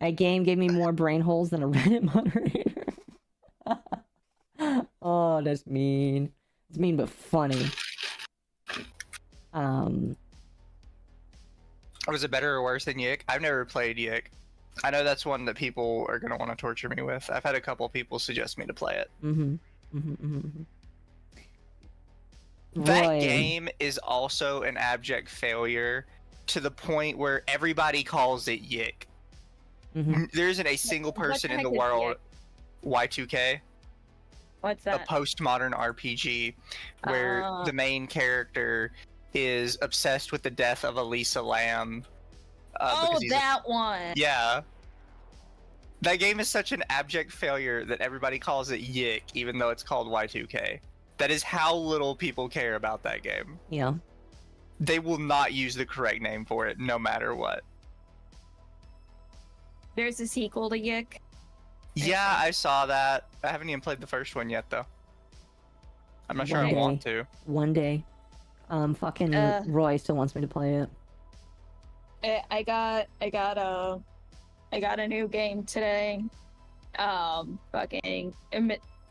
That game gave me more brain holes than a Reddit moderator. Oh, that's mean. It's mean but funny. Was it better or worse than Yik? I've never played Yik. I know that's one that people are going to want to torture me with. I've had a couple people suggest me to play it. That Roy. game is also an abject failure to the point where everybody calls it Yik. There isn't a single person in the world. Y2K? What's A that? postmodern RPG where the main character is obsessed with the death of Elisa Lamb. That one. Yeah. That game is such an abject failure that everybody calls it Yik, even though it's called Y2K. That is how little people care about that game. Yeah. They will not use the correct name for it, no matter what. There's a sequel to Yik. Yeah, I saw that. I haven't even played the first one yet, though. I'm not sure I want to. One day. Fucking Roy still wants me to play it. I got a new game today. Fucking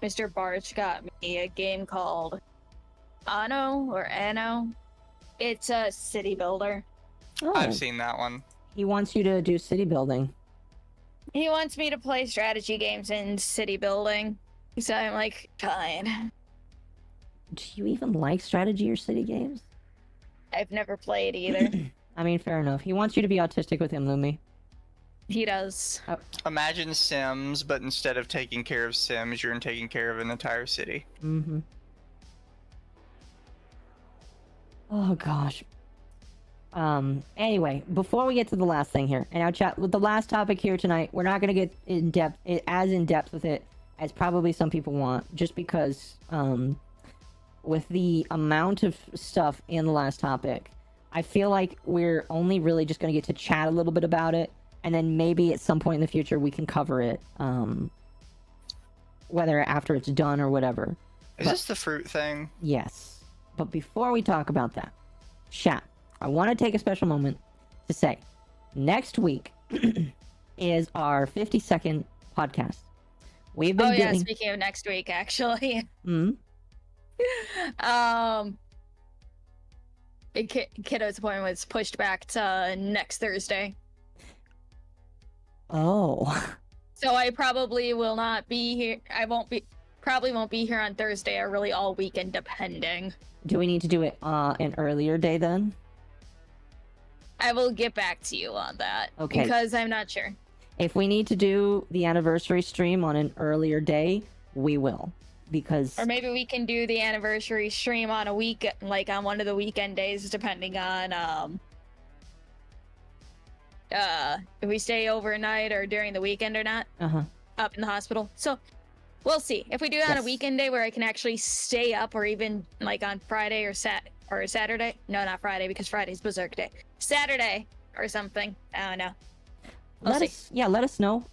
Mr. Barch got me a game called Anno. It's a city builder. Oh, I've seen that one. he wants you to do city building. He wants me to play strategy games in city building. So I'm like, fine. Do you even like strategy or city games? I've never played either. I mean, fair enough. He wants you to be autistic with him, Lumi. He does. Imagine Sims, but instead of taking care of Sims, you're taking care of an entire city. Mm-hmm. Oh gosh. Anyway, before we get to the last thing here, and I'll chat with the last topic here tonight, we're not gonna get in depth with it as probably some people want, just because with the amount of stuff in the last topic, I feel like we're only really just gonna get to chat a little bit about it, and then maybe at some point in the future we can cover it, whether after it's done or whatever. Is this the fruit thing? Yes. But before we talk about that, chat, I want to take a special moment to say, next week is our 52nd podcast. We've been yeah, speaking of next week, actually. Mm-hmm. Kiddo's appointment was pushed back to next Thursday. Oh. So I probably will not be here. Probably won't be here on Thursday or really all weekend, depending. Do we need to do it an earlier day then? I will get back to you on that. Okay. Because I'm not sure. If we need to do the anniversary stream on an earlier day, we will. Because... Or maybe we can do the anniversary stream on a week, like on one of the weekend days, depending on if we stay overnight or during the weekend or not. Up in the hospital. So we'll see. If we do it on a weekend day where I can actually stay up, or even like on Friday or Saturday. No, not Friday, because Friday's Berserk Day. Saturday or something. I don't know. Let us know.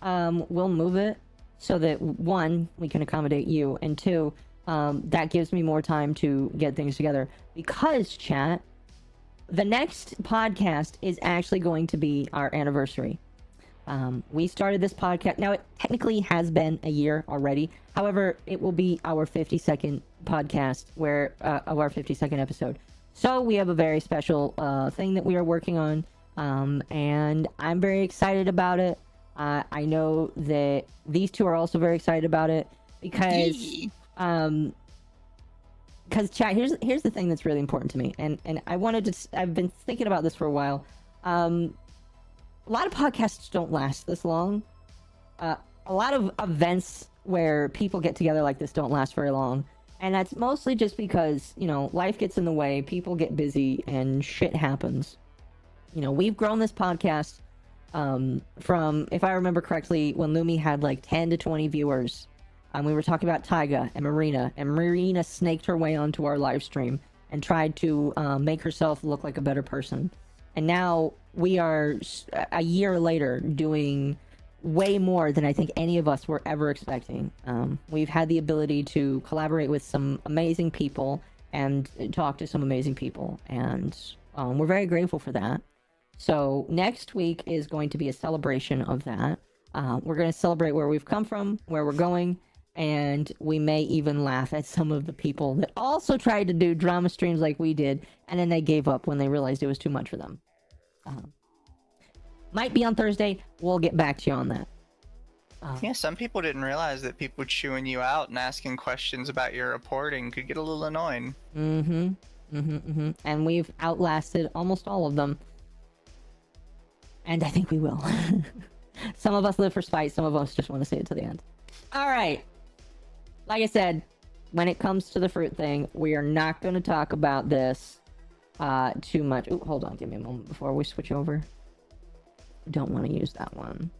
We'll move it so that, one, we can accommodate you, and two, that gives me more time to get things together. Because, chat, the next podcast is actually going to be our anniversary. We started this podcast. Now, it technically has been a year already. However, it will be our 52nd podcast, of our 52nd episode. So we have a very special thing that we are working on, and I'm very excited about it. I know that these two are also very excited about it because chat, here's the thing that's really important to me, and I've been thinking about this for a while. A lot of podcasts don't last this long. A lot of events where people get together like this don't last very long. And that's mostly just because, life gets in the way, people get busy, and shit happens. We've grown this podcast from, if I remember correctly, when Lumi had like 10 to 20 viewers. We were talking about Taiga and Marina snaked her way onto our live stream and tried to make herself look like a better person. And now we are, a year later, doing way more than I think any of us were ever expecting. We've had the ability to collaborate with some amazing people and talk to some amazing people, and we're very grateful for that. So next week is going to be a celebration of that. We're going to celebrate where we've come from, where we're going, and we may even laugh at some of the people that also tried to do drama streams like we did, and then they gave up when they realized it was too much for them. Might be on Thursday. We'll get back to you on that. Yeah, some people didn't realize that people chewing you out and asking questions about your reporting could get a little annoying. And we've outlasted almost all of them. And I think we will. Some of us live for spite. Some of us just want to see it to the end. All right. Like I said, when it comes to the fruit thing, we are not going to talk about this too much. Ooh, hold on. Give me a moment before we switch over. Don't want to use that one.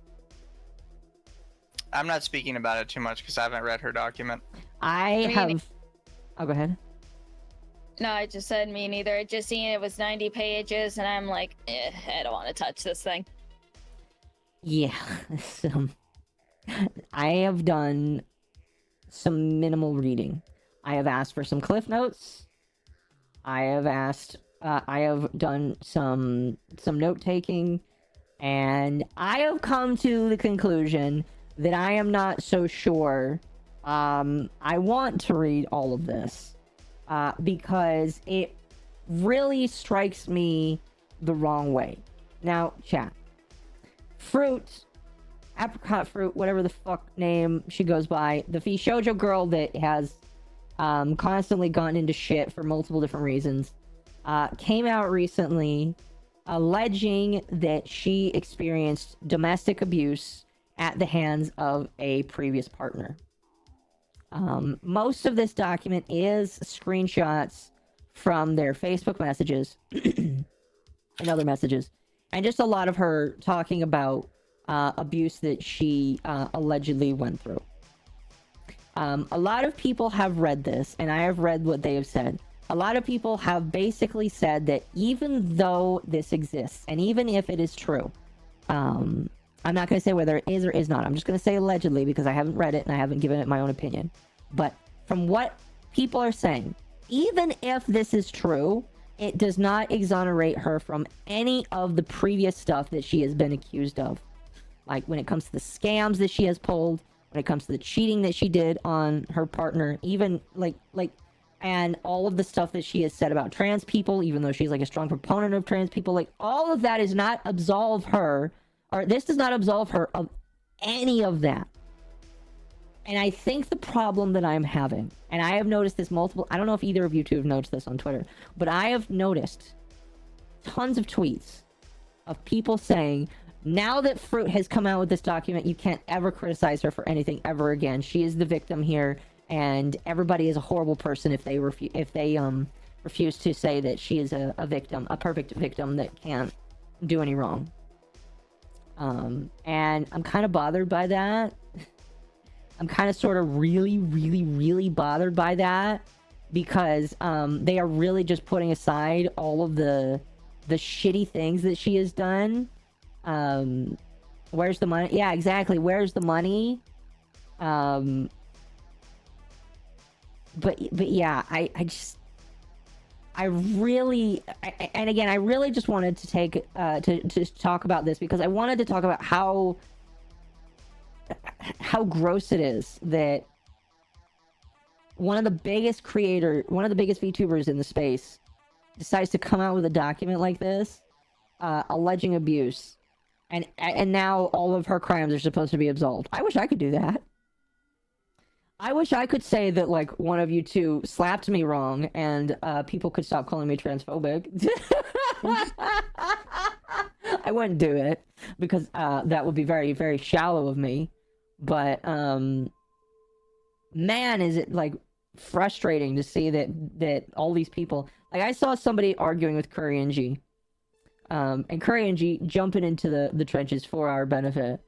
I'm not speaking about it too much because I haven't read her document. Oh, go ahead. No, I just said me neither. I just seen it was 90 pages, and I'm like, I don't want to touch this thing. Yeah. I have done some minimal reading. I have asked for some cliff notes. I have done some note taking. And I have come to the conclusion that I am not so sure I want to read all of this because it really strikes me the wrong way. Now, chat. Fruit, Apricot Fruit, whatever the fuck name she goes by, the shoujo girl that has constantly gotten into shit for multiple different reasons, came out recently alleging that she experienced domestic abuse at the hands of a previous partner. Most of this document is screenshots from their Facebook messages and other messages, and just a lot of her talking about abuse that she allegedly went through. A lot of people have read this, and I have read what they have said. A lot of people have basically said that even though this exists, and even if it is true, I'm not going to say whether it is or is not. I'm just going to say allegedly because I haven't read it and I haven't given it my own opinion. But from what people are saying, even if this is true, it does not exonerate her from any of the previous stuff that she has been accused of. Like when it comes to the scams that she has pulled, when it comes to the cheating that she did on her partner, even and all of the stuff that she has said about trans people, even though she's like a strong proponent of trans people, like all of that does not absolve her, or this does not absolve her of any of that. And I think the problem that I'm having, and I have noticed this I don't know if either of you two have noticed this on Twitter, but I have noticed tons of tweets of people saying, now that Fruit has come out with this document, you can't ever criticize her for anything ever again. She is the victim here, and everybody is a horrible person if they refuse to say that she is a victim, a perfect victim that can't do any wrong. And I'm kind of bothered by that. I'm kind of sort of really bothered by that because they are really just putting aside all of the shitty things that she has done. Where's the money? Yeah, exactly. Where's the money? But yeah, I really just wanted to take to talk about this because I wanted to talk about how gross it is that one of the biggest VTubers in the space decides to come out with a document like this, alleging abuse, and now all of her crimes are supposed to be absolved. I wish I could do that. I wish I could say that, like, one of you two slapped me wrong and people could stop calling me transphobic. I wouldn't do it because that would be very, very shallow of me. But man, is it like frustrating to see that all these people, like I saw somebody arguing with Curry and G, and Curry and G jumping into the trenches for our benefit,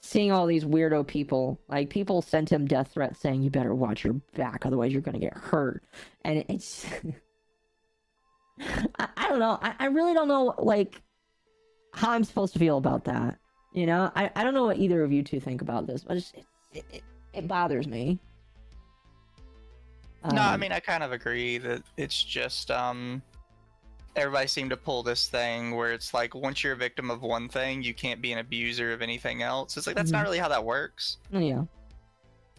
seeing all these weirdo people, like people sent him death threats saying you better watch your back otherwise you're gonna get hurt, and it's I don't know, I really don't know like how I'm supposed to feel about that. You know, I don't know what either of you two think about this, but it bothers me. No, I mean, I kind of agree that it's just, everybody seemed to pull this thing where it's like, once you're a victim of one thing, you can't be an abuser of anything else. It's like, that's not really how that works. Yeah.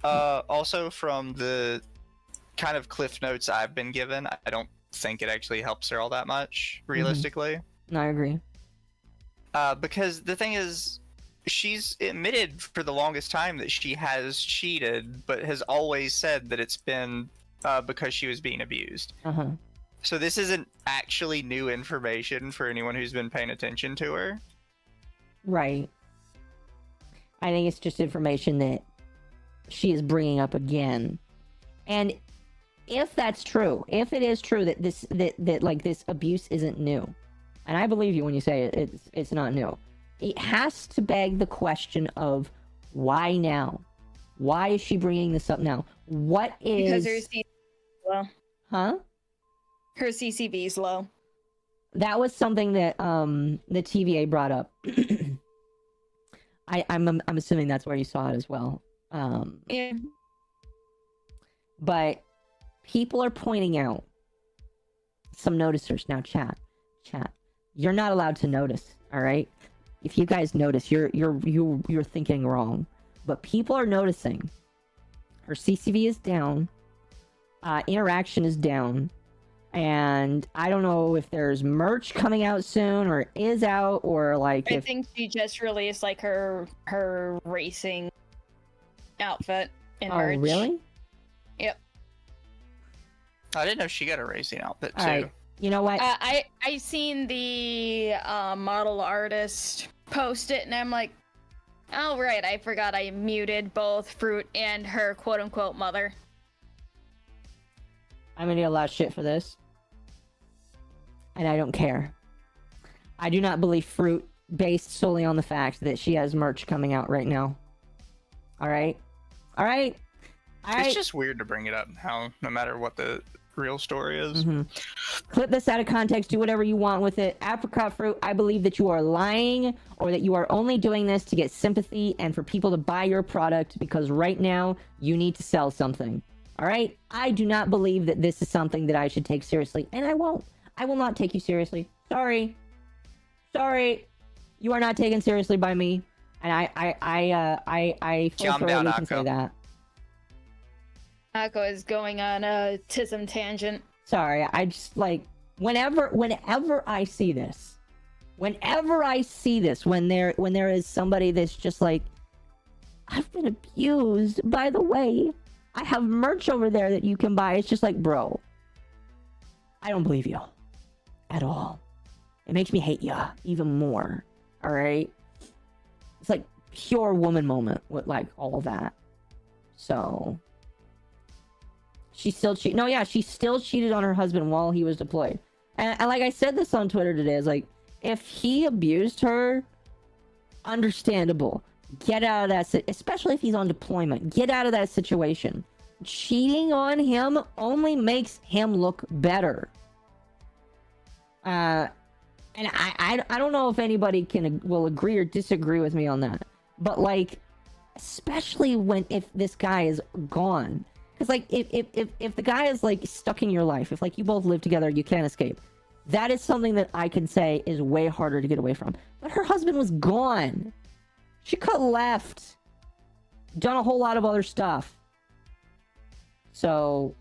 Also, from the kind of cliff notes I've been given, I don't think it actually helps her all that much, realistically. I agree. Because the thing is, she's admitted for the longest time that she has cheated, but has always said that it's been because she was being abused. So this isn't actually new information for anyone who's been paying attention to her. Right. I think it's just information that she is bringing up again. And if that's true, if it is true that this abuse isn't new, and I believe you when you say it's not new, it has to beg the question of why now? Why is she bringing this up now? What is... Because her CCV is low. Huh? Her CCV is low. That was something that the TVA brought up. I'm assuming that's where you saw it as well. Yeah. But people are pointing out some noticers. Now, chat. You're not allowed to notice, all right? If you guys notice, you're thinking wrong. But people are noticing. Her CCV is down. Interaction is down. And I don't know if there's merch coming out soon or is out or like I think she just released like her racing outfit and merch. Oh, really? Yep. I didn't know she got a racing outfit too. All right. You know what? I seen the model artist post it, and I'm like, oh right, I forgot I muted both Fruit and her quote unquote mother. I'm gonna get a lot of shit for this. And I don't care. I do not believe Fruit based solely on the fact that she has merch coming out right now. Alright? Alright? It's just weird to bring it up now, no matter what the real story is. Clip this out of context, do whatever you want with it. Apricot Fruit, I believe that you are lying, or that you are only doing this to get sympathy and for people to buy your product, because right now you need to sell something. Alright? I do not believe that this is something that I should take seriously, and I won't. I will not take you seriously. Sorry. Sorry. You are not taken seriously by me. And I Calm down, can say Akko. that. Akko is going on a tism tangent. Sorry, I just like whenever I see this, when there is somebody that's just like, I've been abused. By the way, I have merch over there that you can buy. It's just like, bro, I don't believe you at all. It makes me hate you even more. All right, it's like pure woman moment with like all of that. So. She still cheated. No, yeah, she still cheated on her husband while he was deployed. And like I said this on Twitter today, is like, if he abused her, understandable. Get out of that, especially if he's on deployment. Get out of that situation. Cheating on him only makes him look better. And I don't know if anybody will agree or disagree with me on that. But like, especially if this guy is gone. Because, like, if the guy is, like, stuck in your life, if, like, you both live together, you can't escape, that is something that I can say is way harder to get away from. But her husband was gone. She could have left. Done a whole lot of other stuff. So,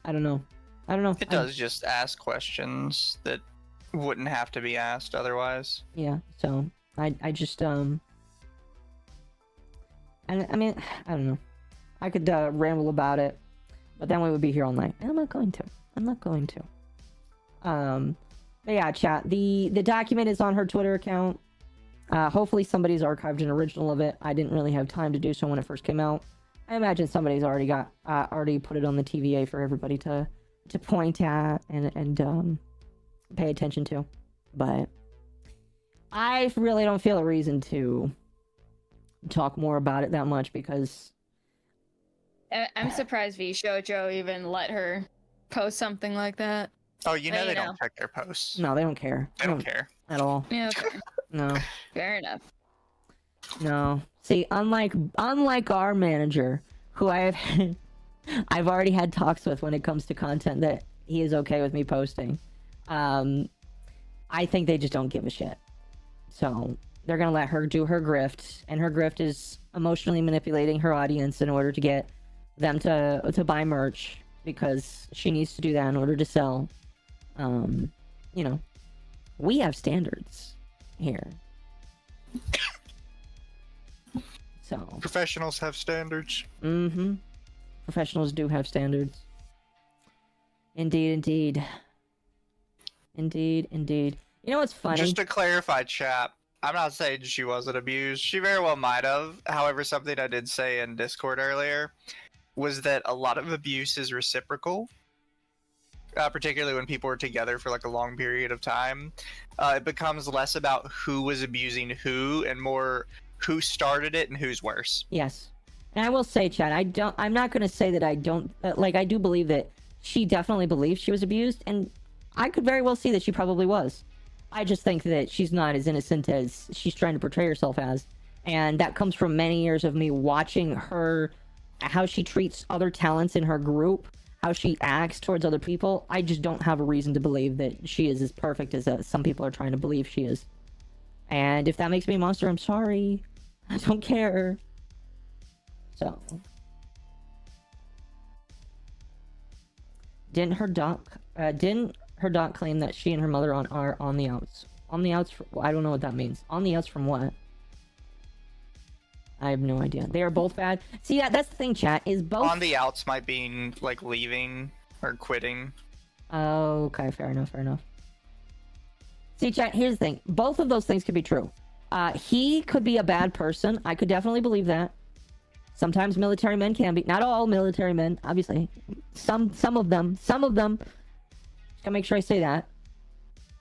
I don't know. It does just ask questions that wouldn't have to be asked otherwise. Yeah, so, I just, I mean, I don't know. I could ramble about it, but then we would be here all night. And I'm not going to. But yeah, chat. The document is on her Twitter account. Hopefully somebody's archived an original of it. I didn't really have time to do so when it first came out. I imagine somebody's already put it on the TVA for everybody to point at and pay attention to. But I really don't feel a reason to talk more about it that much, because I'm surprised V Shoujo even let her post something like that. Oh, you know But, they don't check their posts. no, they don't care. They don't care. At all. Yeah, okay. No. Fair enough. No. See, unlike our manager, who I've already had talks with when it comes to content that he is okay with me posting. I think they just don't give a shit. So they're gonna let her do her grift, and her grift is emotionally manipulating her audience in order to get them to buy merch, because she needs to do that in order to sell. You know, we have standards here. So Professionals have standards. professionals do have standards. Indeed. You know what's funny? Just to clarify, chap, I'm not saying she wasn't abused. She very well might have. However, something I did say in Discord earlier was that a lot of abuse is reciprocal, particularly when people are together for like a long period of time. It becomes less about who was abusing who and more who started it and who's worse. Yes. And I will say, Chad, I'm not going to say that I don't, like, I do believe that she definitely believes she was abused, and I could very well see that she probably was. I just think that she's not as innocent as she's trying to portray herself as. And that comes from many years of me watching her, how she treats other talents in her group, how she acts towards other people. I just don't have a reason to believe that she is as perfect as some people are trying to believe she is. And if that makes me a monster, I'm sorry. I don't care. So. Didn't her doc claim that she and her mother are on the outs? On the outs, I don't know what that means. On the outs from what? I have no idea. They are both bad. See, that's the thing, chat, is both... On the outs might mean, like, leaving or quitting. Okay, fair enough, fair enough. See, chat, here's the thing. Both of those things could be true. He could be a bad person. I could definitely believe that. Sometimes military men can be. Not all military men, obviously. Some of them. Just gotta make sure I say that.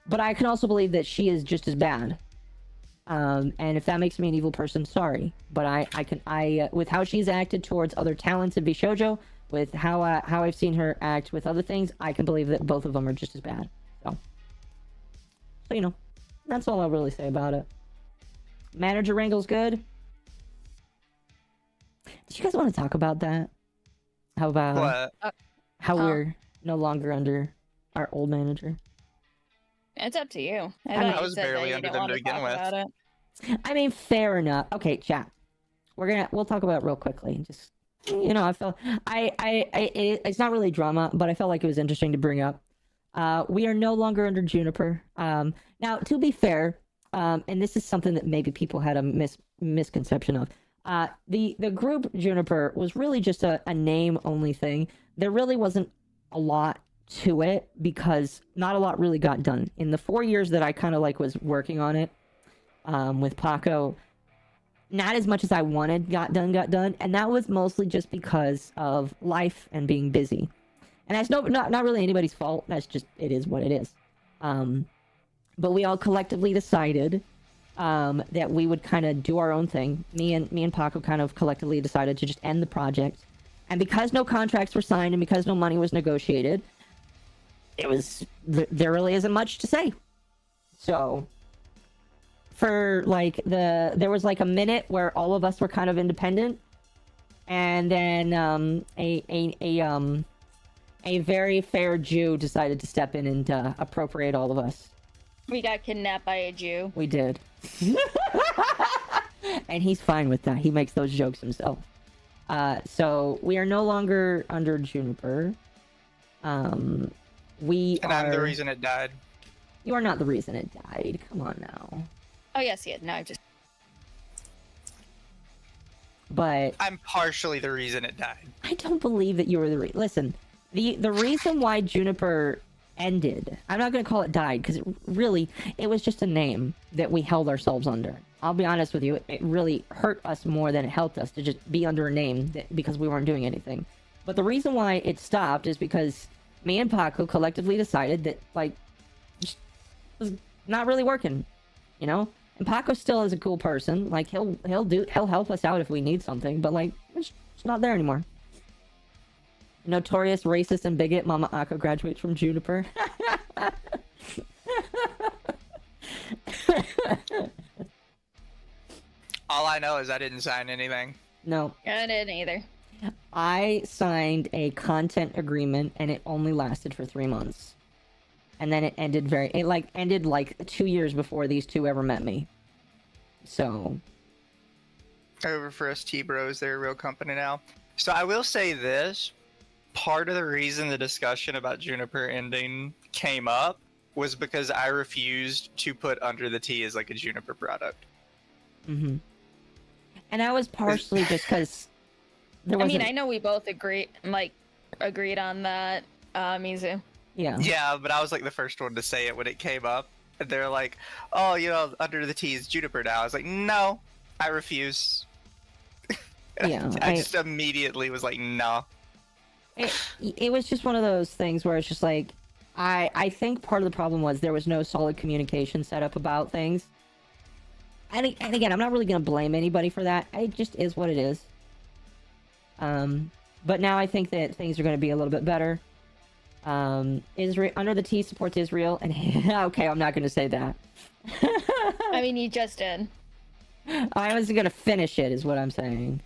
But I can also believe that she is just as bad. And if that makes me an evil person, sorry. But I with how she's acted towards other talents in Bishoujo, with how I've seen her act with other things, I can believe that both of them are just as bad. So you know, that's all I'll really say about it. Manager wrangle's good. Did you guys want to talk about that? How about how we're no longer under our old manager? It's up to you. I was barely under them to begin with. I mean, fair enough. Okay, chat. We'll talk about it real quickly. Just, you know, it's not really drama, but I felt like it was interesting to bring up. We are no longer under Juniper. Now, to be fair, and this is something that maybe people had a misconception of. The group Juniper was really just a name-only thing. There really wasn't a lot to it because not a lot really got done. In the 4 years that I kind of like was working on it with Paco, not as much as I wanted got done, and that was mostly just because of life and being busy. And that's not really anybody's fault. That's just, it is what it is. But we all collectively decided that we would kind of do our own thing. Me and Paco kind of collectively decided to just end the project. And because no contracts were signed and because no money was negotiated, there really isn't much to say. So for like there was like a minute where all of us were kind of independent, and then a very fair Jew decided to step in and appropriate all of us. We got kidnapped by a Jew. We did. And he's fine with that. He makes those jokes himself. So we are no longer under Juniper. I'm the reason it died. You are not the reason it died. Come on now. Oh yes, yeah. No, just. But I'm partially the reason it died. I don't believe that you were the listen. The reason why Juniper ended, I'm not going to call it died, because it was just a name that we held ourselves under. I'll be honest with you, it really hurt us more than it helped us to just be under a name because we weren't doing anything. But the reason why it stopped is because me and Paco collectively decided that, like, just was not really working, you know? And Paco still is a cool person. Like, he'll help us out if we need something, but, like, it's not there anymore. Notorious racist and bigot MommaOcco graduates from Juniper. All I know is I didn't sign anything. No. I didn't either. I signed a content agreement and it only lasted for 3 months. And then it ended like 2 years before these two ever met me. So. Over for us T-Bros, they're a real company now. So I will say this. Part of the reason the discussion about Juniper ending came up was because I refused to put Underthetea as like a Juniper product. Mm-hmm. And that was partially just because there wasn't... I mean, I know we both agreed on that, Mizu. Yeah. Yeah, but I was like the first one to say it when it came up. And they're like, oh, you know, Underthetea is Juniper now. I was like, no, I refuse. Yeah. I just immediately was like, no. It was just one of those things where it's just like, I think part of the problem was there was no solid communication set up about things. And again, I'm not really going to blame anybody for that. It just is what it is. But now I think that things are going to be a little bit better. Underthetea supports Israel, and okay, I'm not going to say that. I mean, you just did. I was going to finish it, is what I'm saying.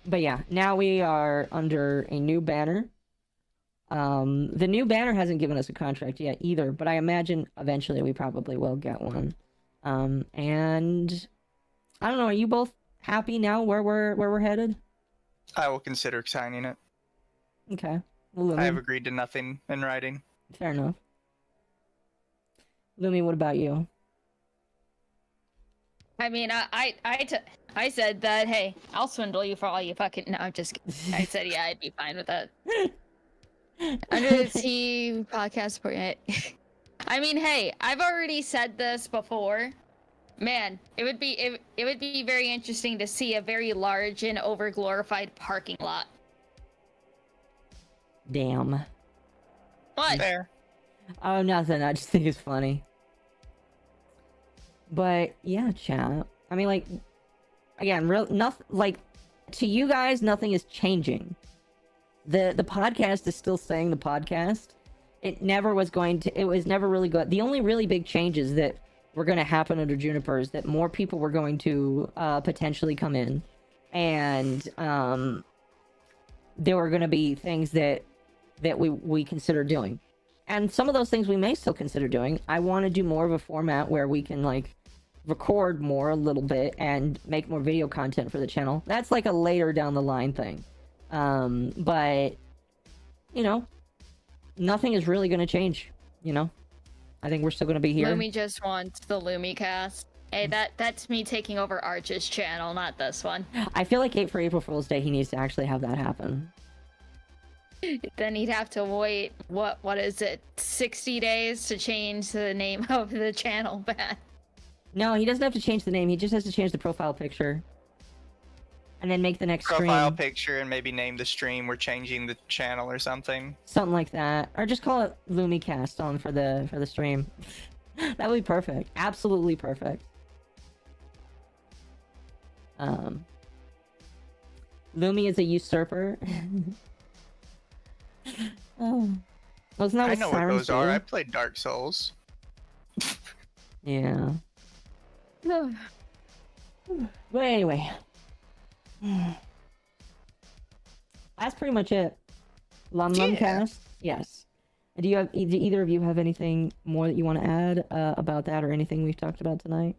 But yeah, now we are under a new banner. The new banner hasn't given us a contract yet either, but I imagine eventually we probably will get one. And I don't know, are you both happy now where we're headed? I will consider signing it. Okay. I have agreed to nothing in writing. Fair enough. Lumi, what about you? I mean, I said that, hey, I'll swindle you for all you fucking. No, I'm just kidding. I said, yeah, I'd be fine with that. Under the Sea podcast. I mean, hey, I've already said this before. Man, it would be very interesting to see a very large and overglorified parking lot. Damn. What? Fair. Oh, nothing. I just think it's funny. But yeah, chat. I mean, like, again, nothing. Like, to you guys, nothing is changing. The podcast is still staying the podcast. It never was going to. It was never really good. The only really big changes that were going to happen under Juniper is that more people were going to potentially come in, and there were going to be things that we consider doing. And some of those things we may still consider doing. I want to do more of a format where we can, like, record more a little bit and make more video content for the channel. That's like a later down the line thing. But, you know, nothing is really going to change, you know? I think we're still going to be here. Lumi just wants the LumiCast. Hey, that's me taking over Arch's channel, not this one. I feel like for April Fool's Day, he needs to actually have that happen. Then he'd have to wait, what is it, 60 days to change the name of the channel back. No, he doesn't have to change the name. He just has to change the profile picture. And then make the next Profile stream. picture and maybe name the stream. We're changing the channel or something. Something like that. Or just call it LumiCast on for the stream. That would be perfect. Absolutely perfect. Lumi is a usurper. Oh. Wasn't that I know what Sirens those are. do? I played Dark Souls. Yeah. But anyway. That's pretty much it. LuminousCove? Yes. Do either of you have anything more that you want to add about that or anything we've talked about tonight?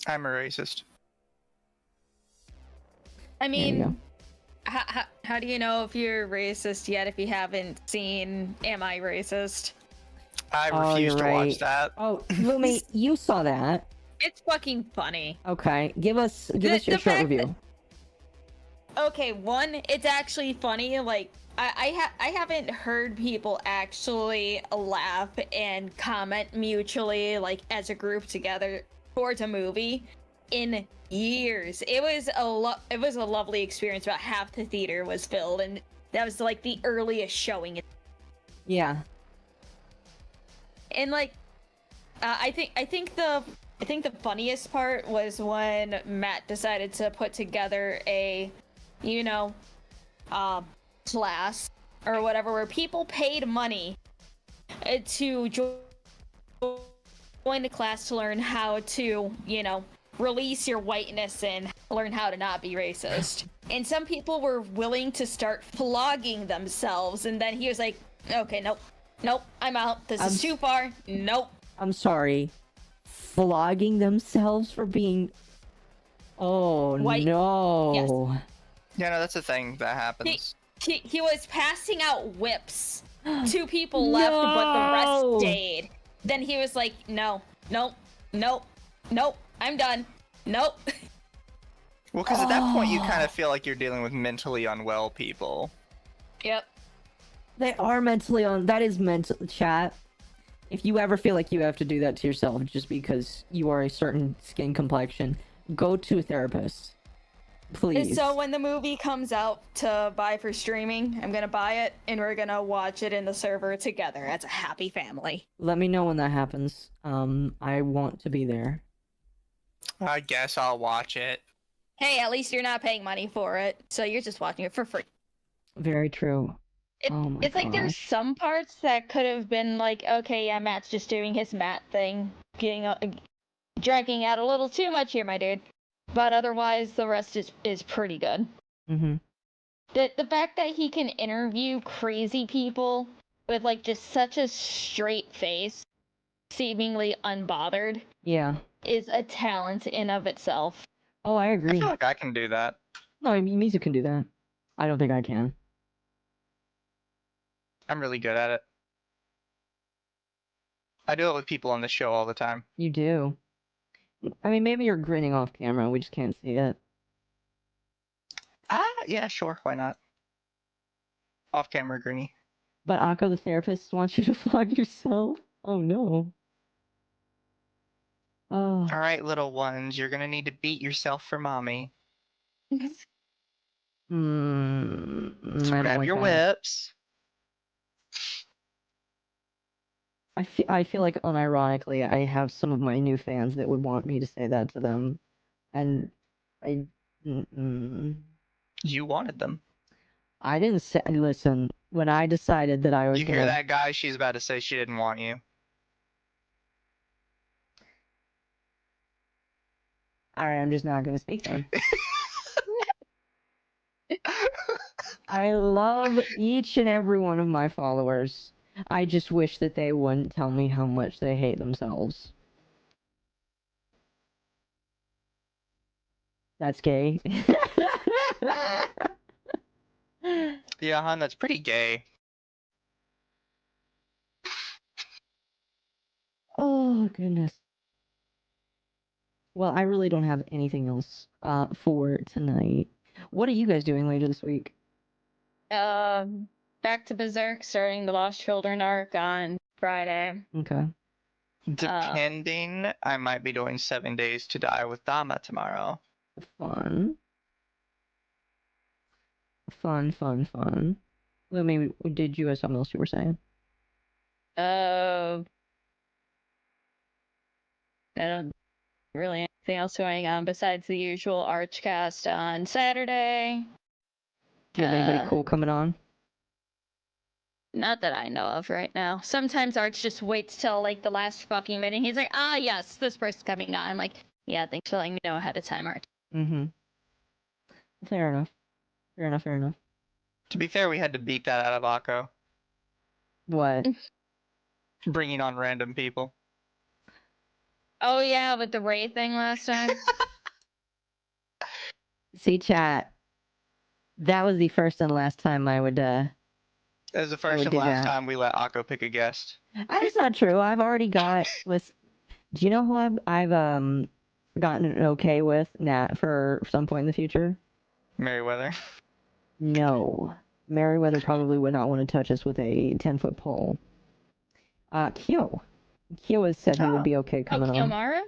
I'm a racist. I There you go. mean, how do you know if you're racist yet if you haven't seen Am I Racist? I Oh, refuse you're to right. watch that. Oh, Lumi, you saw that. It's fucking funny. Okay, give us your The short fact review. Okay, one, it's actually funny. Like, I haven't heard people actually laugh and comment mutually, like, as a group together towards a movie in years. It was a lovely experience. About half the theater was filled, and that was, like, the earliest showing. Yeah. And, like, I think the funniest part was when Matt decided to put together a, you know, class or whatever where people paid money to join the class to learn how to, you know, release your whiteness and learn how to not be racist. And some people were willing to start flogging themselves, and then he was like, okay, nope, I'm out. This is too far. Nope. I'm sorry. Flogging themselves for being... Oh, White. no. Yes. Yeah, no, that's a thing that happens. He was passing out whips. 2 people left, but the rest stayed. Then he was like, nope, I'm done. Nope. Well, because at that point you kind of feel like you're dealing with mentally unwell people. Yep. They are mentally on. That is mental, chat. If you ever feel like you have to do that to yourself just because you are a certain skin complexion, go to a therapist. Please. So when the movie comes out to buy for streaming, I'm gonna buy it and we're gonna watch it in the server together as a happy family. Let me know when that happens. I want to be there. I guess I'll watch it. Hey, at least you're not paying money for it, so you're just watching it for free. Very true. It's like there's some parts that could have been like, okay, yeah, Matt's just doing his Matt thing, dragging out a little too much here, my dude. But otherwise, the rest is pretty good. Mm-hmm. The fact that he can interview crazy people with like just such a straight face, seemingly unbothered, Yeah. is a talent in of itself. Oh, I I agree. feel like I can do that. No, I mean, Mizu can do that. I don't think I can. I'm really good at it. I do it with people on the show all the time. You do. I mean, maybe you're grinning off camera. We just can't see it. Yeah, sure, why not? Off camera, Grinny. But Akko, the therapist, wants you to vlog yourself. Oh no. Oh. All right, little ones, you're gonna need to beat yourself for mommy. I don't Grab like your that. whips. I feel like unironically, I have some of my new fans that would want me to say that to them, and I. You wanted them. I didn't say. Listen, when I decided that I was You hear gonna. that, guy? She's about to say she didn't want you. Alright, I'm just not gonna speak then. I love each and every one of my followers. I just wish that they wouldn't tell me how much they hate themselves. That's gay. Yeah, hon, that's pretty gay. Oh, goodness. Well, I really don't have anything else for tonight. What are you guys doing later this week? Back to Berserk, starting the Lost Children arc on Friday. Okay. Depending, I might be doing 7 Days to Die with Dama tomorrow. Fun. Fun. Let me. Did you have something else you were saying? I don't really anything else going on besides the usual Archcast on Saturday. Do you have anybody cool coming on? Not that I know of right now. Sometimes Arch just waits till like the last fucking minute. He's like, yes, this person's coming on. I'm like, yeah, thanks for letting me know ahead of time, Arch. Mm-hmm. Fair enough. To be fair, we had to beat that out of Akko. What? Bringing on random people. Oh yeah, with the raid thing last time. See, chat. That was the first and last time I would, That was the first and do last that. time we let Akko pick a guest. That's not true. I've already got with. Do you know who I've gotten an okay with for some point in the future? Merriweather. No. Merriweather probably would not want to touch us with a 10-foot pole. Kyo. Kyo has said he would be okay coming on. Kiyomara?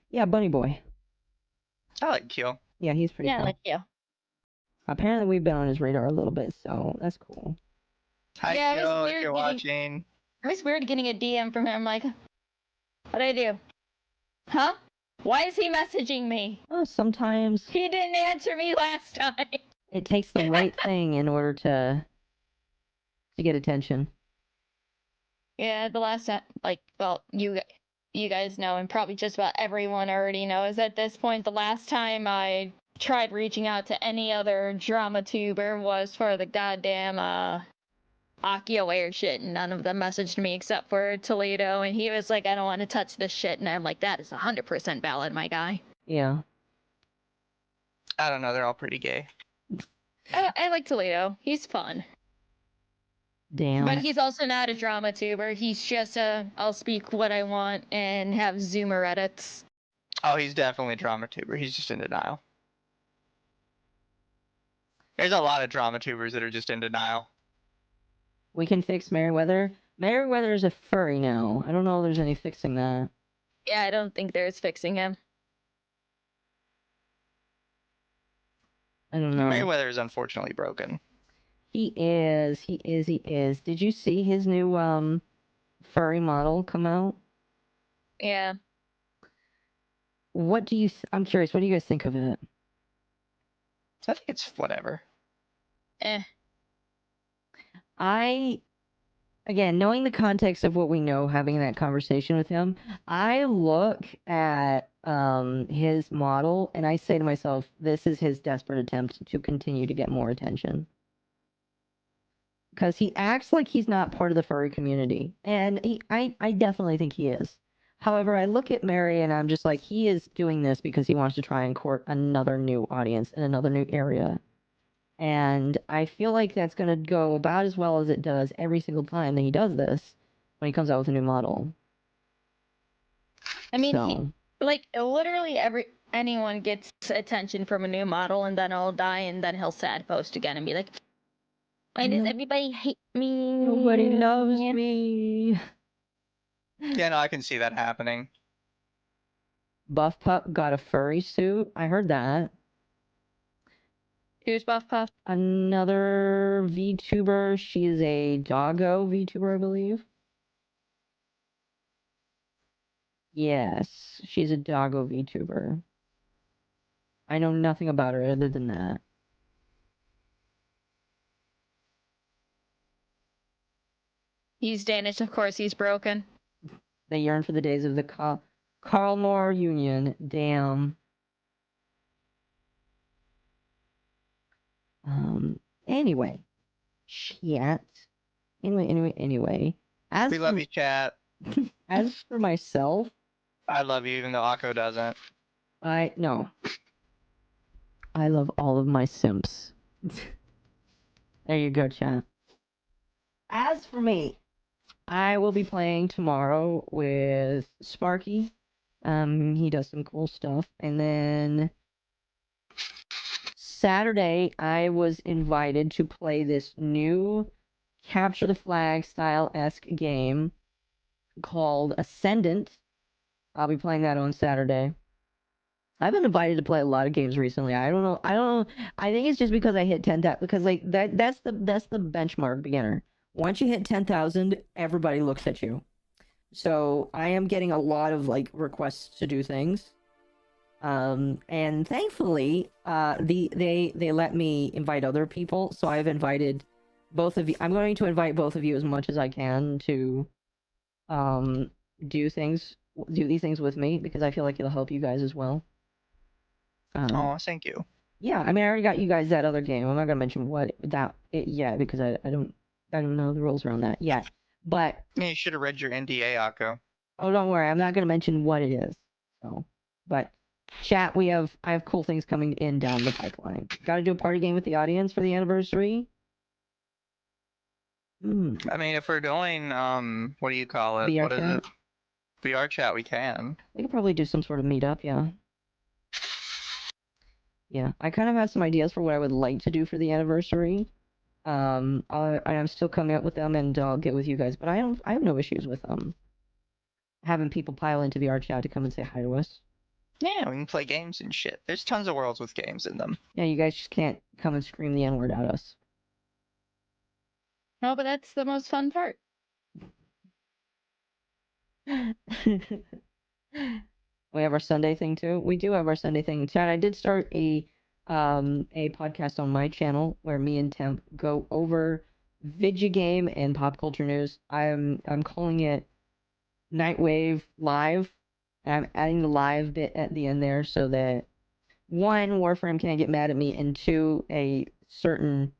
Yeah, Bunny Boy. I like Kyo. Yeah, he's pretty Yeah, cool. like you. Apparently we've been on his radar a little bit, so that's cool. Hi, Yeah, it was Kyo, if weird you're getting- watching. It was weird getting a DM from him. Like, what'd I do? Huh? Why is he messaging me? Oh, sometimes He didn't answer me last time. it takes the right thing in order to get attention. Yeah, the last time, like, well, you guys know, and probably just about everyone already knows at this point, the last time I tried reaching out to any other drama tuber was for the goddamn, Akio Air shit, and none of them messaged me except for Toledo, and he was like, I don't want to touch this shit, and I'm like, that is 100% valid, my guy. Yeah. I don't know, they're all pretty gay. I like Toledo. He's fun. Damn. But he's also not a drama tuber. He's just I'll speak what I want and have Zoomer edits. Oh, he's definitely a drama tuber. He's just in denial. There's a lot of drama tubers that are just in denial. We can fix Merriweather. Merriweather is a furry now. I don't know if there's any fixing that. Yeah, I don't think there's fixing him. I don't know. Merriweather is unfortunately broken. He is. Did you see his new furry model come out? Yeah. What do you I'm curious, what do you guys think of it? I think it's whatever. Again, knowing the context of what we know, having that conversation with him, I look at his model and I say to myself, this is his desperate attempt to continue to get more attention. Because he acts like he's not part of the furry community. And I definitely think he is. However, I look at Mary and I'm just like, he is doing this because he wants to try and court another new audience in another new area. And I feel like that's going to go about as well as it does every single time that he does this when he comes out with a new model. I mean, So, Like literally anyone gets attention from a new model and then I'll die and then he'll sad post again and be like, why does everybody hate me? Nobody loves me. Yeah, no, I can see that happening. Buff Pup got a furry suit. I heard that. Who's Buff Puff? Another VTuber. She is a doggo VTuber, I believe. Yes, she's a doggo VTuber. I know nothing about her other than that. He's Danish, of course he's broken. They yearn for the days of the Karl Moore Union. Damn. Anyway. Chat. Anyway. As We love you, chat. as for myself, I love you, even though Akko doesn't. no. I love all of my simps. There you go, chat. As for me, I will be playing tomorrow with Sparky. He does some cool stuff. And then Saturday, I was invited to play this new capture the flag style-esque game called Ascendant. I'll be playing that on Saturday. I've been invited to play a lot of games recently. I don't know. I think it's just because I hit 10,000 because like that's the benchmark beginner. Once you hit 10,000, everybody looks at you. So I am getting a lot of like requests to do things. And thankfully, they let me invite other people. So I've invited both of you. I'm going to invite both of you as much as I can to do these things with me because I feel like it'll help you guys as well. Oh, thank you. Yeah, I mean, I already got you guys that other game. I'm not gonna mention it yet because I don't know the rules around that yet. But Yeah, you should have read your NDA, Akko. oh, don't worry, I'm not gonna mention what it is. So, but chat, I have cool things coming in down the pipeline. Got to do a party game with the audience for the anniversary. I mean, if we're doing what do you call it? VR What is chat? it? VR chat, we can. We could probably do some sort of meetup. Yeah. Yeah, I kind of have some ideas for what I would like to do for the anniversary. I'm still coming up with them, and I'll get with you guys. But I have no issues with having people pile into VR chat to come and say hi to us. Yeah, we can play games and shit. There's tons of worlds with games in them. Yeah, you guys just can't come and scream the N-word at us. No, but that's the most fun part. We have our Sunday thing too. We do have our Sunday thing. Chad, I did start a podcast on my channel where me and Temp go over video game and pop culture news. I'm calling it Nightwave Live. And I'm adding the live bit at the end there so that one, Warframe can't get mad at me, and two, a certain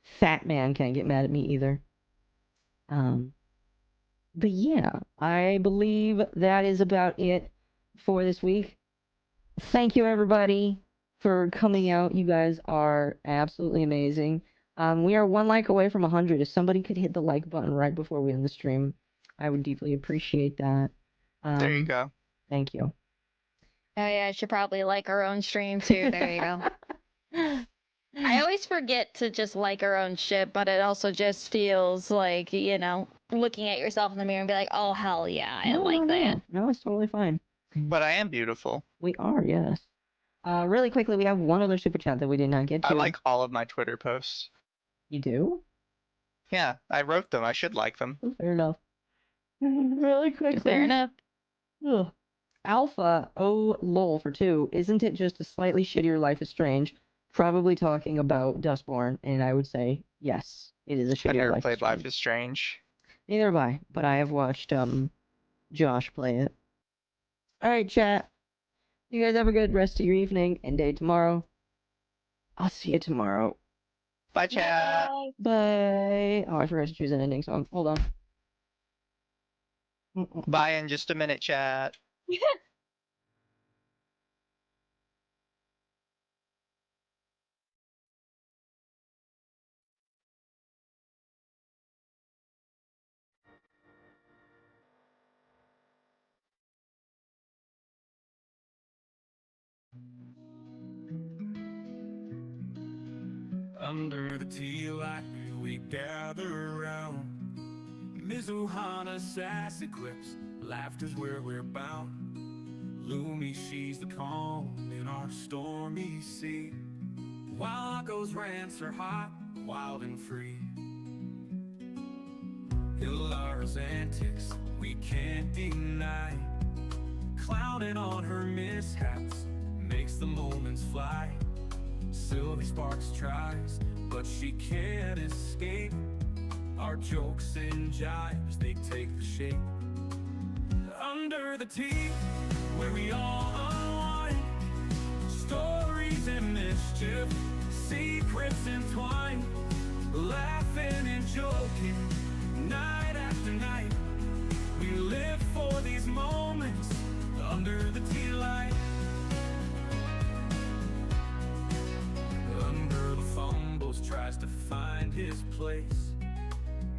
fat man can't get mad at me either. But yeah, I believe that is about it for this week. Thank you, everybody, for coming out. You guys are absolutely amazing. We are one like away from 100. If somebody could hit the like button right before we end the stream, I would deeply appreciate that. There you go. Thank you. Oh yeah, I should probably like our own stream too. There you go. I always forget to just like our own shit, but it also just feels like, looking at yourself in the mirror and be like, oh hell yeah, I like that. No, it's totally fine. But I am beautiful. We are, yes. Really quickly, we have one other super chat that we did not get to. I like all of my Twitter posts. You do? Yeah, I wrote them. I should like them. Fair enough. Really quickly. Fair enough. Ugh. Alpha, oh lol for 2, isn't it just a slightly shittier Life is Strange? Probably talking about Dustborn, and I would say yes, it is a I shittier never Life played is Strange. Life is Strange. Neither have I, but I have watched Josh play it. Alright, chat. You guys have a good rest of your evening and day tomorrow. I'll see you tomorrow. Bye, chat. Bye. Oh, I forgot to choose an ending song. Hold on. Bye in just a minute, chat. Under the tea light we gather around. Mizuhana sassy quips, laughter's where we're bound. Lumi, she's the calm in our stormy sea, while Akko's rants are hot, wild and free. Ilara's antics we can't deny, clowning on her mishaps makes the moments fly. Sylvie Sparks tries, but she can't escape. Our jokes and jibes, they take the shape. Under the tea, where we all unwind, stories and mischief, secrets entwined, laughing and joking, night after night. We live for these moments, under the tea light. Under the fumbles tries to find his place.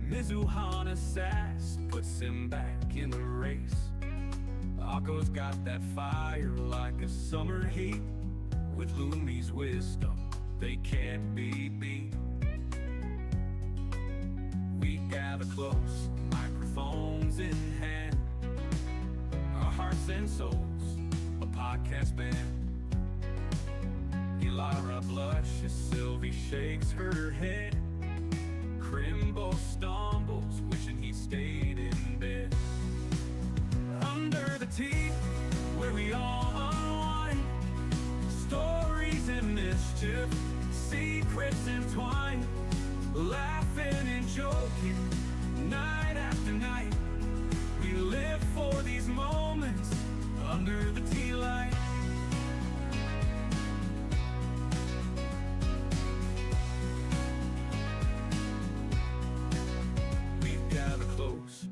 Mizuhana sass puts him back in the race. Akko's got that fire like a summer heat. With Lumi's wisdom, they can't be beat. We gather close, microphones in hand, our hearts and souls, a podcast band. Elara blushes, Sylvie shakes her head. Crimbo stumbles, wishing he stayed in bed. Under the tea, where we all unwind, stories and mischief, secrets entwined, laughing and joking, night after night. We live for these moments, under the tea light.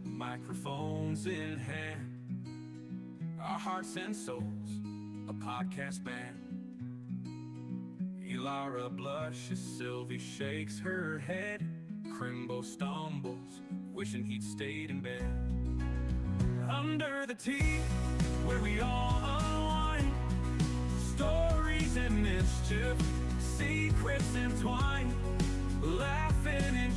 Microphones in hand, our hearts and souls, a podcast band. Elara blushes, Sylvie shakes her head. Crimbo stumbles, wishing he'd stayed in bed. Under the tea, where we all unwind, stories and mischief, secrets entwined, laughing and